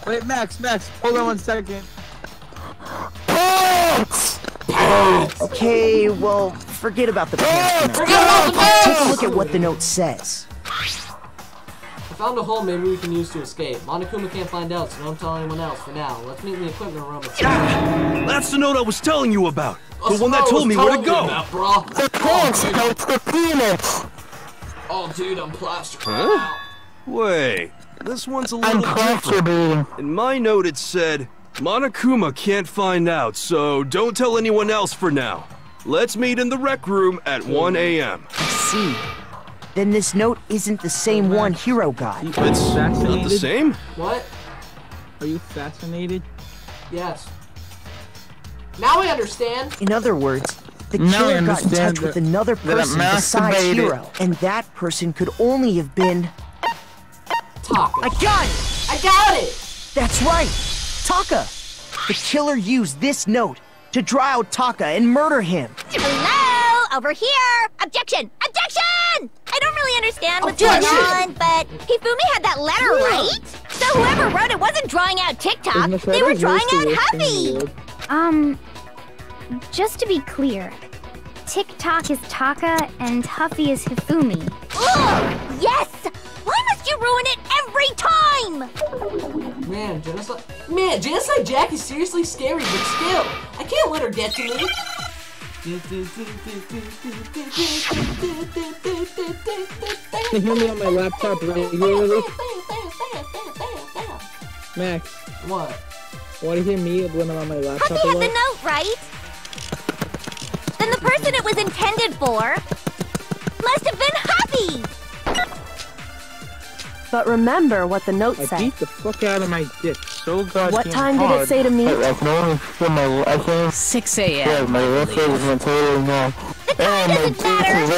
Wait, Max, hold on 1 second. Okay, well, forget about the pants now. Take a look at what the note says. I found a hole maybe we can use to escape. Monokuma can't find out, so don't tell anyone else for now. Let's meet in the equipment room. That's the note I was telling you about. The one that told me where to go. Oh, dude, I'm plastered. Huh? Wait, this one's a little different. In my note it said, Monokuma can't find out, so don't tell anyone else for now. Let's meet in the rec room at 1 a.m. I see. Then this note isn't the same one Hiro got. It's not the same? What? Are you fascinated? Yes. Now I understand. In other words, the killer got in touch with another person besides Hiro, and that person could only have been... Taka. I got it! I got it! That's right! Taka! The killer used this note to draw out Taka and murder him. Hello? Over here! Objection! Objection! I don't really understand what's going on, but Hifumi had that letter, right? So whoever wrote it wasn't drawing out TikTok, they were drawing out Huffy! Just to be clear, TikTok is Taka and Huffy is Hifumi. Ugh! Yes! Why must you ruin it every time? Man, Genocide Jack is seriously scary, but still, I can't let her get to me. Can you hear me on my laptop regularly? Max. What? Want to hear me when I'm on my laptop? Huffy had the note, right? Then the person it was intended for must have been Huffy! But remember what the note said. I beat the fuck out of my dick so goddamn What time did it say to me? 6 a.m. The time doesn't matter! The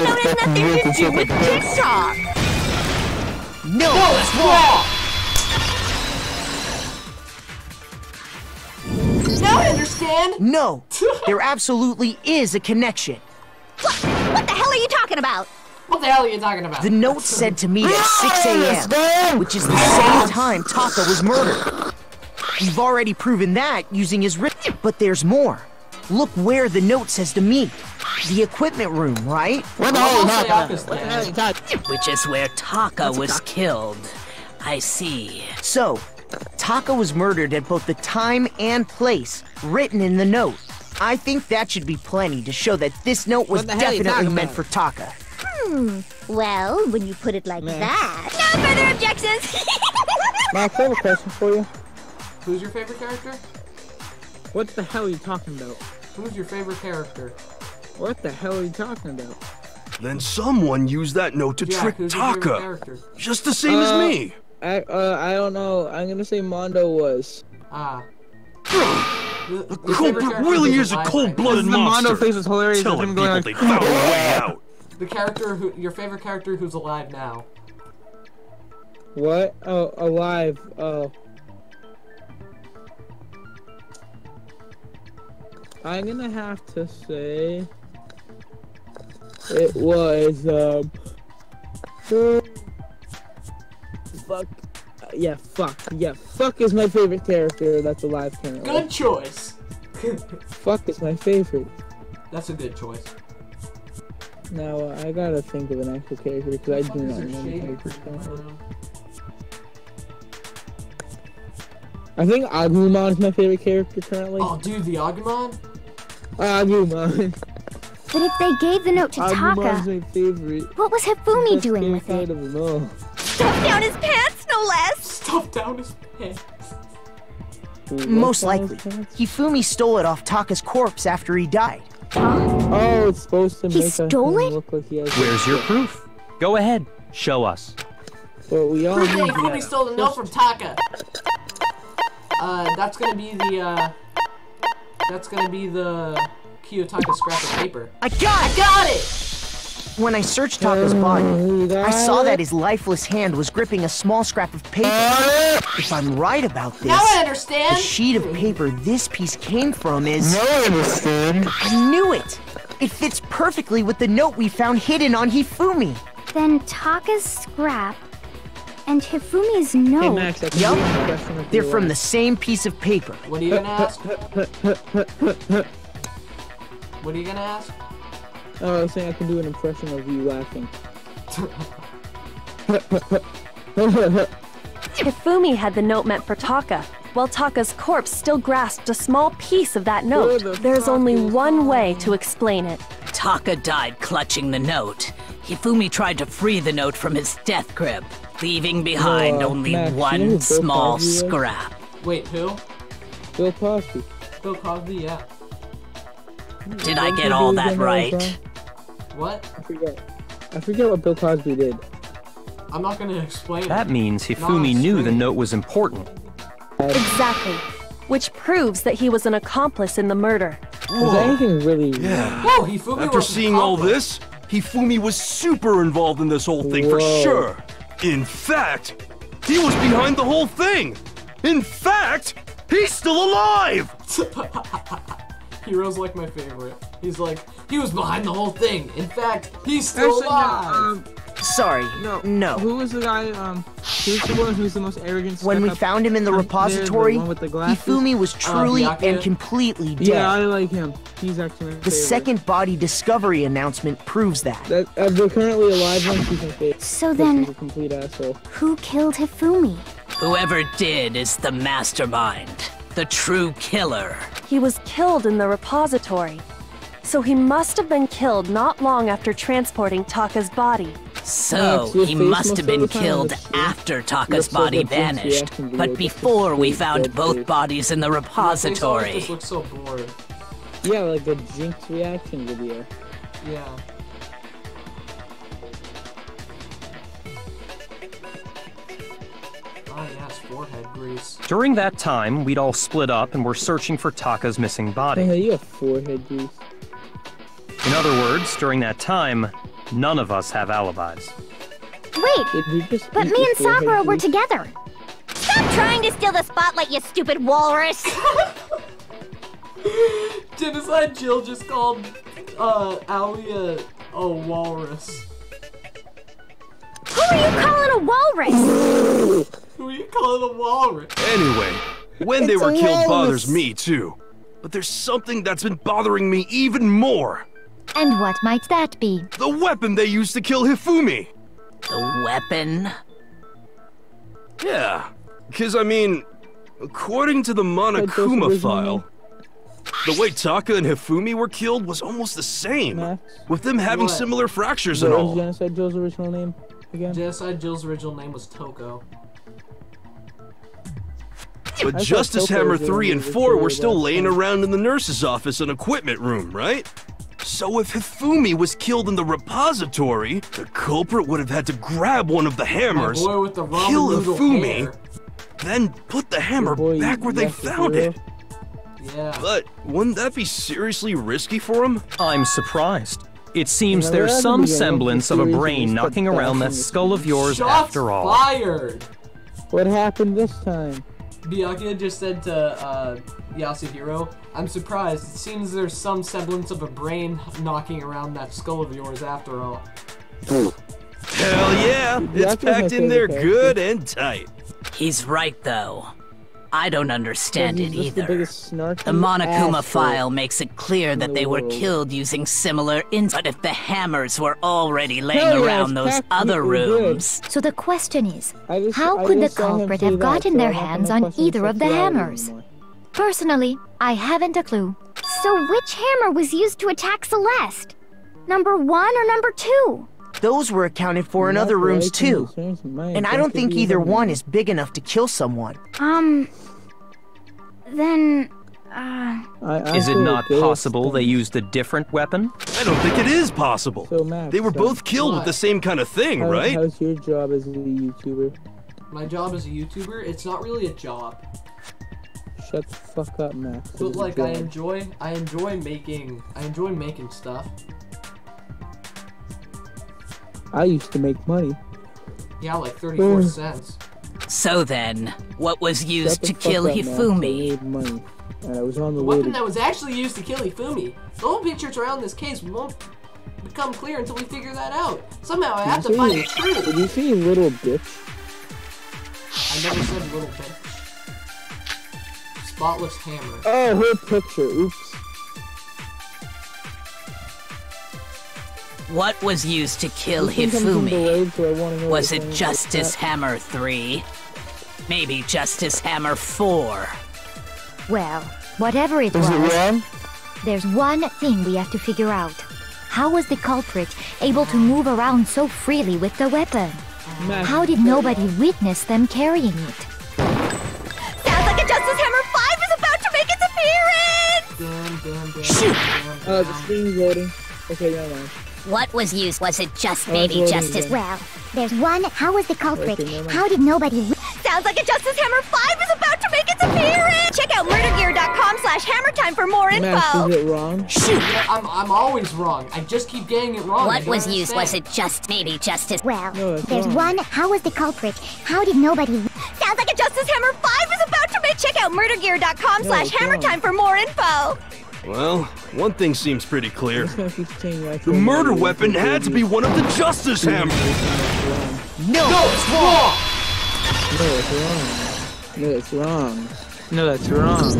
note has nothing to do with TikTok! No, it's wrong! Now I understand! No, there absolutely is a connection. What the hell are you talking about? What the hell are you talking about? The note said to meet at 6 a.m., which is the same time Taka was murdered. We've already proven that using his written, but there's more. Look where the note says to meet. The equipment room, right? Which is where Taka was killed. I see. So, Taka was murdered at both the time and place written in the note. I think that should be plenty to show that this note was definitely meant for Taka. Well, when you put it like that... No further objections! Max, I have a question for you. Who's your favorite character? What the hell are you talking about? Who's your favorite character? What the hell are you talking about? Then someone used that note to trick Taka. Just the same as me. I don't know. I'm gonna say Mondo was. The culprit really is a cold-blooded monster. The Mondo face was hilarious. Tell him people they found a way out. The character your favorite character who's alive now. What? Oh, alive. Oh. I'm gonna have to say it was fuck. Yeah, fuck is my favorite character that's alive currently. Good choice. Fuck is my favorite. That's a good choice. Now, I gotta think of an actual character because I do not know the characters currently. I think Agumon is my favorite character currently. Oh, dude, the Agumon? Agumon. But if they gave the note to Agumon's Taka, my favorite. what was Hifumi doing with it? Stuffed down his pants, no less! Stuffed down his pants. Most likely, Hifumi stole it off Taka's corpse after he died. Oh, it's supposed to make He stole it? look like he has. Where's your proof? Go ahead, show us. Well, we all Proof that need Hifumi that. stole the note from Taka. That's gonna be the, Kiyotaka scrap of paper. I got it! When I searched Taka's body, I saw that his lifeless hand was gripping a small scrap of paper. If I'm right about this, now I understand. The sheet of paper this piece came from is... Now I understand. I knew it! It fits perfectly with the note we found hidden on Hifumi. Then Taka's scrap and Hifumi's note... Hey Max, yup, they're from the same piece of paper. What are you gonna ask? What are you gonna ask? Oh, I was saying I can do an impression of you laughing. Hifumi had the note meant for Taka, while Taka's corpse still grasped a small piece of that note. There's only one way to explain it. Taka died clutching the note. Hifumi tried to free the note from his death grip, leaving behind only Max, one small scrap. Wait, who? Bill Cosby. Bill Cosby, yeah. Did I get all that right? What? I forget what Bill Cosby did. I'm not gonna explain That means Hifumi knew the note was important. Exactly. Which proves that he was an accomplice in the murder. Was anything really... Yeah. Whoa, Hifumi After was seeing all this, Hifumi was super involved in this whole thing for sure. In fact, he was behind the whole thing. In fact, he's still alive! Hero's like my favorite. He's like, he was behind the whole thing. In fact, he's still alive. Sorry, no. Who was the guy, who's the one who's the most arrogant? When we found him in the repository, Hifumi was truly and completely dead. Yeah, I like him. He's actually my favorite. The second body discovery announcement proves that. Of the currently alive one, he's my favorite. So then, he's a complete asshole. Who killed Hifumi? Whoever did is the mastermind, the true killer. He was killed in the repository. So he must have been killed not long after transporting Taka's body. So, he must have been killed after Taka's body vanished, but before we found both bodies in the repository. This looks so bored. Yeah, like a Jinx reaction video. Yeah. Oh yes, forehead grease. During that time, we'd all split up and were searching for Taka's missing body. Hey, you have forehead grease. In other words, during that time, none of us have alibis. Wait, but me and Sakura were together. Stop trying to steal the spotlight, you stupid walrus! Genocide Jill just called Aoi a walrus. Who are you calling a walrus? Who are you calling a walrus? Anyway, when they were killed bothers me too. But there's something that's been bothering me even more. And what might that be? The weapon they used to kill Hifumi! The weapon? Yeah, because I mean, according to the Monokuma file, the way Taka and Hifumi were killed was almost the same, with them having similar fractures and all. What was Genocide Jill's original name again? Genocide Jill's original name was Toko. But Justice Hammer 3 and 4 were still laying around in the nurse's office and equipment room, right? So if Hifumi was killed in the repository, the culprit would have had to grab one of the hammers, kill Hifumi, then put the hammer back where they found it. Yeah. But wouldn't that be seriously risky for him? I'm surprised. It seems there's some semblance of a brain knocking around that skull of yours after all. Fired! What happened this time? Byakuya just said to Yasuhiro, I'm surprised. It seems there's some semblance of a brain knocking around that skull of yours after all. Hell yeah! It's packed in there good and tight. He's right, though. I don't understand it either. The Monokuma Monokuma file makes it clear that they were killed using similar but if the hammers were already laying around those other rooms... So the question is, how could the culprit have gotten their hands on either of the hammers? Personally, I haven't a clue. So which hammer was used to attack Celeste? Number 1 or number 2? Those were accounted for in other rooms too. And I don't think either one is big enough to kill someone. Then... Is it not possible they used a different weapon? I don't think it is possible. They were both killed with the same kind of thing, right? How's your job as a YouTuber? My job as a YouTuber? It's not really a job. Shut the fuck up, Max. But like, I enjoy making stuff. I used to make money. Yeah, like 34 cents. So then, what was used to kill Hifumi? The weapon that was actually used to kill Hifumi. The whole picture around this case won't become clear until we figure that out. Somehow I have to find the truth. Did you see little bitch? I never said little bitch. Spotless hammer. Oh, her picture. Oops. What was used to kill Hifumi? Was it Justice Hammer 3? Maybe Justice Hammer 4? Well, whatever it was, there's one thing we have to figure out. How was the culprit able to move around so freely with the weapon? How did nobody witness them carrying it? Sounds like a Justice Hammer 5 is about to make its appearance! Shoot! The screen's loading. Okay, never mind. What was used? Was it just maybe Justice? Well, there's one. How was the culprit? How did nobody... Sounds like a Justice Hammer 5 is about to make its appearance! Check out murdergear.com/hammertime for more info! Max, is it wrong? Shoot! I'm always wrong. I just keep getting it wrong. What was used? Was it just maybe Justice? Well, there's one. How was the culprit? How did nobody... Sounds like a Justice Hammer 5 is about to make... Check out murdergear.com/hammertime for more info! Well, one thing seems pretty clear. The murder weapon had to be one of the Justice Hammers! No, it's wrong! No, it's wrong. No, that's wrong.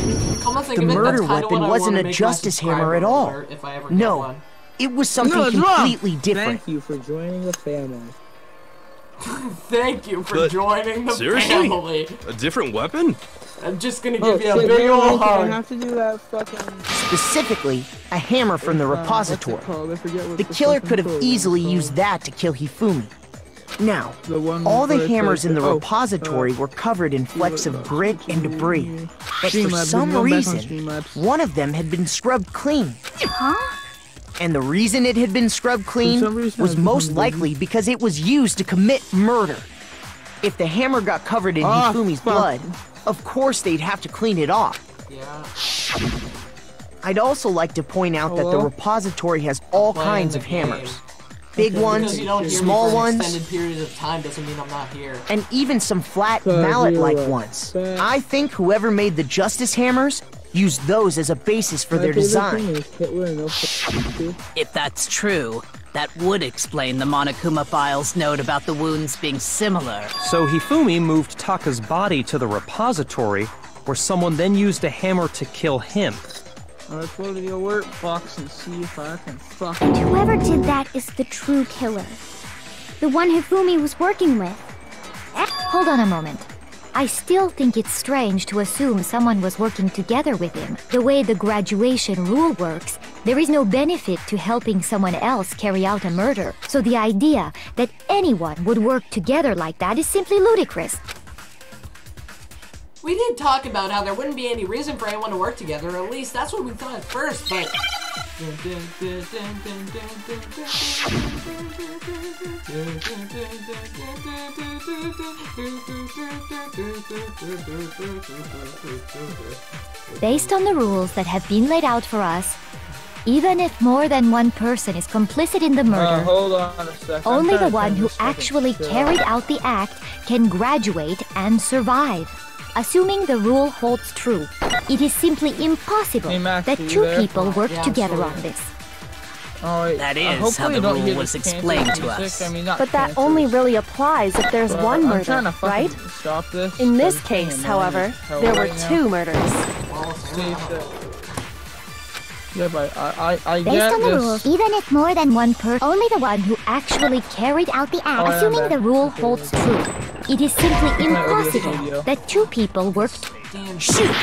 The murder weapon wasn't a Justice Hammer at all. No, it was something completely different. Thank you for joining the family. Thank you for joining the family. A different weapon? I'm just gonna give you a big old hug. I have to do that fucking... Specifically, a hammer from the repository. The killer could have easily used that to kill Hifumi. Now, all the hammers in the repository were covered in flecks of grit and debris. But for some reason, one of them had been scrubbed clean. And the reason it had been scrubbed clean was most likely because it was used to commit murder. If the hammer got covered in Hifumi's blood, of course they'd have to clean it off. Yeah. I'd also like to point out that the repository has all kinds of hammers. Big ones, small ones, extended period of time doesn't mean I'm not here. And even some flat mallet-like ones. I think whoever made the Justice Hammers used those as a basis for their design. If that's true, that would explain the Monokuma Files note about the wounds being similar. So Hifumi moved Taka's body to the repository, where someone then used a hammer to kill him. Let's go to the alert box and see if I can fuck. And whoever did that is the true killer. The one Hifumi was working with. Hold on a moment. I still think it's strange to assume someone was working together with him. The way the graduation rule works, there is no benefit to helping someone else carry out a murder. So the idea that anyone would work together like that is simply ludicrous. We did talk about how there wouldn't be any reason for anyone to work together, or at least that's what we thought at first, but... Based on the rules that have been laid out for us, even if more than one person is complicit in the murder, hold on a second. Only the one who actually carried out the act can graduate and survive. Assuming the rule holds true, it is simply impossible that two people work together on this. That is how the rule was explained to us. But that only really applies if there's one murder, right? Stop this. In this case, however, there were two murders. Yeah, but I Based get on the rules, even if more than one person, only the one who actually carried out the act, assuming the rule holds true, it is simply impossible that two people worked. Shoot!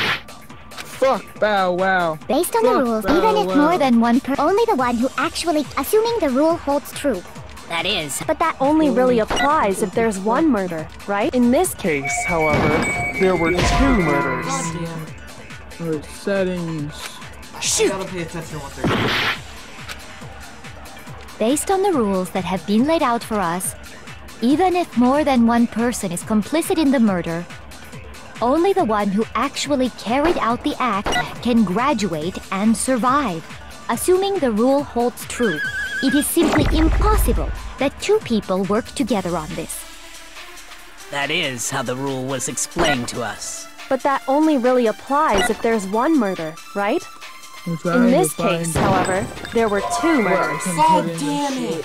Fuck, bow wow. Based on the rules, even if more than one person, only the one who actually, assuming the rule holds true. That is. But that only really applies if there's one murder, right? In this case, however, there were two murders. Settings. Shoot! I gotta pay attention to what they're doing. Based on the rules that have been laid out for us, even if more than one person is complicit in the murder, only the one who actually carried out the act can graduate and survive. Assuming the rule holds true, It is simply impossible that two people work together on this. That is how the rule was explained to us. But that only really applies if there's one murder, right? In this case, however, there were two murders. God damn it!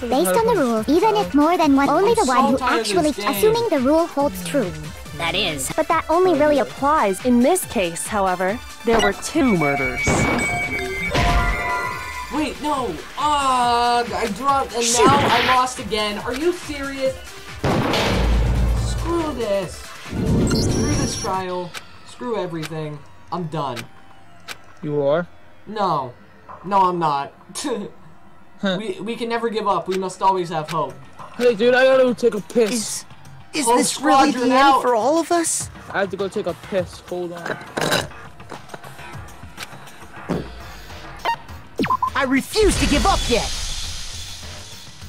Based on the rules, even if more than one, only the one who actually, assuming the rule holds true. That is. But that only really applies. In this case, however, there were two murders. Wait, no. I dropped and now I lost again. Are you serious? Screw this. Screw this trial. Screw everything. I'm done. You are? No. No, I'm not. We can never give up. We must always have hope. Hey, dude, I gotta go take a piss. Is this really the end for all of us? I have to go take a piss. Hold on. I refuse to give up yet.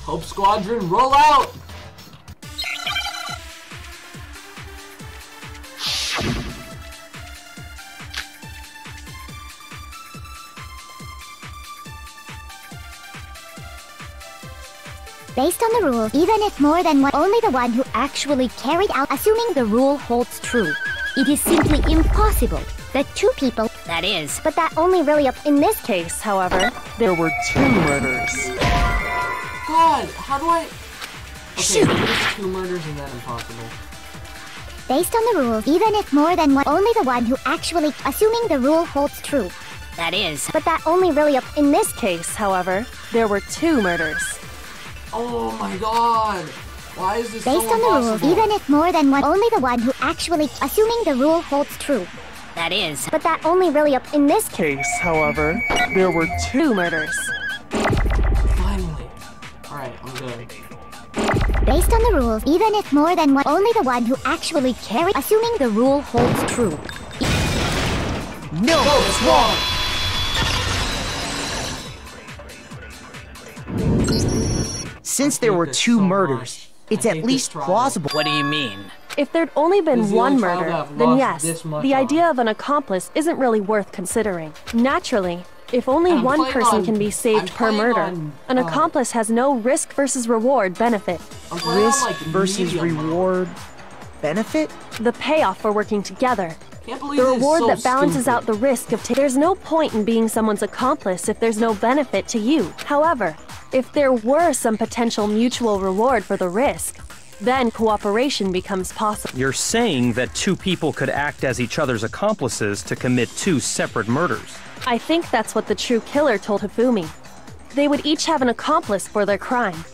Hope Squadron, roll out! Based on the rules, even if more than one, only the one who actually carried out, assuming the rule holds true. It is simply impossible that two people... That is. But that only really... In this case, however, there were two murders. God, how do I... Okay, there's two murders and then impossible. Based on the rules, even if more than one, only the one who actually, assuming the rule holds true. That is. But that only really... In this case, however, there were two murders. Oh my god! Why is this Based so on the rules, impossible? even if more than one, only the one who actually, assuming the rule holds true. That is. But that only really... In this case, however, there were two murders. Finally. Alright, I'm good. Based on the rules, even if more than one, only the one who actually carried, assuming the rule holds true. No, it's wrong! Since there were two murders, it's at least plausible. What do you mean? If there'd only been one murder, then yes, the idea of an accomplice isn't really worth considering. Naturally, if only one person can be saved per murder, an accomplice has no risk versus reward benefit. Risk versus reward benefit? The payoff for working together. Can't believe The reward so that balances stupid. out the risk of there's no point in being someone's accomplice if there's no benefit to you. However, if there were some potential mutual reward for the risk, then cooperation becomes possible. You're saying that two people could act as each other's accomplices to commit two separate murders. I think that's what the true killer told Hifumi. They would each have an accomplice for their crime.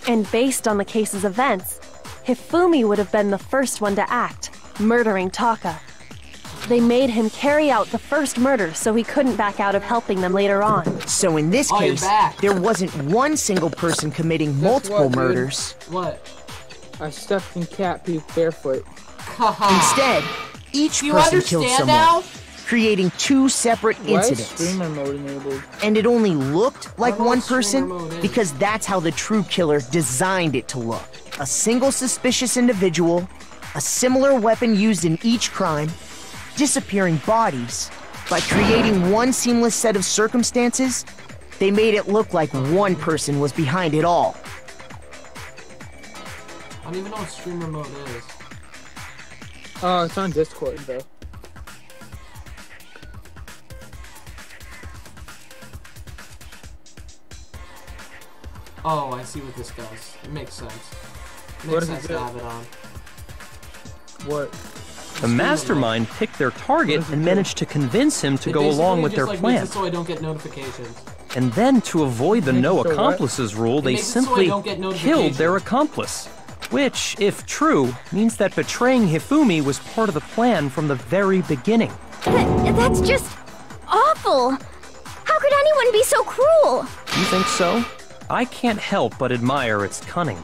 And based on the case's events, Hifumi would have been the first one to act, murdering Taka. They made him carry out the first murder so he couldn't back out of helping them later on. So in this case, there wasn't one single person committing multiple murders. What? I stepped in cat poop barefoot. Instead, each person killed someone, now? creating two separate incidents. Streamer mode enabled? And it only looked like one person because that's how the true killer designed it to look. A single suspicious individual, a similar weapon used in each crime, disappearing bodies. By creating one seamless set of circumstances, they made it look like one person was behind it all. I don't even know what streamer mode is. Oh, it's on Discord though. Oh, I see what this does. It makes sense. It What makes does it sense do? to have it on. What? The mastermind picked their target and managed to convince him to It go along basically with just, their like, plan. makes it so I don't get notifications. And then, to avoid the Makes no it so what? accomplices rule, they makes it so I simply don't get killed notifications. their accomplice. Which, if true, means that betraying Hifumi was part of the plan from the very beginning. That's just awful. How could anyone be so cruel? You think so? I can't help but admire its cunning.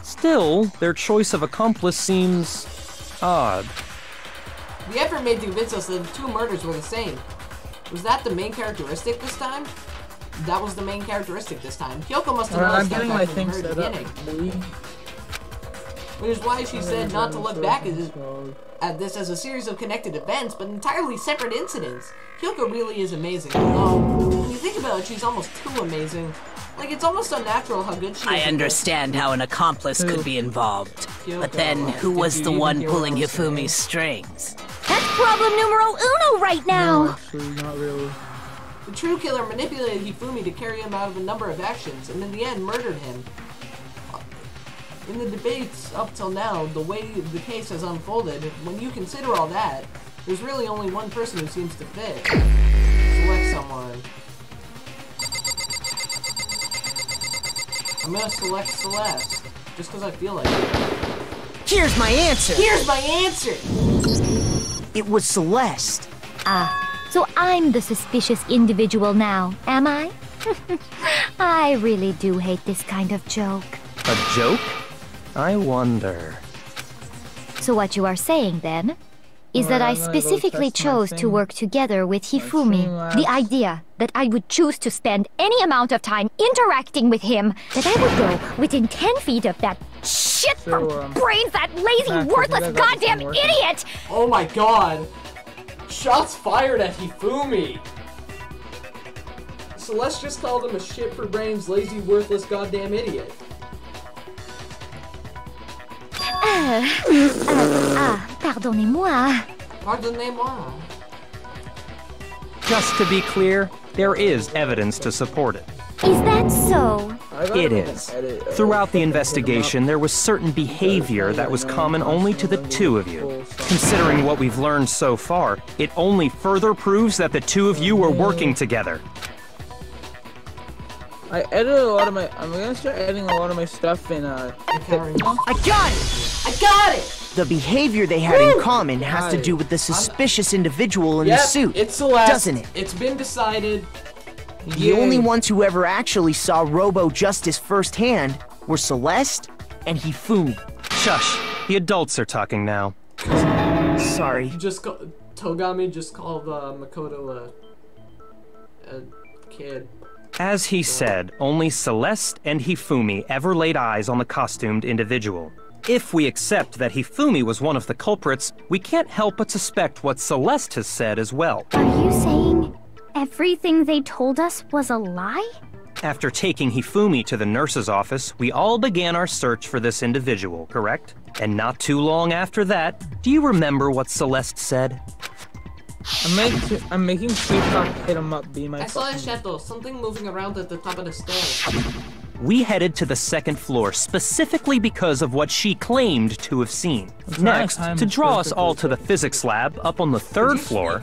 Still, their choice of accomplice seems odd. The effort made to convince us that the two murders were the same. Was that the main characteristic this time? That was the main characteristic this time. Kyoko must have I'm noticed getting that my from the thing very set beginning. up. which is why she said not to look back at this as a series of connected events, but entirely separate incidents. Kyoko really is amazing, although, when you think about it, she's almost too amazing. Like, it's almost unnatural how good she is. I understand how an accomplice could be involved, but then who was the one pulling Hifumi's strings? That's problem numero uno right now! No, actually, not really. The true killer manipulated Hifumi to carry him out of a number of actions, and in the end murdered him. In the debates up till now, the way the case has unfolded, when you consider all that, there's really only one person who seems to fit. Select someone. I'm gonna select Celeste, just because I feel like it. Here's my answer! Here's my answer! It was Celeste. So I'm the suspicious individual now, am I? I really do hate this kind of joke. A joke? I wonder. So what you are saying, then, is that I specifically chose to work together with Hifumi. The idea that I would choose to spend any amount of time interacting with him, that I would go within 10 feet of that shit for brains, that lazy, worthless goddamn idiot! Oh my god! Shots fired at Hifumi! Celeste just called him a shit for brains, lazy, worthless goddamn idiot. Pardonnez-moi. Pardonnez-moi. Just to be clear, there is evidence to support it. Is that so? It is. Throughout the investigation, there was certain behavior that was common only to the two of you. Considering what we've learned so far, it only further proves that the two of you were working together. I edited a lot of my. I'm gonna start editing a lot of my stuff in. I got it! I got it! The behavior they had in common has to do with the suspicious individual in the suit. It's Celeste. Doesn't it? It's been decided. The only ones who ever actually saw Robo Justice firsthand were Celeste and Hifumi. Shush. The adults are talking now. Sorry. Togami just called Makoto a kid. As he said, only Celeste and Hifumi ever laid eyes on the costumed individual. If we accept that Hifumi was one of the culprits, we can't help but suspect what Celeste has said as well. Are you saying everything they told us was a lie? After taking Hifumi to the nurse's office, we all began our search for this individual, correct? And not too long after that, do you remember what Celeste said? I'm making Tupac hit him up, be my I saw a shadow, something moving around at the top of the stairs. We headed to the second floor specifically because of what she claimed to have seen. Next, to draw us all to the physics lab up on the third floor.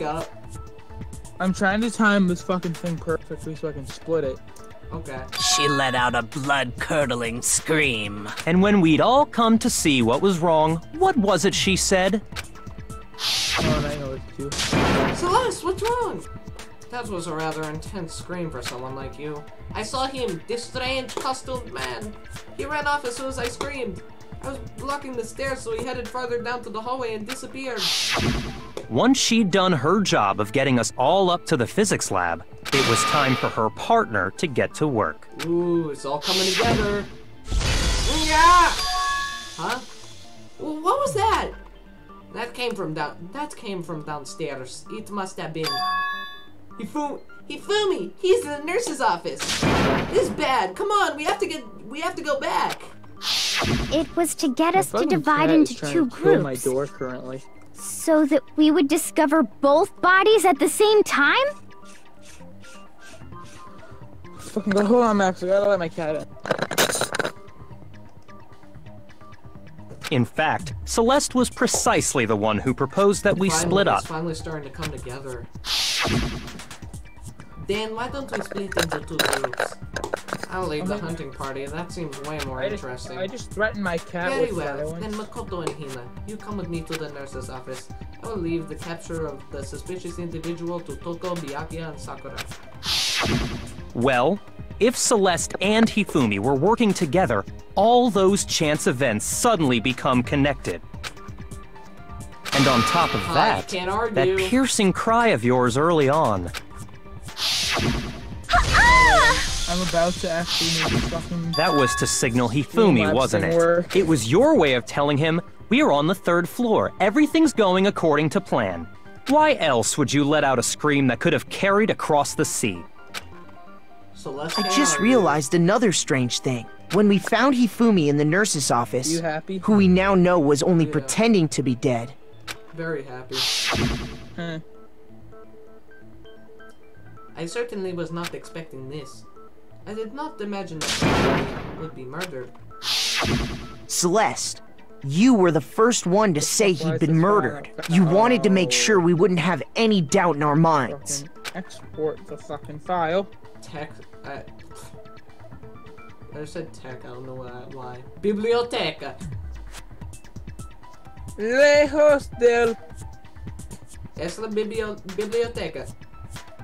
I'm trying to time this fucking thing perfectly so I can split it. Okay. She let out a blood-curdling scream. And when we'd all come to see what was wrong, what was it she said? Oh, I know it too. Celeste, what's wrong? That was a rather intense scream for someone like you. I saw him, this strange costumed man. He ran off as soon as I screamed. I was blocking the stairs, so he headed farther down to the hallway and disappeared. Once she'd done her job of getting us all up to the physics lab, it was time for her partner to get to work. Ooh, it's all coming together. Yeah! Huh? Well, what was that? That came from downstairs. It must have been Hifumi. He's in the nurse's office. This is bad. Come on, we have to go back. It was to get us to divide into two groups. My door currently. So that we would discover both bodies at the same time? Fucking go. Hold on, Max. I gotta let my cat in. In fact, Celeste was precisely the one who proposed that we split up. It's finally starting to come together. Dan, why don't we split into two groups? I'll leave the hunting party. That seems way more interesting. I just threatened my cat Very with well. Then Makoto and Hina, you come with me to the nurse's office. I will leave the capture of the suspicious individual to Toko, Byakuya, and Sakura. Well, if Celeste and Hifumi were working together, all those chance events suddenly become connected. And on top of that, that piercing cry of yours early on. I'm about to actually make fucking... That was to signal Hifumi, wasn't it? It was your way of telling him, we are on the 3rd floor. Everything's going according to plan. Why else would you let out a scream that could have carried across the sea? I just realized another strange thing. When we found Hifumi in the nurse's office, who we now know was only pretending to be dead. Very happy. I certainly was not expecting this. I did not imagine that Hifumi would be murdered. Celeste, you were the first one to say he'd been murdered. You wanted to make sure we wouldn't have any doubt in our minds. Export the fucking file. Tech. I said tech, I don't know why. Biblioteca. Lejos del... Es la biblioteca.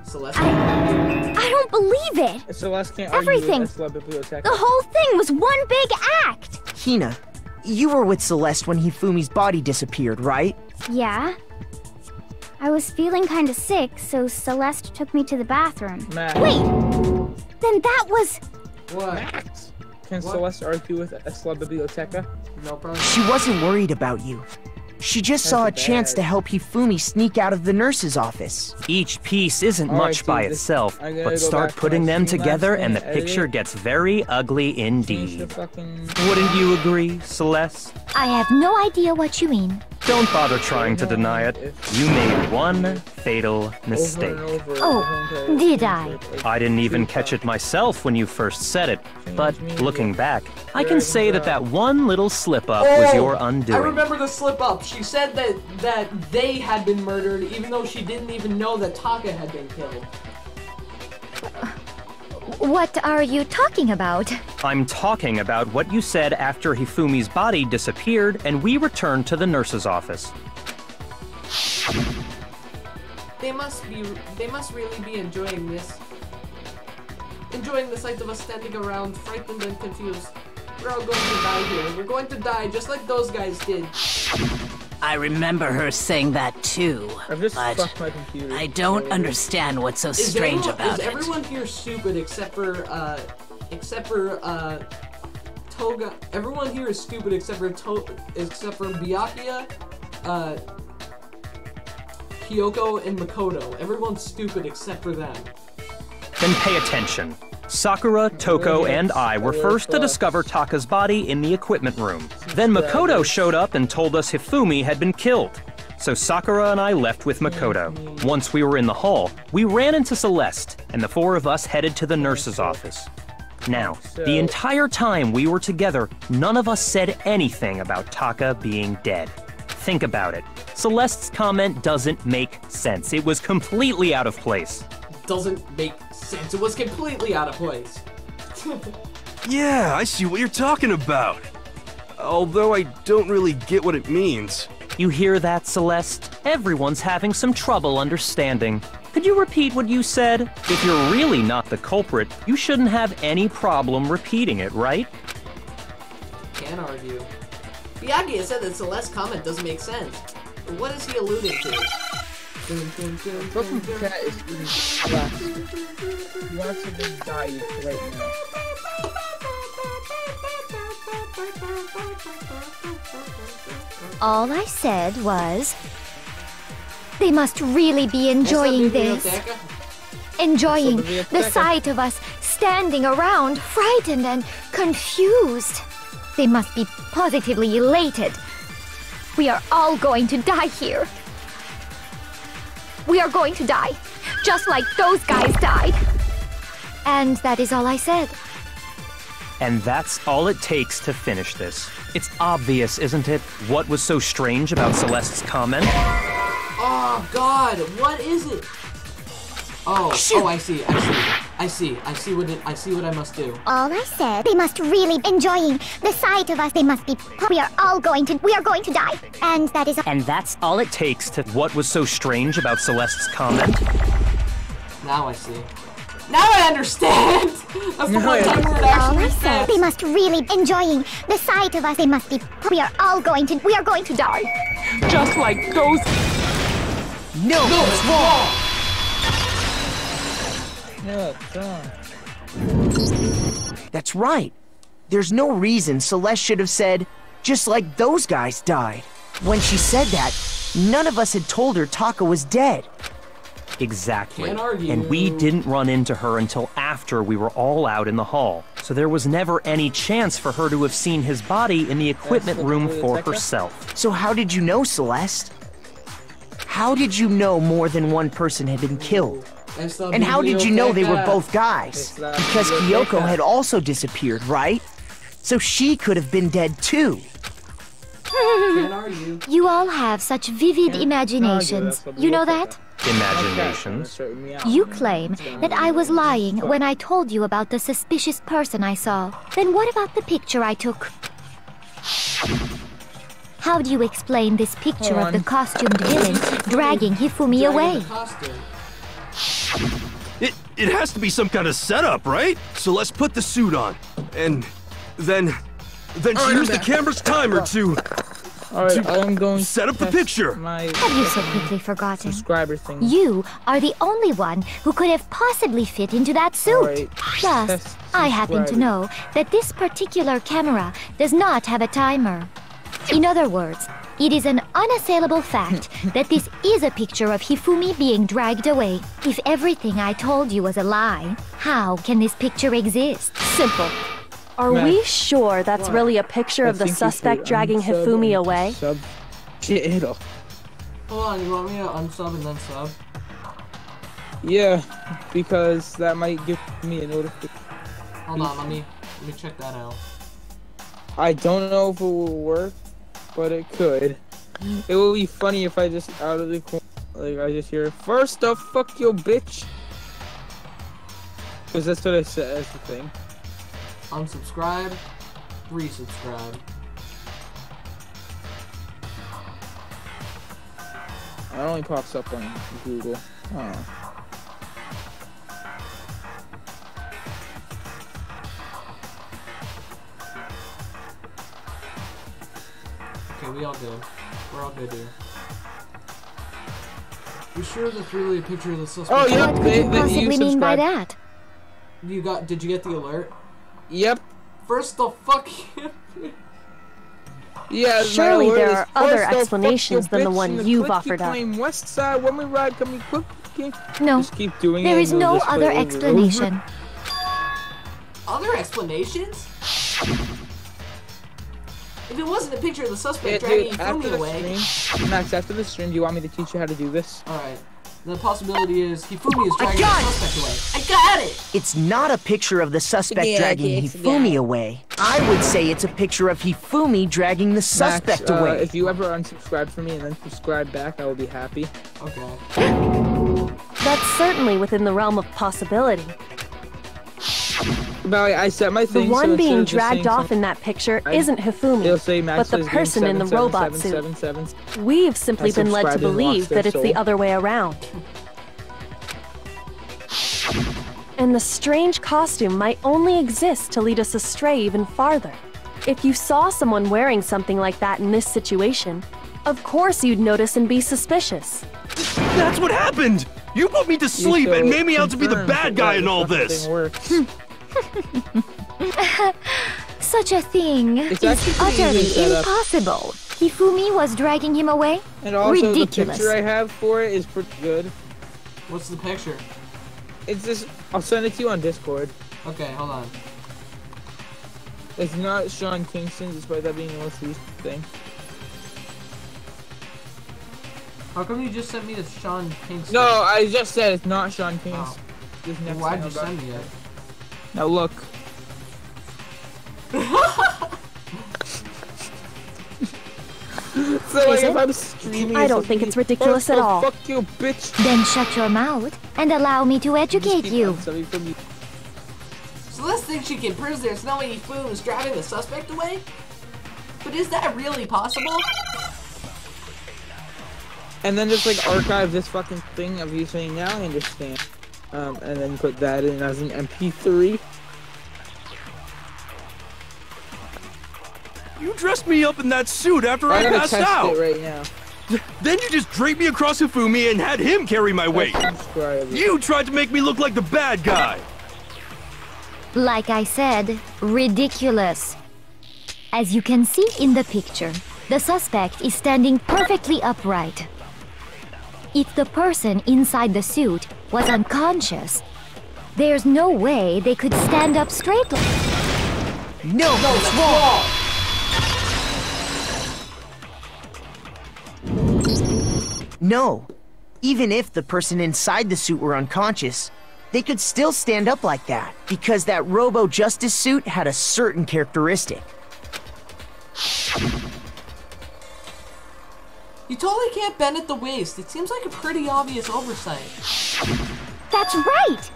Celeste. I don't believe it. Celeste can't Everything. Es la biblioteca. The whole thing was one big act. Hina, you were with Celeste when Hifumi's body disappeared, right? Yeah. I was feeling kinda sick, so Celeste took me to the bathroom. Max. Wait! Then that was... What? Max. Can Celeste argue with Es la biblioteca? No problem. She wasn't worried about you. She just saw a chance to help Hifumi sneak out of the nurse's office. Each piece isn't much by itself, but start putting them together and the picture gets very ugly indeed. Wouldn't you agree, Celeste? I have no idea what you mean. Don't bother trying to deny it. You made one fatal mistake. Oh, did I? I didn't even catch it myself when you first said it, but looking back, I can say that one little slip-up was your undoing. I remember the slip-up. She said that they had been murdered, even though she didn't even know that Taka had been killed. What are you talking about? I'm talking about what you said after Hifumi's body disappeared and we returned to the nurse's office. They must really be enjoying this. Enjoying the sight of us standing around, frightened and confused. We're all going to die here. We're going to die just like those guys did. I remember her saying that too, but I don't understand what's so strange about it. Is everyone here stupid except for Toga? Everyone here is stupid except for Byakuya, Kyoko, and Makoto. Everyone's stupid except for them. Then pay attention. Sakura, Toko, and I were first to discover Taka's body in the equipment room. Then Makoto showed up and told us Hifumi had been killed. So Sakura and I left with Makoto. Once we were in the hall, we ran into Celeste, and the four of us headed to the nurse's office. Now, the entire time we were together, none of us said anything about Taka being dead. Think about it. Celeste's comment doesn't make sense. It was completely out of place. Doesn't make sense. It was completely out of place. Yeah, I see what you're talking about. Although I don't really get what it means. You hear that, Celeste? Everyone's having some trouble understanding. Could you repeat what you said? If you're really not the culprit, you shouldn't have any problem repeating it, right? Can't argue. Byakuya said that Celeste's comment doesn't make sense. What is he alluding to? Fucking cat is eating glass. He wants to be dying right now. All I said was, they must really be enjoying this. Enjoying the sight of us standing around, frightened and confused. They must be positively elated. We are all going to die here. We are going to die, just like those guys died. And that is all I said. And that's all it takes to finish this. It's obvious, isn't it, what was so strange about Celeste's comment? Oh God, what is it? Oh, I see what I must do. All I said, they must really enjoying the sight of us. They must be. We are going to die. And that is. And that's all it takes to. What was so strange about Celeste's comment? Now I see. Now I understand. That's the one time where it actually makes sense. They must really enjoying the sight of us. They must be. We are going to die. Just like those. No, it's wrong. No, it's wrong. That's right. There's no reason Celeste should have said, just like those guys died. When she said that, none of us had told her Taka was dead. Exactly. And we didn't run into her until after we were all out in the hall. So there was never any chance for her to have seen his body in the equipment room for herself. So how did you know, Celeste? How did you know more than one person had been killed? And how did you know they were both guys? Because Kyoko had also disappeared, right? So she could have been dead too. You all have such vivid imaginations. You know that? Imaginations? You claim that I was lying when I told you about the suspicious person I saw. Then what about the picture I took? How do you explain this picture of the costumed villain dragging Hifumi away? It has to be some kind of setup, right? So let's put the suit on. And then she used the camera's timer to I'm going set up the picture. Have you so quickly forgotten? Subscriber thing. You are the only one who could have possibly fit into that suit. Plus, I happen to know that this particular camera does not have a timer. In other words, it is an unassailable fact that this is a picture of Hifumi being dragged away. If everything I told you was a lie, how can this picture exist? Simple. Are we sure that's really a picture of the suspect dragging Hifumi away? Hold on, you want me to unsub and then sub? Yeah, because that might give me a notification. Hold on, let me check that out. I don't know if it will work, but it could. It will be funny if I just out of the corner, like I just hear, first off, fuck your bitch. Because that's what I said, that's the thing. Unsubscribe, resubscribe. It only pops up on Google. Oh. Okay, we all good. We're all good here. You sure that's really a picture of the suspect? Oh yeah, What could you possibly mean by that? Did you get the alert? Yep. First the fuck Yeah, surely there are other explanations than the one you've offered up. West side, when we ride, can we quick? No, just keep doing there it is no other explanation. Other explanations? If it wasn't a picture of the suspect dragging Hifumi away... Max, after the stream, do you want me to teach you how to do this? Alright. The possibility is Hifumi is dragging the suspect away. I got it! It's not a picture of the suspect dragging Hifumi away. I would say it's a picture of Hifumi dragging the suspect away. If you ever unsubscribe from me and then subscribe back, I will be happy. Okay. That's certainly within the realm of possibility. But I set my thing. The one being dragged off in that picture isn't Hifumi, but the person in the robot suit. We've simply been led to believe that it's the other way around. And the strange costume might only exist to lead us astray even farther. If you saw someone wearing something like that in this situation, of course you'd notice and be suspicious. That's what happened! You put me to sleep and made me out to be the bad guy in all this! Such a thing is utterly impossible. Hifumi was dragging him away? And also ridiculous. The picture I have for it is pretty good. What's the picture? It's this. I'll send it to you on Discord. Okay, hold on. It's not Sean Kingston, despite that being the most recent thing. How come you just sent me the Sean Kingston? No, I just said it's not Sean Kingston. Oh. Well, why'd you send me it? Now look. So like, if I'm streaming, I don't think it's ridiculous at all. Fuck you, bitch. Then shut your mouth and allow me to educate you. Celeste thinks she can prove there's no way Hifumi is driving the suspect away? But is that really possible? And then just like archive this fucking thing of you saying, now I understand. And then put that in as an MP3. You dressed me up in that suit after I passed out. It right now. Then you just draped me across Hifumi and had him carry my weight. You tried to make me look like the bad guy. Like I said, ridiculous. As you can see in the picture, the suspect is standing perfectly upright. If the person inside the suit was unconscious, there's no way they could stand up straight. No, that's wrong! No. Even if the person inside the suit were unconscious, they could still stand up like that, because that Robo-Justice suit had a certain characteristic. You totally can't bend at the waist. It seems like a pretty obvious oversight. That's right!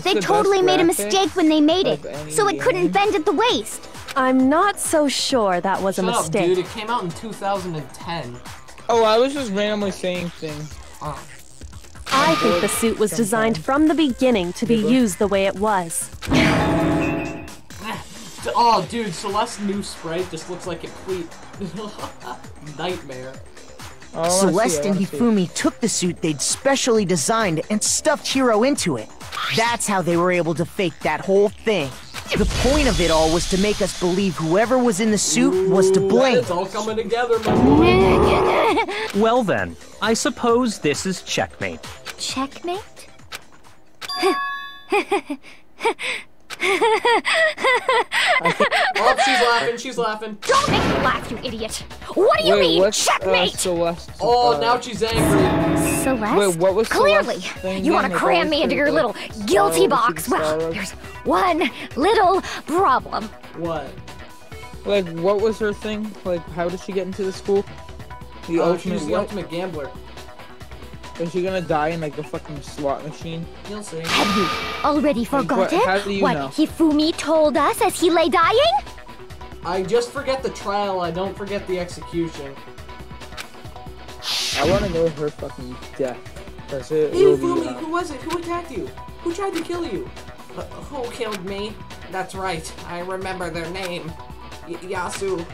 They totally made a mistake when they made it, so it couldn't bend at the waist. I'm not so sure that was a mistake. Shut up, dude. It came out in 2010. Oh, I was just randomly saying things. I think the suit was designed from the beginning to be used the way it was. Oh, dude, Celeste's new sprite just looks like a complete nightmare. Celeste and Hifumi took the suit they'd specially designed and stuffed Hiro into it. That's how they were able to fake that whole thing. The point of it all was to make us believe whoever was in the suit was to blame. It's all coming together, my boy. Well then, I suppose this is checkmate. Checkmate? Oh, she's laughing, she's laughing. Don't make me laugh, you idiot! What do you mean, checkmate? Celeste, now she's angry. Celeste? Wait, what was Clearly, thing you want to again? cram me into your little guilty box. Well, there's one little problem. What? Like, what was her thing? Like, how did she get into the school? The ultimate she's the ultimate gambler. Is she gonna die in, like, the fucking slot machine? You'll see. Have you already forgotten how do you what know? Hifumi told us as he lay dying? I just forget the trial, I don't forget the execution. I wanna know her fucking death. Hey, Hifumi, who was it? Who attacked you? Who tried to kill you? Who killed me? That's right, I remember their name. Yasuhiro.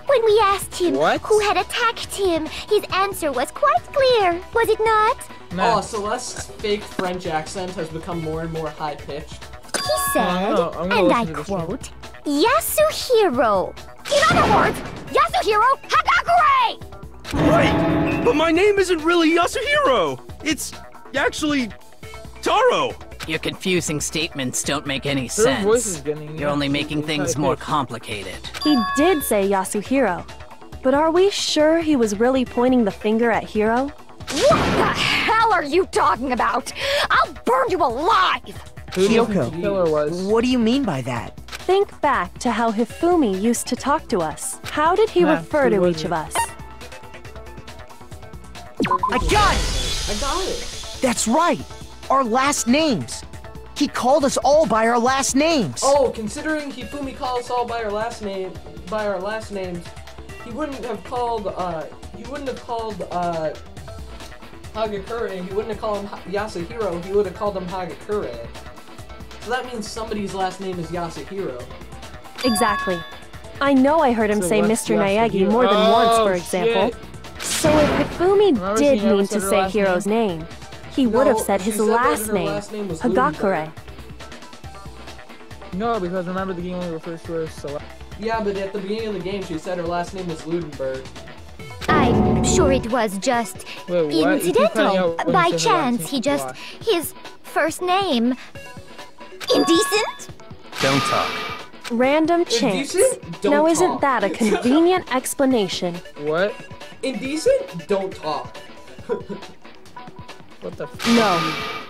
When we asked him who had attacked him, his answer was quite clear, was it not? Oh, Celeste's fake French accent has become more and more high-pitched. He said, and I quote, Yasuhiro. In other words, Yasuhiro Hagakure! Right, but my name isn't really Yasuhiro. It's actually Taro. Your confusing statements don't make any sense. You're only making things more complicated. He did say Yasuhiro, but are we sure he was really pointing the finger at Hiro? What the hell are you talking about? I'll burn you alive! Kyoko, what do you mean by that? Think back to how Hifumi used to talk to us. How did he refer to each of us? I got it! I got it! That's right! Our last names! He called us all by our last names! Oh, considering Hifumi called us all by our last names, he wouldn't have called, Hagakure, he wouldn't have called him Yasuhiro, he would have called him Hagakure. So that means somebody's last name is Yasuhiro. Exactly. I know I heard him say Mr. Naegi more than once, for example. Shit. So if Hifumi did mean to say Hiro's name, he would have said his last name, Hagakure. No, because remember the game only refers to her as Celeste. Yeah, but at the beginning of the game, she said her last name was Ludenberg. I'm sure it was just incidental. By chance, his first name. Indecent? Don't talk. Random chance. Now isn't that a convenient explanation? What? Indecent? Don't talk. What the f— No.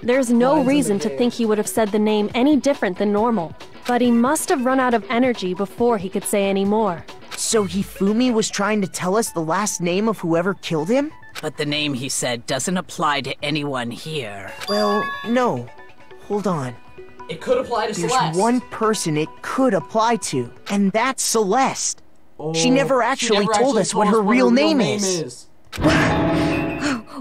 There's no reason to think he would have said the name any different than normal. But he must have run out of energy before he could say any more. So Hifumi was trying to tell us the last name of whoever killed him? But the name he said doesn't apply to anyone here. Well, no. Hold on. It could apply to Celeste. There's one person it could apply to, and that's Celeste. Oh, she never actually told us what her real name is.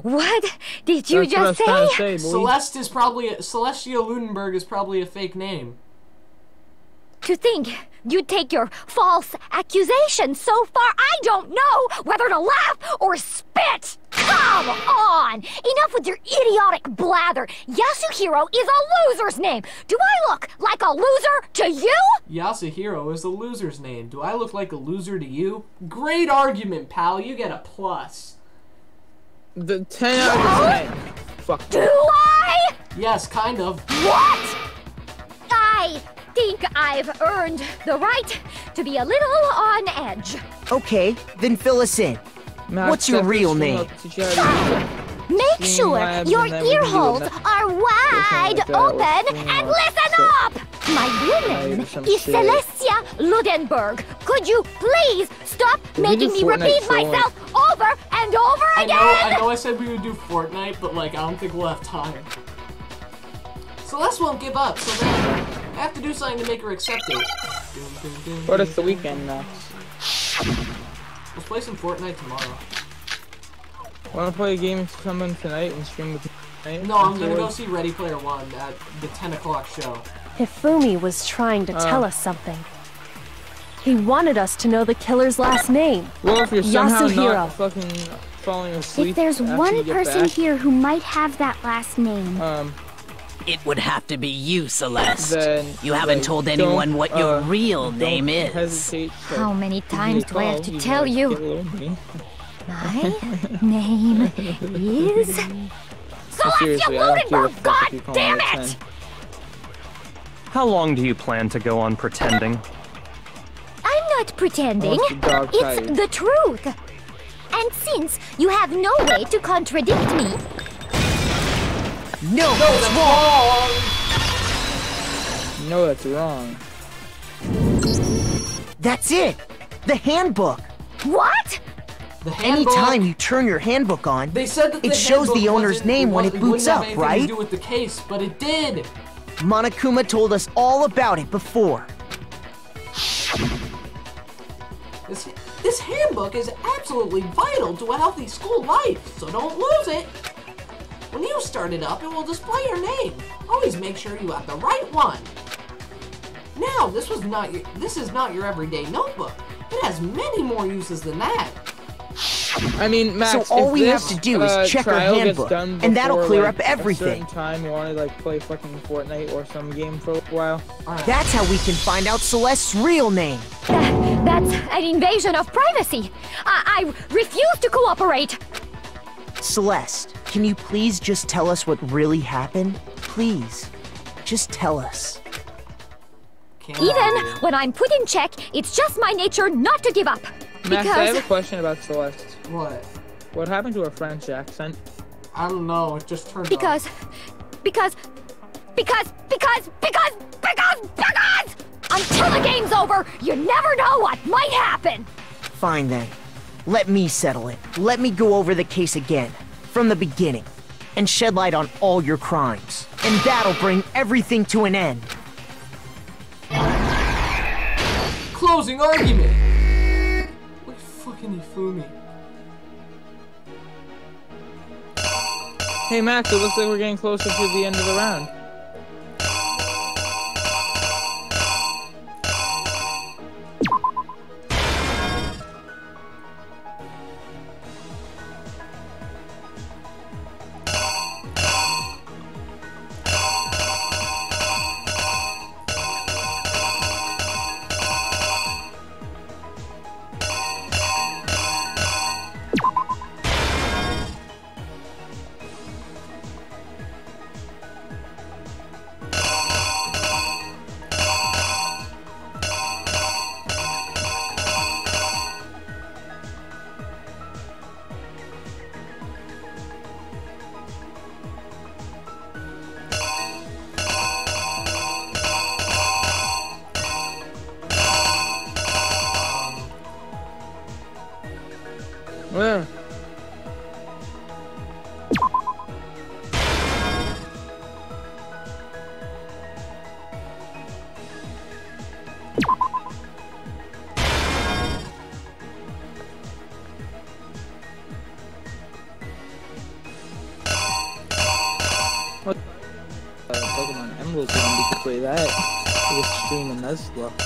What did you just say? Celeste is probably Celestia Ludenberg is probably a fake name. To think you'd take your false accusation so far, I don't know whether to laugh or spit! Come on! Enough with your idiotic blather! Yasuhiro is a loser's name! Do I look like a loser to you? Yasuhiro is a loser's name. Do I look like a loser to you? Great argument, pal. You get a plus. The 10 out of 10. Fuck. Do I? Yes, kind of. What? I think I've earned the right to be a little on edge. Okay, then fill us in. What's your real name? Make sure your ear holes are wide open and listen up! My real name is Celestia Ludenberg. Could you please stop making me repeat myself over and over again? I know I said we would do Fortnite, but like, I don't think we'll have time. Celeste won't give up, so then I have to do something to make her accept it. What is the weekend now? Let's play some Fortnite tomorrow. Wanna play a game with someone tonight and stream with me? No, I'm gonna go see Ready Player One at the 10 o'clock show. Hifumi was trying to tell us something. He wanted us to know the killer's last name. Well, if you're somehow not fucking falling asleep. If there's one person here who might have that last name. It would have to be you, Celeste. Then, you haven't told anyone what your real name is. How many times do I have to tell you? My name is Celestia Ludenberg, god damn it! How long do you plan to go on pretending? I'm not pretending. It's the truth. And since you have no way to contradict me... No, that's wrong! No, that's wrong. That's it! The handbook! What? The handbook. Anytime you turn your handbook on, they said that it shows the owner's name when it boots up, right? It wouldn't have anything to do with the case, but it did. Monokuma told us all about it before. This handbook is absolutely vital to a healthy school life, so don't lose it. When you start it up, it will display your name. Always make sure you have the right one. Now, this is not your everyday notebook. It has many more uses than that. I mean, Max, so all we have to do is check our handbook, and that'll clear up everything. A certain time you want to like play fucking Fortnite or some game for a while. That's how we can find out Celeste's real name. That's an invasion of privacy. I refuse to cooperate. Celeste, can you please just tell us what really happened? Please, just tell us. Even when I'm put in check, it's just my nature not to give up. Max, I have a question about Celeste. What? What happened to her French accent? I don't know, it just turned Because until the game's over, you never know what might happen. Fine then. Let me settle it. Let me go over the case again, from the beginning, and shed light on all your crimes. And that'll bring everything to an end. Closing argument! What fucking Hifumi? Hey Max, it looks like we're getting closer to the end of the round. Where? Pokemon Emerald game, you could play that. You could stream a Nuzlocke.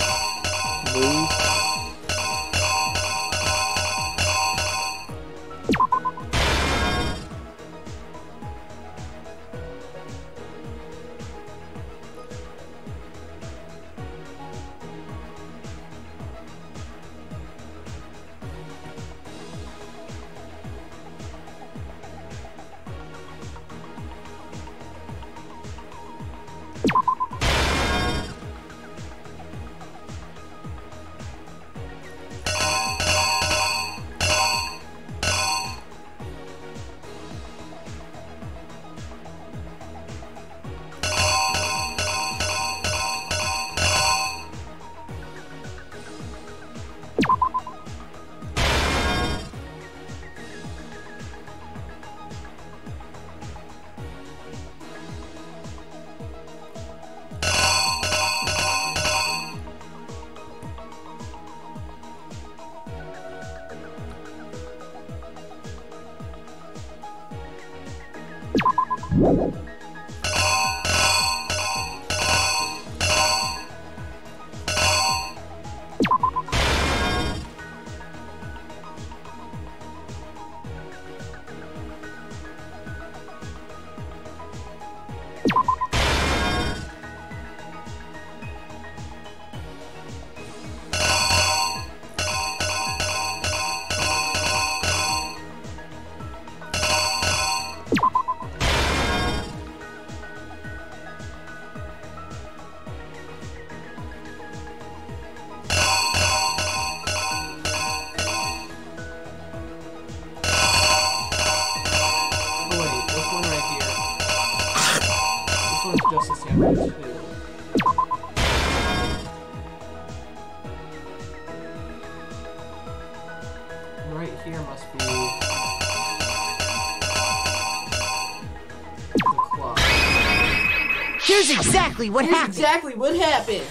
Right here must be the clock. Here's exactly what happened.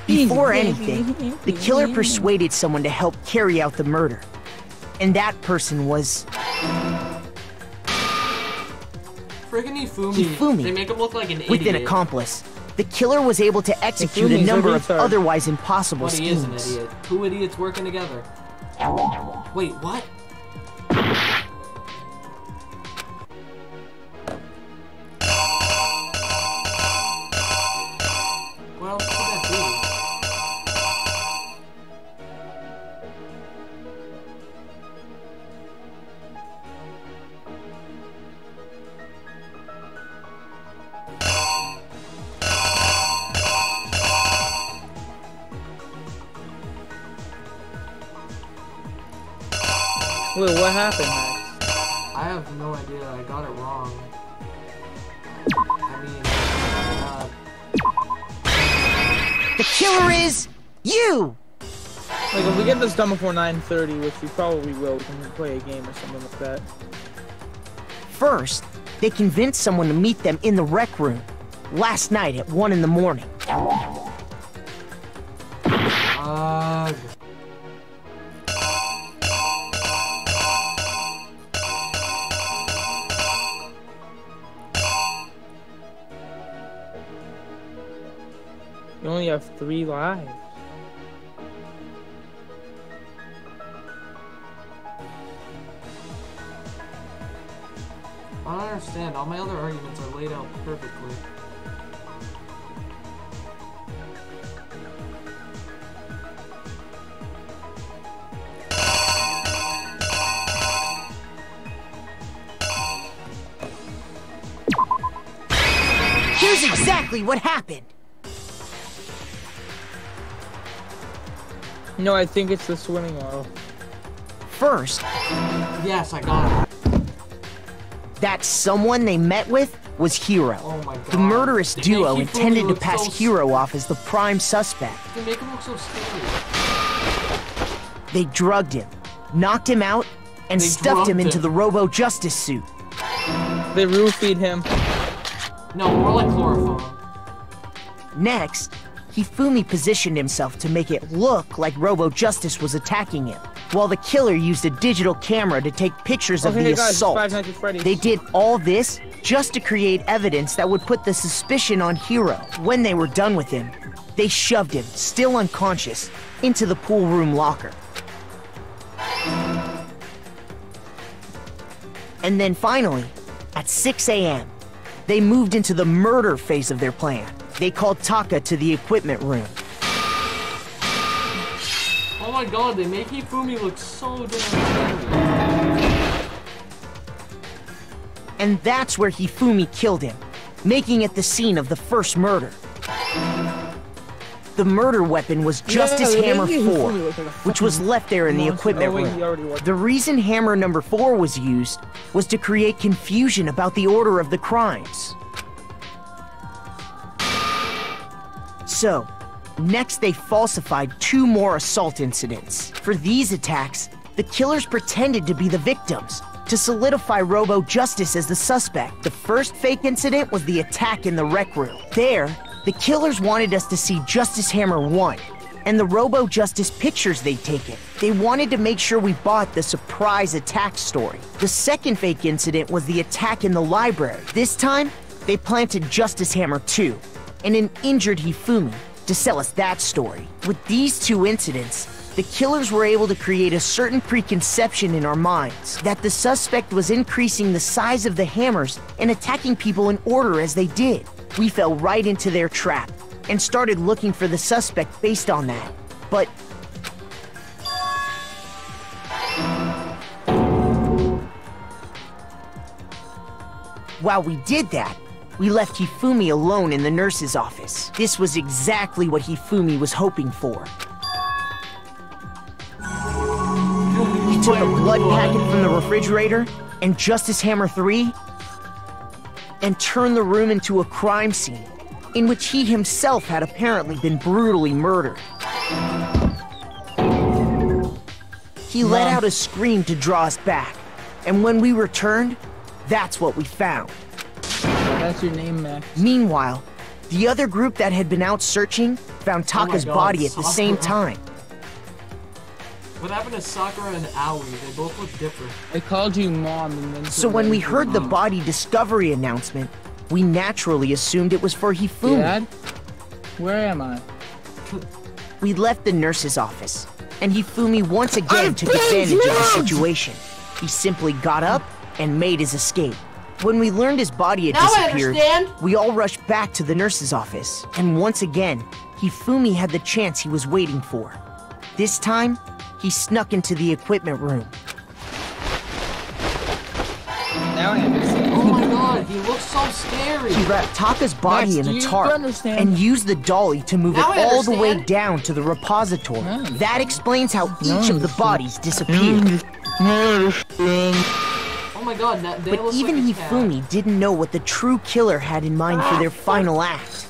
Before anything, the killer persuaded someone to help carry out the murder. And that person was... Friggin' Hifumi. They make him look like an idiot. With an accomplice, the killer was able to execute a number of otherwise impossible schemes. He is an idiot. Two idiots working together. Wait, what? What else could that be? Wait, what happened next? I have no idea. I got it wrong. The killer is you! Like, if we get this done before 9:30, which we probably will, we can play a game or something like that. First, they convinced someone to meet them in the rec room last night at 1 in the morning. You only have 3 lives. I don't understand. All my other arguments are laid out perfectly. Here's exactly what happened. No, I think it's the swimming model. First, yes, I got it. That someone they met with was Hiro. Oh my God. The murderous duo intended to pass Hiro off as the prime suspect. They make him look so scary. They drugged him, knocked him out, and stuffed him into the Robo Justice suit. They roofied him. No, more like chloroform. Next, Hifumi positioned himself to make it look like Robo Justice was attacking him, while the killer used a digital camera to take pictures of the assault. Five Nights at Freddy's. They did all this just to create evidence that would put the suspicion on Hiro. When they were done with him, they shoved him, still unconscious, into the pool room locker. And then finally, at 6 a.m., they moved into the murder phase of their plan. They called Taka to the equipment room. Oh my god, they make Hifumi look so damn scary. And that's where Hifumi killed him, making it the scene of the first murder. The murder weapon was Justice Hammer 4, which was left there in the equipment room. The reason Hammer number 4 was used was to create confusion about the order of the crimes. So, next they falsified 2 more assault incidents. For these attacks, the killers pretended to be the victims, to solidify Robo Justice as the suspect. The first fake incident was the attack in the rec room. There, the killers wanted us to see Justice Hammer 1 and the Robo Justice pictures they'd taken. They wanted to make sure we bought the surprise attack story. The second fake incident was the attack in the library. This time, they planted Justice Hammer 2 and an injured Hifumi to sell us that story. With these 2 incidents, the killers were able to create a certain preconception in our minds that the suspect was increasing the size of the hammers and attacking people in order as they did. We fell right into their trap and started looking for the suspect based on that. But while we did that, we left Hifumi alone in the nurse's office. This was exactly what Hifumi was hoping for. He took a blood packet from the refrigerator and Justice Hammer 3 and turned the room into a crime scene in which he himself had apparently been brutally murdered. He let out a scream to draw us back, and when we returned, that's what we found. That's your name, Max. Meanwhile, the other group that had been out searching found Taka's body at the same time. What happened to Sakura and Aoi? They both look different. They called you Mom and then... So when we heard the body discovery announcement, we naturally assumed it was for Hifumi. Dad? Where am I? We left the nurse's office, and Hifumi once again took advantage of the situation. He simply got up and made his escape. When we learned his body had disappeared, we all rushed back to the nurse's office. And once again, Hifumi had the chance he was waiting for. This time, he snuck into the equipment room. Now I understand. Oh my god, he looks so scary. He wrapped Taka's body in a tarp and used the dolly to move it all the way down to the repository. That explains how each of the bodies disappeared. Oh my god, but even Hifumi didn't know what the true killer had in mind for their final act.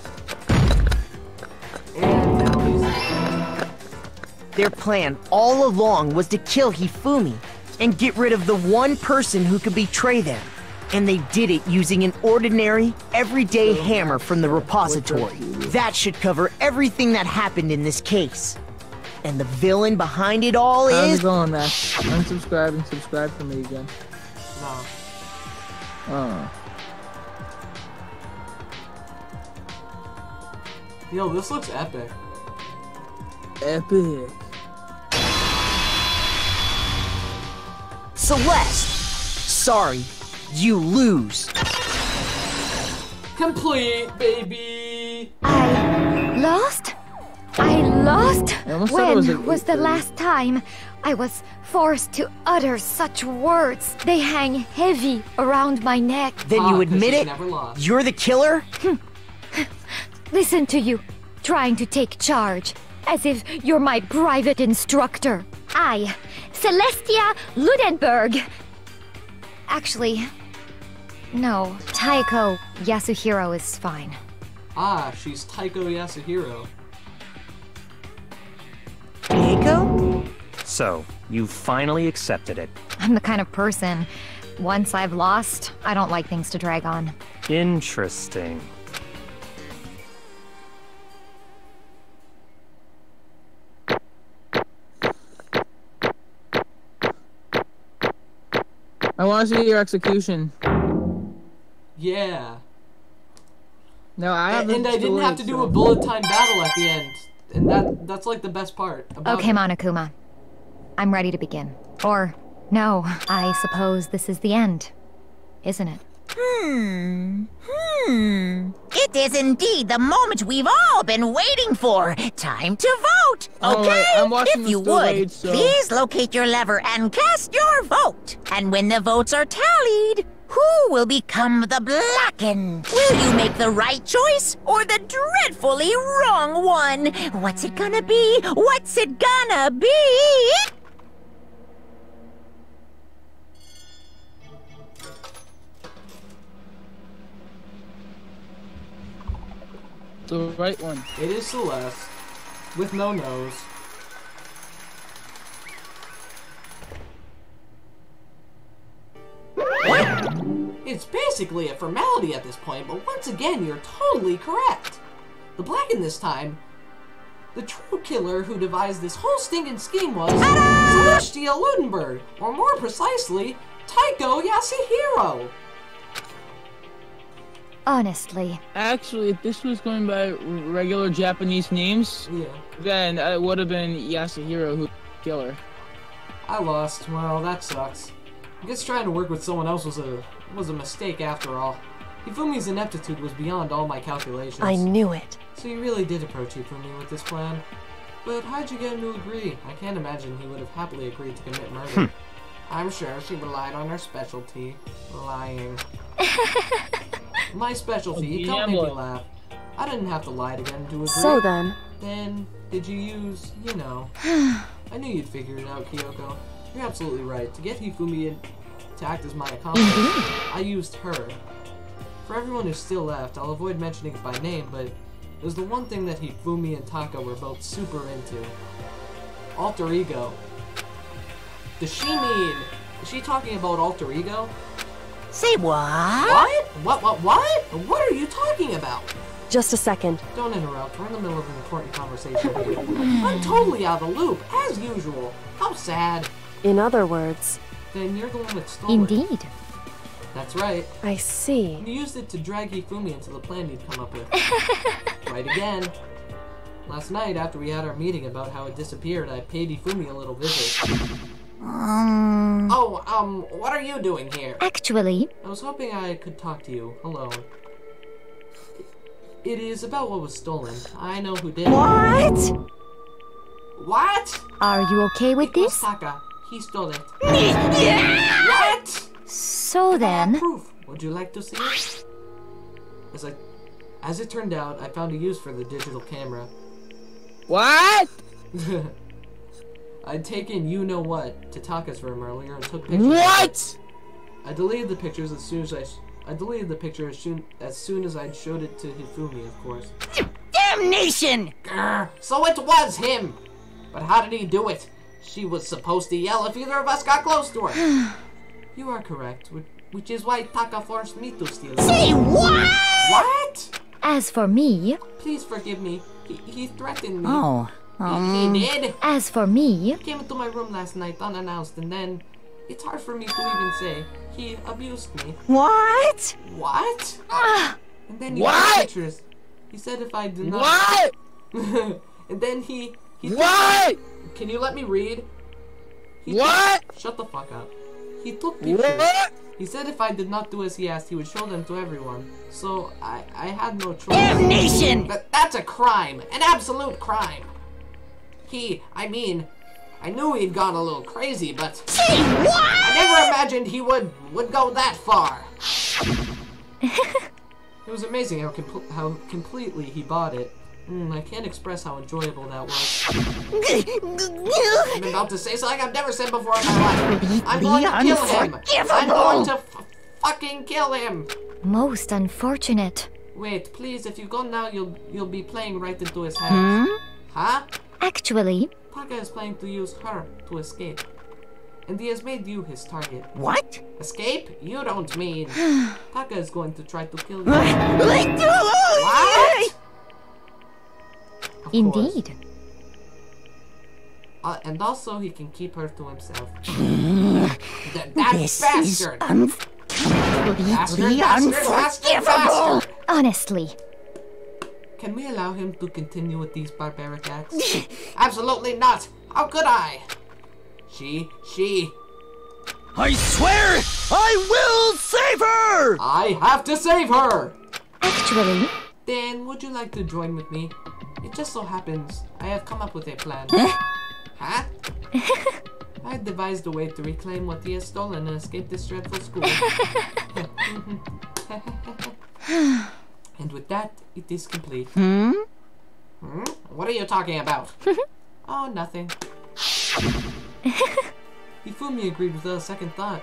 Their plan all along was to kill Hifumi and get rid of the one person who could betray them. And they did it using an ordinary, everyday hammer from the repository. That should cover everything that happened in this case. And the villain behind it all is... How's it going, man? Unsubscribe and subscribe for me again. No. Oh. Yo, this looks epic. Epic. Celeste! Sorry, you lose. Complete, baby! I lost? When was the last time I was forced to utter such words? They hang heavy around my neck. Then you admit it? You're the killer? Listen to you, trying to take charge, as if you're my private instructor. I, Celestia Ludenberg. Actually, no, Taiko Yasuhiro is fine. Ah, she's Taiko Yasuhiro. Taiko? So, you finally accepted it. I'm the kind of person, once I've lost, I don't like things to drag on. Interesting. I want to see your execution. Yeah. No, I haven't. And I didn't have to do a bullet time battle at the end. And that's like the best part about Okay, Monokuma. I'm ready to begin. Or, no, I suppose this is the end, isn't it? It is indeed the moment we've all been waiting for. Time to vote. Okay, if you would, please locate your lever and cast your vote. And when the votes are tallied, who will become the Blackened? Will you make the right choice or the dreadfully wrong one? What's it gonna be? What's it gonna be? The right one. It is Celeste, with no nose. It's basically a formality at this point, but once again, you're totally correct. The Blackened this time, the true killer who devised this whole stinking scheme was Celestia Ludenberg, or more precisely, Taiko Yasuhiro. Honestly. Actually, if this was going by regular Japanese names, then it would have been Yasuhiro who killer. I lost. Well, that sucks. I guess trying to work with someone else was a mistake after all. Hifumi's ineptitude was beyond all my calculations. I knew it. So you really did approach Hifumi with this plan. But how'd you get him to agree? I can't imagine he would have happily agreed to commit murder. I'm sure she relied on her specialty, lying. My specialty, don't make me laugh. I didn't have to lie to get him to agree. So then... Then, did you use, you know... I knew you'd figure it out, Kyoko. You're absolutely right. To get Hifumi to act as my accomplice, I used her. For everyone who's still left, I'll avoid mentioning it by name, but it was the one thing that Hifumi and Taka were both super into. Alter ego. Does she mean... Is she talking about alter ego? Say what? What? What are you talking about? Just a second. Don't interrupt. We're in the middle of an important conversation here. I'm totally out of the loop, as usual. How sad. In other words... Then you're the one that stole it. Indeed. That's right. I see. You used it to drag Hifumi into the plan you'd come up with. Right again. Last night, after we had our meeting about how it disappeared, I paid Hifumi a little visit. What are you doing here? Actually... I was hoping I could talk to you, alone. It is about what was stolen. I know who did it. What? What? Are you okay with this? Taka. He stole it. What? So then... Proof. Would you like to see it? As it turned out, I found a use for the digital camera. What? I'd taken you-know-what to Taka's room earlier and took pictures. What? I deleted the pictures as soon as I deleted the picture as soon as I'd showed it to Hifumi, of course. Damnation! Grr, so it was him! But how did he do it? She was supposed to yell if either of us got close to her. You are correct, which is why Taka forced me to steal it. Say what? What? As for me... Please forgive me. He threatened me. Oh. He did? As for me... He came into my room last night unannounced, and then... It's hard for me to even say. He abused me. What? What? And then he What? took pictures. He said if I did not... What? And then he What? Can you let me read? What? Shut the fuck up. He took pictures. What? He said if I did not do as he asked, he would show them to everyone. So I had no choice. Damnation! But that's a crime. An absolute crime. I knew he'd gone a little crazy, but... Say what? I never imagined he would go that far. It was amazing how completely he bought it. I can't express how enjoyable that was. I'm about to say something I've never said before in my life. I'm going to kill him. I'm going to fucking kill him. Most unfortunate. Wait, please, if you go now, you'll be playing right into his hands. Huh? Actually... Taka is planning to use her to escape. And he has made you his target. What? Escape? You don't mean. Taka is going to try to kill you. What? Indeed. And also he can keep her to himself. That This bastard! is Completely unforgivable! Honestly. Can we allow him to continue with these barbaric acts? Absolutely not! How could I? She... I swear I will save her! I have to save her! Actually... Dan, would you like to join with me? It just so happens I have come up with a plan. Huh? I have devised a way to reclaim what he has stolen and escape this dreadful school. And with that, it is complete. What are you talking about? Oh, nothing. Hifumi agreed without a second thought.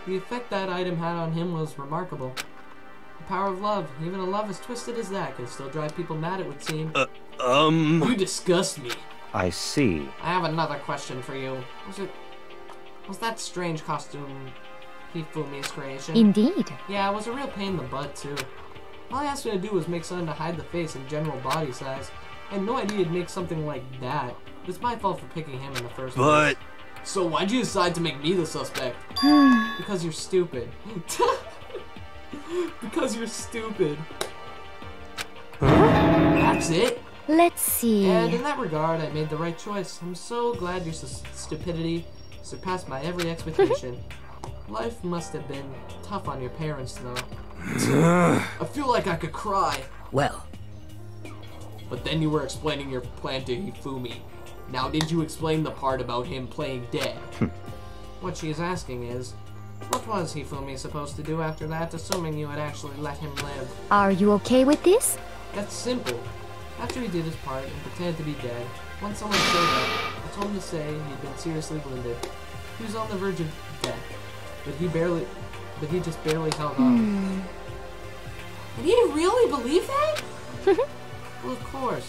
The effect that item had on him was remarkable. The power of love, even a love as twisted as that, can still drive people mad, it would seem. You disgust me. I see. I have another question for you. Was that strange costume Hifumi's creation? Indeed. Yeah, it was a real pain in the butt, too. All I asked him to do was make something to hide the face and general body size. I had no idea he'd make something like that. It's my fault for picking him in the first place. So why'd you decide to make me the suspect? Because you're stupid. Because you're stupid. That's it? Let's see. And in that regard, I made the right choice. I'm so glad your stupidity surpassed my every expectation. Life must have been tough on your parents, though. I feel like I could cry. Well. But then you were explaining your plan to Hifumi. Now, did you explain the part about him playing dead? What she is asking is, what was Hifumi supposed to do after that, assuming you had actually let him live? Are you okay with this? That's simple. After he did his part and pretended to be dead, once someone showed up, I told him to say he'd been seriously wounded. He was on the verge of death, but he just barely held on. And he really believed that? Well, of course.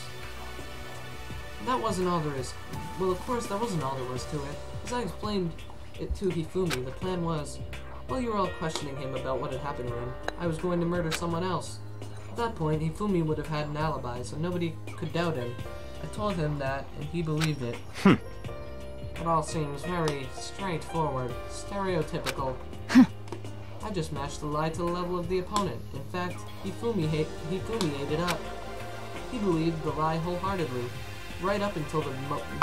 That wasn't all there is. Well, of course, that wasn't all there was to it. As I explained it to Hifumi, the plan was, while you were all questioning him about what had happened to him, I was going to murder someone else. At that point, Hifumi would have had an alibi, so nobody could doubt him. I told him that, and he believed it. It all seems very straightforward, stereotypical. I just matched the lie to the level of the opponent. In fact, Hifumi ate it up. He believed the lie wholeheartedly, right up until the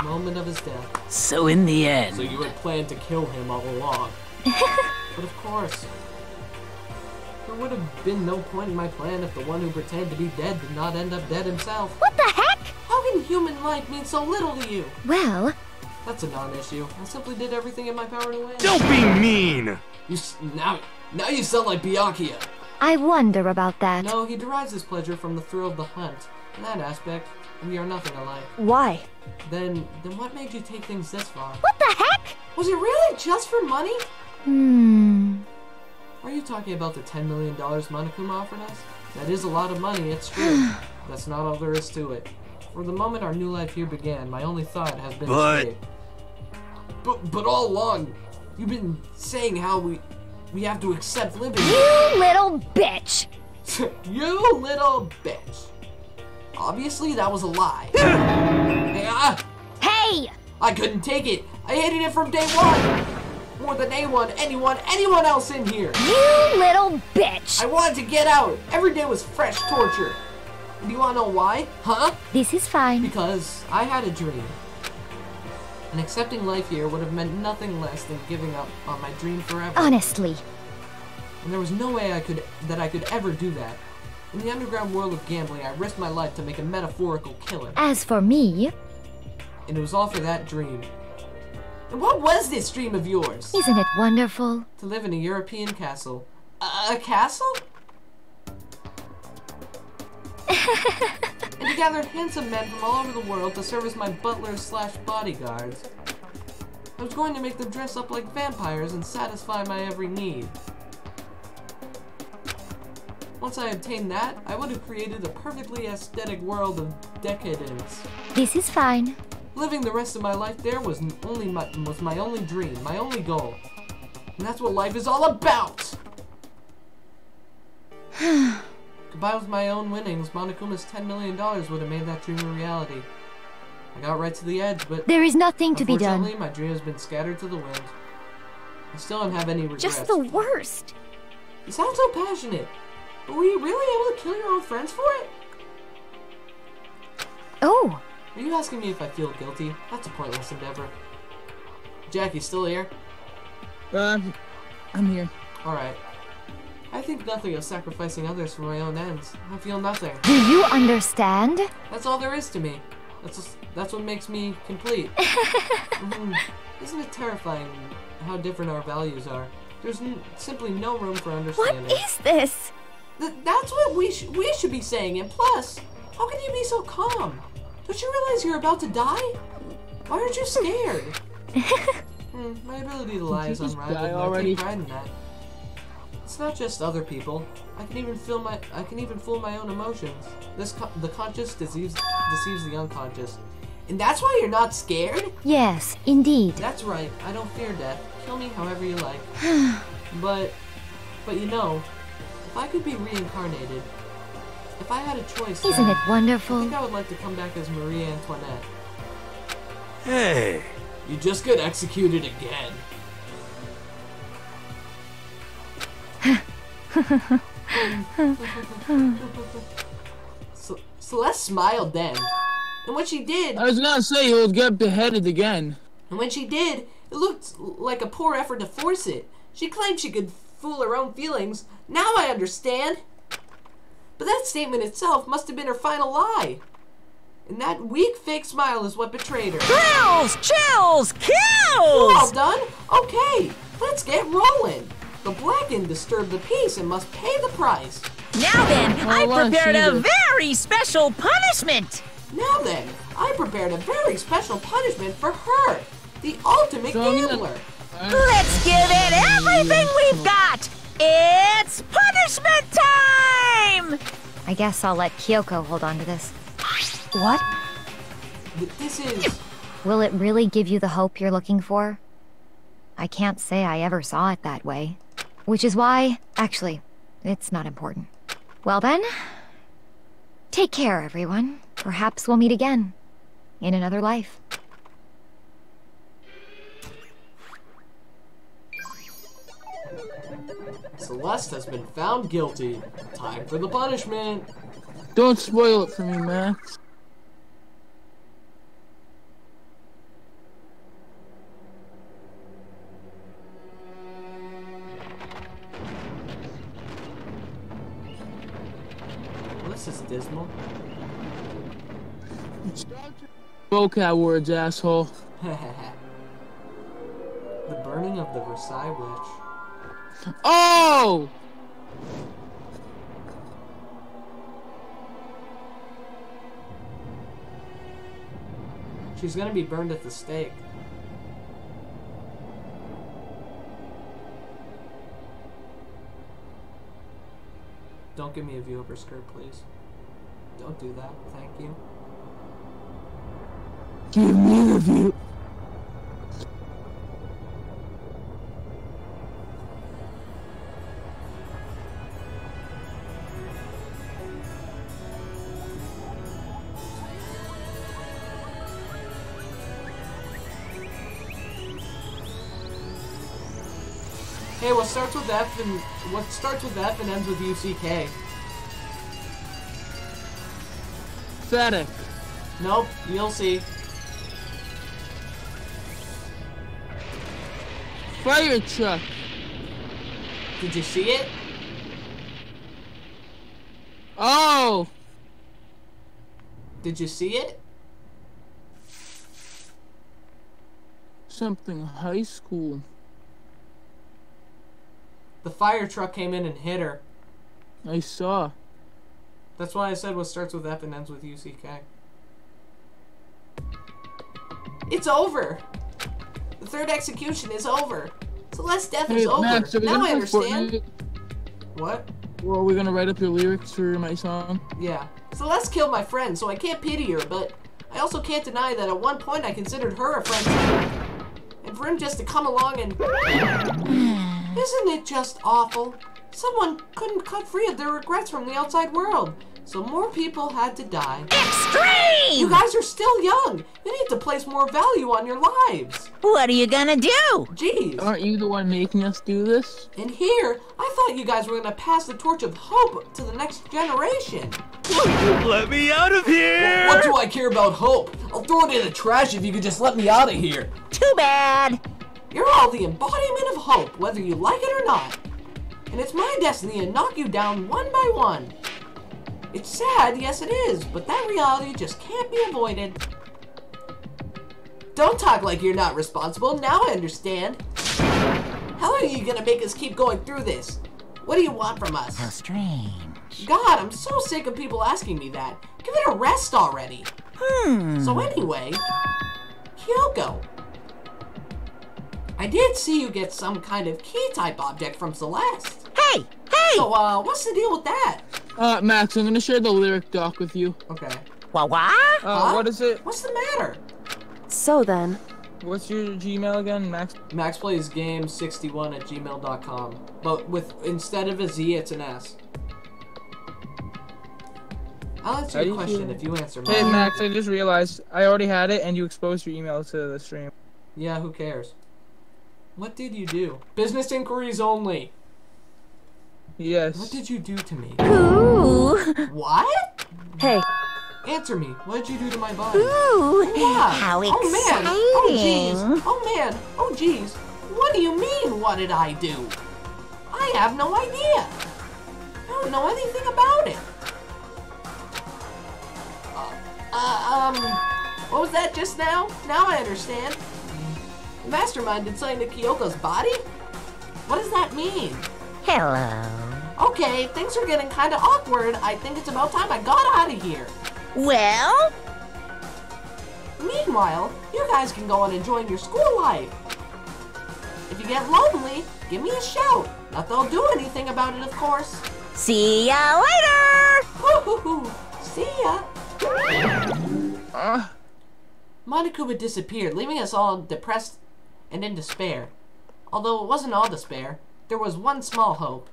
moment of his death. So in the end... So you had planned to kill him all along. But of course. There would have been no point in my plan if the one who pretended to be dead did not end up dead himself. What the heck? How can human life mean so little to you? Well... That's a non-issue. I simply did everything in my power to win. Don't be mean! Now you sound like Byakuya. I wonder about that. No, he derives his pleasure from the thrill of the hunt. In that aspect, we are nothing alike. Why? Then what made you take things this far? What the heck? Was it really just for money? Are you talking about the $10 million Monokuma offered us? That is a lot of money, it's true. That's not all there is to it. For the moment our new life here began, my only thought has been escape. But all along, you've been saying how we have to accept living. You little bitch! You little bitch! Obviously, that was a lie. Hey! I couldn't take it. I hated it from day one. More than anyone else in here. You little bitch! I wanted to get out. Every day was fresh torture. Do you want to know why? Huh? This is fine. Because I had a dream. And accepting life here would have meant nothing less than giving up on my dream forever. Honestly. And there was no way I could ever do that. In the underground world of gambling, I risked my life to make a metaphorical killing. As for me... And it was all for that dream. And what was this dream of yours? Isn't it wonderful? To live in a European castle. A castle? And to gather handsome men from all over the world to serve as my butlers/bodyguards. I was going to make them dress up like vampires and satisfy my every need. Once I obtained that, I would have created a perfectly aesthetic world of decadence. This is fine. Living the rest of my life there was my only dream, my only goal. And that's what life is all about! Goodbye with my own winnings, Monokuma's $10 million would have made that dream a reality. I got right to the edge, but... There is nothing to be done. Unfortunately, my dream has been scattered to the wind. I still don't have any regrets. Just the worst. You sound so passionate. But were you really able to kill your own friends for it? Oh. Are you asking me if I feel guilty? That's a pointless endeavor. Jack, you still here? I'm here. Alright. I think nothing of sacrificing others for my own ends. I feel nothing. Do you understand? That's all there is to me. That's what makes me complete. Isn't it terrifying how different our values are? There's simply no room for understanding. What is this? That's what we should be saying. And plus, how can you be so calm? Don't you realize you're about to die? Why aren't you scared? My ability to lie is unrivaled, and I take pride in that. It's not just other people. I can even fool my own emotions. The conscious deceives the unconscious. And that's why you're not scared? Yes, indeed. That's right. I don't fear death. Kill me however you like. But you know, if I could be reincarnated, if I had a choice, isn't it wonderful? I think I would like to come back as Marie Antoinette. Hey! You just got executed again. Celeste smiled then. And when she did... I was gonna say you would get beheaded again. And when she did, it looked like a poor effort to force it. She claimed she could fool her own feelings. Now I understand. But that statement itself must have been her final lie. And that weak fake smile is what betrayed her. Kills! Chills! Kills! We're all done? Okay, let's get rolling. The Blackened disturbed the peace and must pay the price. Now then, I prepared a very special punishment. Now then, I prepared a very special punishment for her, the ultimate gambler. Let's give it everything we've got. It's punishment time! I guess I'll let Kyoko hold on to this. What? This is... Will it really give you the hope you're looking for? I can't say I ever saw it that way. Which is why... Actually, it's not important. Well then... Take care, everyone. Perhaps we'll meet again. In another life. Celeste has been found guilty. Time for the punishment. Don't spoil it for me, Max. Well, this is dismal. Vocab words, asshole. The burning of the Versailles Witch. Oh! She's gonna be burned at the stake. Don't give me a view of her skirt, please. Don't do that. Thank you. Give me the view. Hey, what starts with F and ends with UCK? Pathetic. Nope, you'll see. Fire truck. Did you see it? Oh! Did you see it? Something high school. The fire truck came in and hit her. I saw. That's why I said what starts with F and ends with UCK. It's over! The third execution is over. Celeste's death is over. Max, now I understand. What? Well, are we gonna write up your lyrics for my song? Yeah. Celeste killed my friend, so I can't pity her, but I also can't deny that at one point I considered her a friend too. And for him just to come along and... Isn't it just awful? Someone couldn't cut free of their regrets from the outside world. So more people had to die. Extreme! You guys are still young. You need to place more value on your lives. What are you gonna do? Jeez. Aren't you the one making us do this? And here, I thought you guys were gonna pass the torch of hope to the next generation. Let me out of here! What do I care about hope? I'll throw it in the trash if you could just let me out of here. Too bad. You're all the embodiment of hope, whether you like it or not. And it's my destiny to knock you down one by one. It's sad, yes it is, but that reality just can't be avoided. Don't talk like you're not responsible, now I understand. How are you gonna make us keep going through this? What do you want from us? How strange. God, I'm so sick of people asking me that. Give it a rest already. So anyway, Kyoko. I did see you get some kind of key-type object from Celeste. Hey! Hey! So, what's the deal with that? Max, I'm gonna share the lyric doc with you. Okay. What? What is it? What's the matter? So then. What's your Gmail again, Max? maxplaysgames61@gmail.com. But instead of a Z, it's an S. I'll answer your question if you answer mine. Hey, Max, I just realized I already had it and you exposed your email to the stream. Yeah, who cares? What did you do? Business inquiries only. Yes. What did you do to me? Ooh. What? Hey. Answer me. What did you do to my body? Ooh. Yeah. How exciting. Oh man. Oh jeez. Oh man. Oh jeez. What do you mean, what did I do? I have no idea. I don't know anything about it. What was that just now? Now I understand. The mastermind did something to Kyoko's body? What does that mean? Hello. Okay, things are getting kind of awkward. I think it's about time I got out of here. Well? Meanwhile, you guys can go on enjoying your school life. If you get lonely, give me a shout. Not that I'll do anything about it, of course. See ya later! Hoo-hoo-hoo. See ya. Monokuma disappeared, leaving us all depressed and in despair. Although it wasn't all despair, there was one small hope.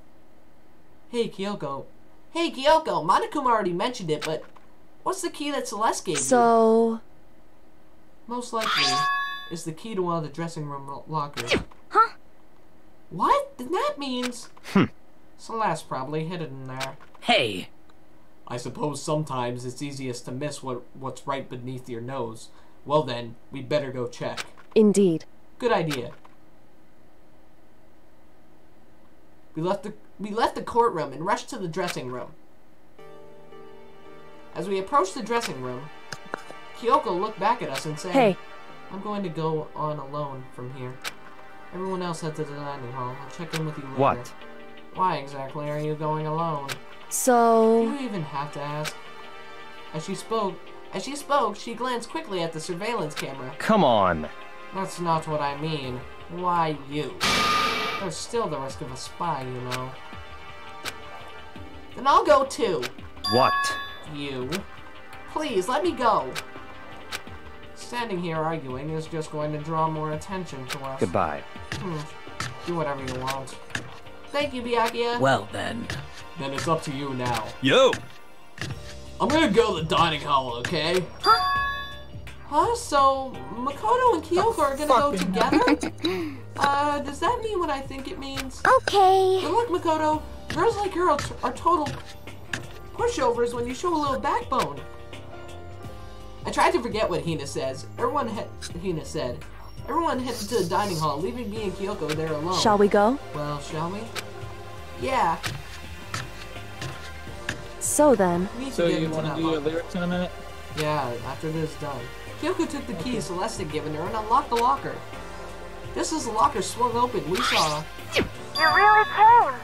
Hey, Kyoko. Hey, Kyoko, Monokuma already mentioned it, but what's the key that Celeste gave you? So... Most likely, is the key to one of the dressing room lockers. Huh? What? Then that means... Celeste probably hid it in there. Hey! I suppose sometimes it's easiest to miss what's right beneath your nose. Well then, we'd better go check. Indeed. Good idea. We left the courtroom and rushed to the dressing room. As we approached the dressing room, Kyoko looked back at us and said, Hey. I'm going to go on alone from here. Everyone else head to the dining hall. I'll check in with you later. What? Why exactly are you going alone? So... Do you even have to ask? As she spoke, she glanced quickly at the surveillance camera. Come on. That's not what I mean. Why you? There's still the risk of a spy, you know. Then I'll go too. What? You. Please, let me go. Standing here arguing is just going to draw more attention to us. Goodbye. Do whatever you want. Thank you, Byakuya. Well then. Then it's up to you now. Yo! I'm gonna go to the dining hall, okay? Huh? So, Makoto and Kyoko are gonna go together? Does that mean what I think it means? Okay. Good luck, Makoto. Girls like her are total pushovers when you show a little backbone. I tried to forget what Hina says. Hina said. Everyone headed to the dining hall, leaving me and Kyoko there alone. Shall we go? Well, shall we? Yeah. So then. So you want to do your lyrics in a minute? Yeah, after this is done. Kyoko took the key Celeste had given her and unlocked the locker. Just as the locker swung open, we saw... You really came!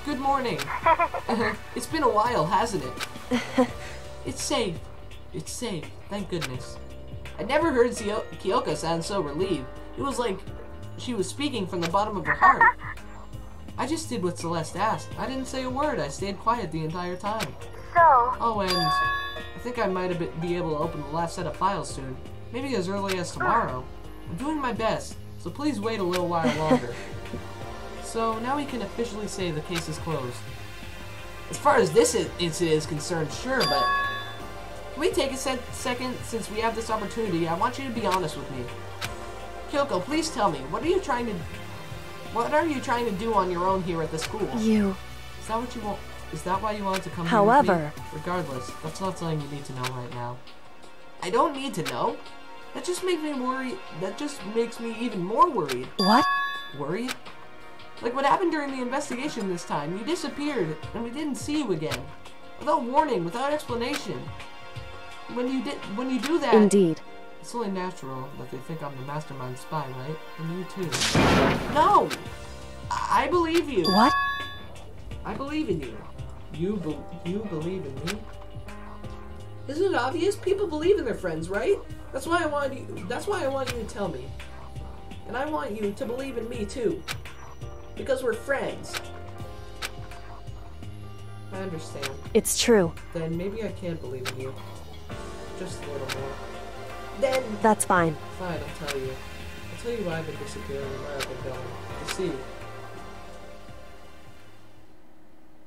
Good morning. It's been a while, hasn't it? It's safe. It's safe. Thank goodness. I never heard Kyoko sound so relieved. It was like she was speaking from the bottom of her heart. I just did what Celeste asked. I didn't say a word. I stayed quiet the entire time. So? Oh, and I think I might be able to open the last set of files soon. Maybe as early as tomorrow. I'm doing my best, so please wait a little while longer. So now we can officially say the case is closed. As far as this incident is concerned, sure, but can we take a second since we have this opportunity? I want you to be honest with me. Kyoko, please tell me, what are you trying to do on your own here at the school? You. Is that what you want? Is that why you wanted to come However, here with me? Regardless, that's not something you need to know right now. I don't need to know. That just makes me worry. That just makes me even more worried. What? Worried? Like what happened during the investigation this time. You disappeared, and we didn't see you again. Without warning, without explanation. When you do that... Indeed. It's only natural that they think I'm the mastermind spy, right? And you too. No! I believe you. What? I believe in you. You believe in me? Isn't it obvious? People believe in their friends, right? That's why I want you to tell me. And I want you to believe in me too. Because we're friends. I understand. It's true. Then maybe I can believe in you. Just a little more. Then... That's fine. Fine, I'll tell you. I'll tell you why I've been disappearing and where I've been going. You see.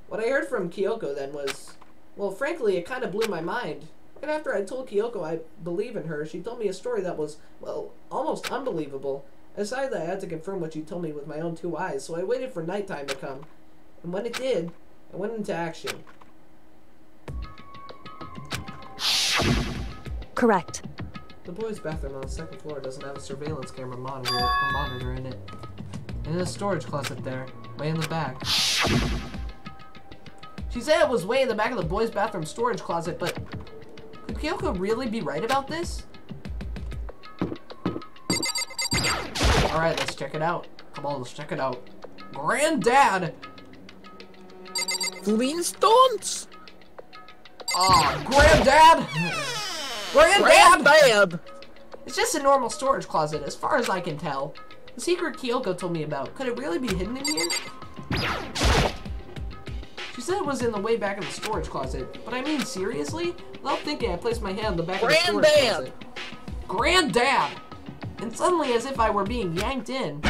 What I heard from Kyoko then was... Well, frankly, it kind of blew my mind. Right after I told Kyoko I believe in her, she told me a story that was, well, almost unbelievable. I decided that I had to confirm what she told me with my own 2 eyes, so I waited for nighttime to come. And when it did, I went into action. Correct. The boys' bathroom on the 2nd floor doesn't have a surveillance camera monitor in it. And in a storage closet there, way in the back. She said it was way in the back of the boys' bathroom storage closet, but could Kyoko really be right about this? Alright, let's check it out. Come on, let's check it out. Granddad! Flintstones? Oh, Granddad! Granddad! It's just a normal storage closet, as far as I can tell. The secret Kyoko told me about, could it really be hidden in here? She said it was in the way back of the storage closet, but I mean, seriously? Without thinking, I placed my hand on the back of the storage closet. Granddad! And suddenly, as if I were being yanked in.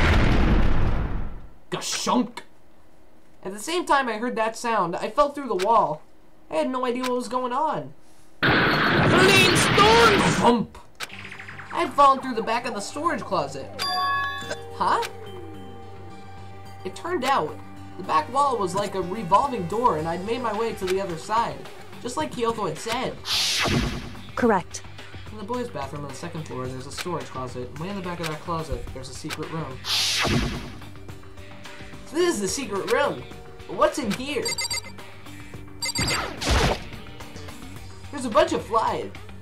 Gashunk! At the same time I heard that sound, I fell through the wall. I had no idea what was going on. Flintstones! Bump! I had fallen through the back of the storage closet. Huh? It turned out, the back wall was like a revolving door and I'd made my way to the other side. Just like Kyoko had said. Correct. In the boys' bathroom on the 2nd floor, there's a storage closet. And way in the back of that closet, there's a secret room. So this is the secret room. But what's in here? There's a bunch of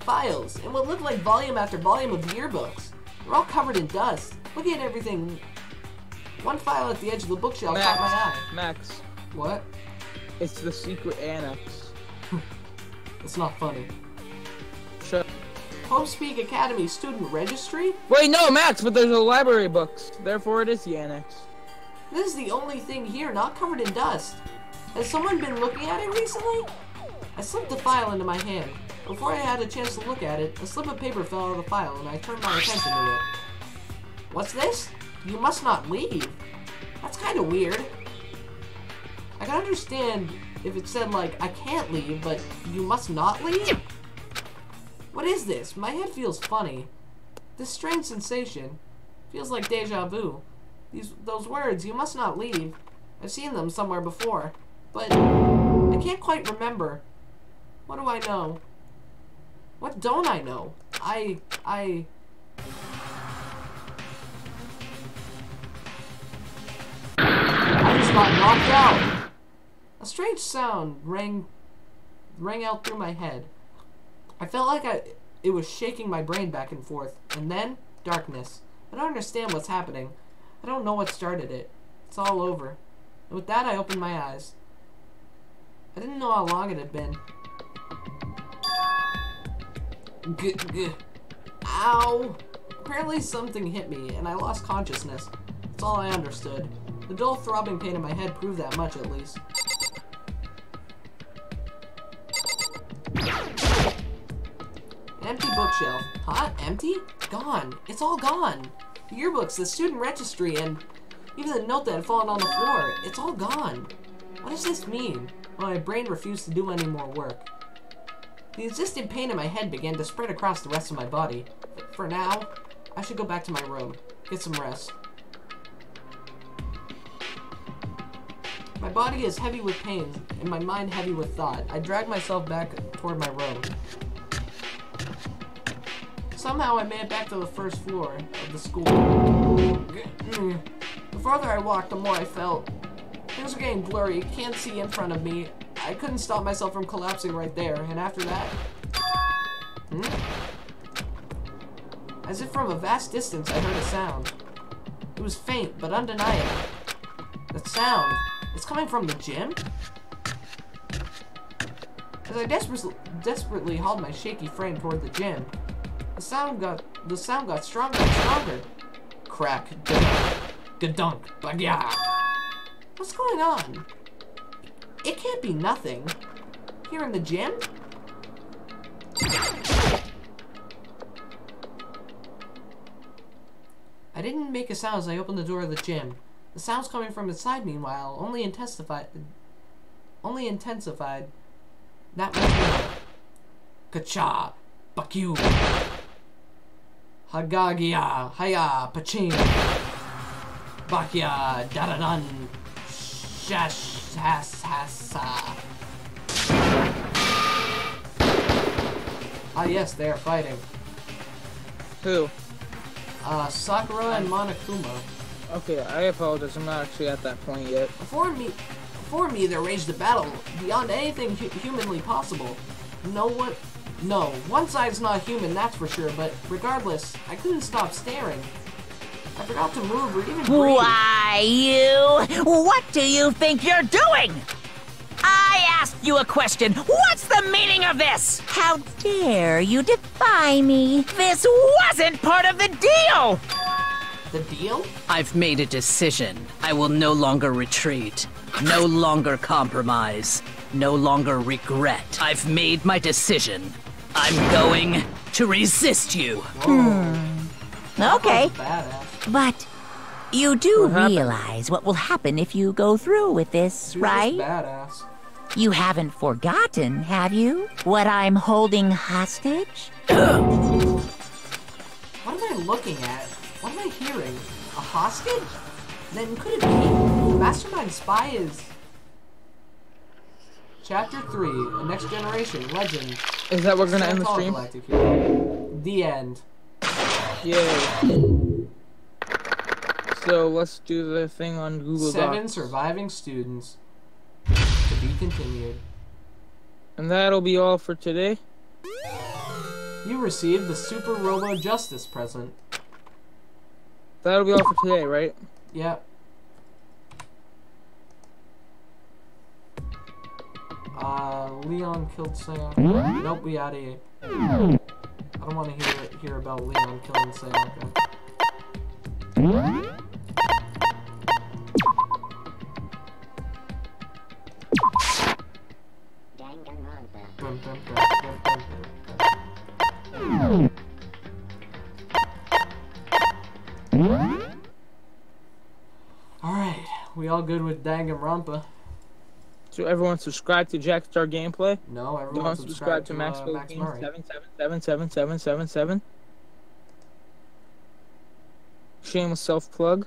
files, and what looked like volume after volume of yearbooks. They're all covered in dust. Looking at everything, one file at the edge of the bookshelf caught my eye. Max. What? It's the secret annex. It's not funny. Shut. Homespeak Academy Student Registry? Wait, no, Max, but there's a library books. Therefore, it is the annex. This is the only thing here not covered in dust. Has someone been looking at it recently? I slipped the file into my hand. Before I had a chance to look at it, a slip of paper fell out of the file and I turned my attention to it. What's this? You must not leave. That's kind of weird. I can understand if it said, like, I can't leave, but you must not leave? What is this? My head feels funny. This strange sensation feels like deja vu. Those words, you must not leave. I've seen them somewhere before, but I can't quite remember. What do I know? What don't I know? I just got knocked out. A strange sound rang out through my head. I felt like it was shaking my brain back and forth. And then, darkness. I don't understand what's happening. I don't know what started it. It's all over. And with that, I opened my eyes. I didn't know how long it had been. Ow! Apparently something hit me, and I lost consciousness. That's all I understood. The dull throbbing pain in my head proved that much, at least. An empty bookshelf. Huh? Empty? Gone. It's all gone. The yearbooks, the student registry, and even the note that had fallen on the floor. It's all gone. What does this mean? My brain refused to do any more work. The insistent pain in my head began to spread across the rest of my body. But for now, I should go back to my room, get some rest. My body is heavy with pain, and my mind heavy with thought. I drag myself back toward my room. Somehow I made it back to the first floor of the school. The farther I walked, the more I felt. Things were getting blurry, can't see in front of me. I couldn't stop myself from collapsing right there, and after that... As if from a vast distance, I heard a sound. It was faint, but undeniable. That sound, it's coming from the gym? As I desperately hauled my shaky frame toward the gym, the sound got stronger and stronger. Crack, gadunk, bagya. What's going on? It can't be nothing. Here in the gym? I didn't make a sound as I opened the door of the gym. The sounds coming from inside, meanwhile, only intensified. That much more. Kacha, bakyu, hagagia, haya, pachin, bakya, daradan, shash, has, hasa. Ah, yes, they are fighting. Who? Sakura and Monokuma. Okay, I apologize. I'm not actually at that point yet. Before me, there raged a battle beyond anything humanly possible. No, one side's not human, that's for sure. But regardless, I couldn't stop staring. I forgot to move or even breathe. Why, you? What do you think you're doing? I asked you a question. What's the meaning of this? How dare you defy me? This wasn't part of the deal! The deal? I've made a decision. I will no longer retreat. No longer compromise. No longer regret. I've made my decision. I'm going to resist you. Okay. But you do realize what will happen if you go through with this, right? Badass. You haven't forgotten, have you? What I'm holding hostage? What am I looking at? What am I hearing? A hostage? Then could it be? The Mastermind Spy is... Chapter 3, A Next Generation Legend. Is that we're gonna end the stream? The end. Yay. So let's do the thing on Google Docs. 7 surviving students. To be continued. And that'll be all for today. You received the Super Robo Justice present. That'll be all for today, right? Yep. Leon killed Sayaka. Nope, we out of here. I don't want to hear about Leon killing Sayaka. Alright, we all good with Danganronpa? So everyone subscribe to Jackstar Gameplay? No, everyone subscribe to Max Murray. 7777777. Shameless self-plug.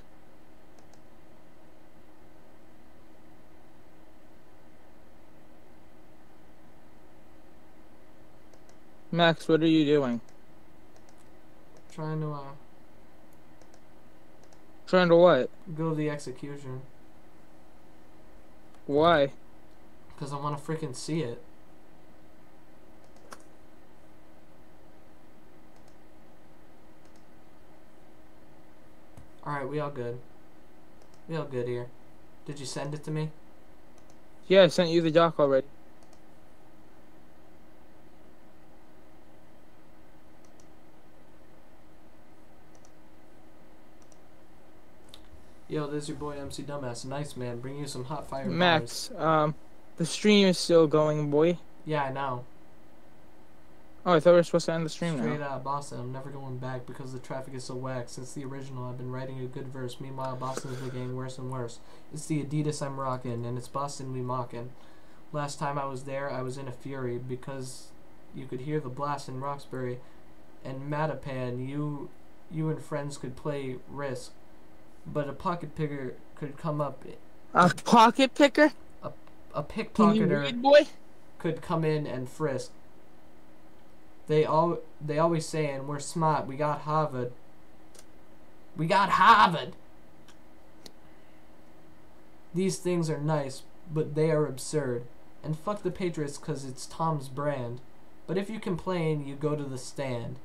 Max, what are you doing? Trying to Trying to what? go to the execution. Why? Because I want to freaking see it. Alright, we all good. We all good here. Did you send it to me? Yeah, I sent you the doc already. Yo, this is your boy MC Dumbass. Nice, man. Bring you some hot fire. Max, the stream is still going, boy. Yeah, I know. Oh, I thought we were supposed to end the stream Straight now. out, Boston. I'm never going back because the traffic is so whack. Since the original, I've been writing a good verse. Meanwhile, Boston is getting worse and worse. It's the Adidas I'm rocking, and it's Boston we mocking. last time I was there, I was in a fury because you could hear the blast in Roxbury, and Mattapan, you and friends could play Risk, but a pocket picker could come up. A pocket picker? A pickpocketer could come in and frisk. They always saying we're smart. We got Harvard. We got Harvard. These things are nice, but they are absurd. And fuck the Patriots 'cause it's Tom's brand. But if you complain, you go to the stand.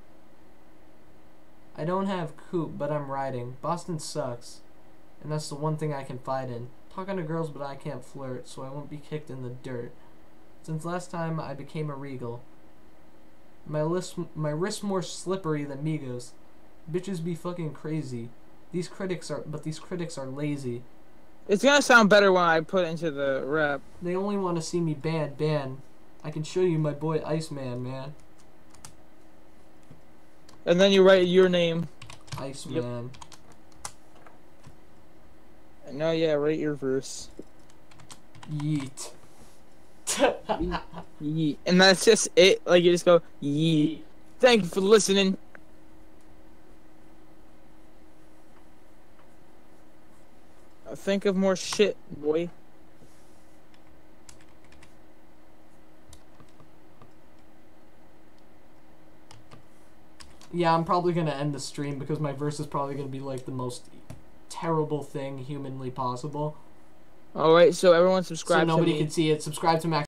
I don't have coupe, but I'm riding. Boston sucks, and that's the one thing I can fight in. Talking to girls, but I can't flirt, so I won't be kicked in the dirt. Since last time I became a regal. My wrist more slippery than Migos. Bitches be fucking crazy. These critics are lazy. It's gonna sound better when I put into the rap. They only want to see me ban. I can show you my boy Iceman, man. And then you write your name. Iceman. And now, yeah, write your verse. Yeet. Yeet. And that's just it. Like, you just go, yeet. Thank you for listening. Think of more shit, boy. Yeah, I'm probably gonna end the stream because my verse is probably gonna be like the most terrible thing humanly possible. Alright, so everyone subscribe so nobody to me. can see it. Subscribe to Max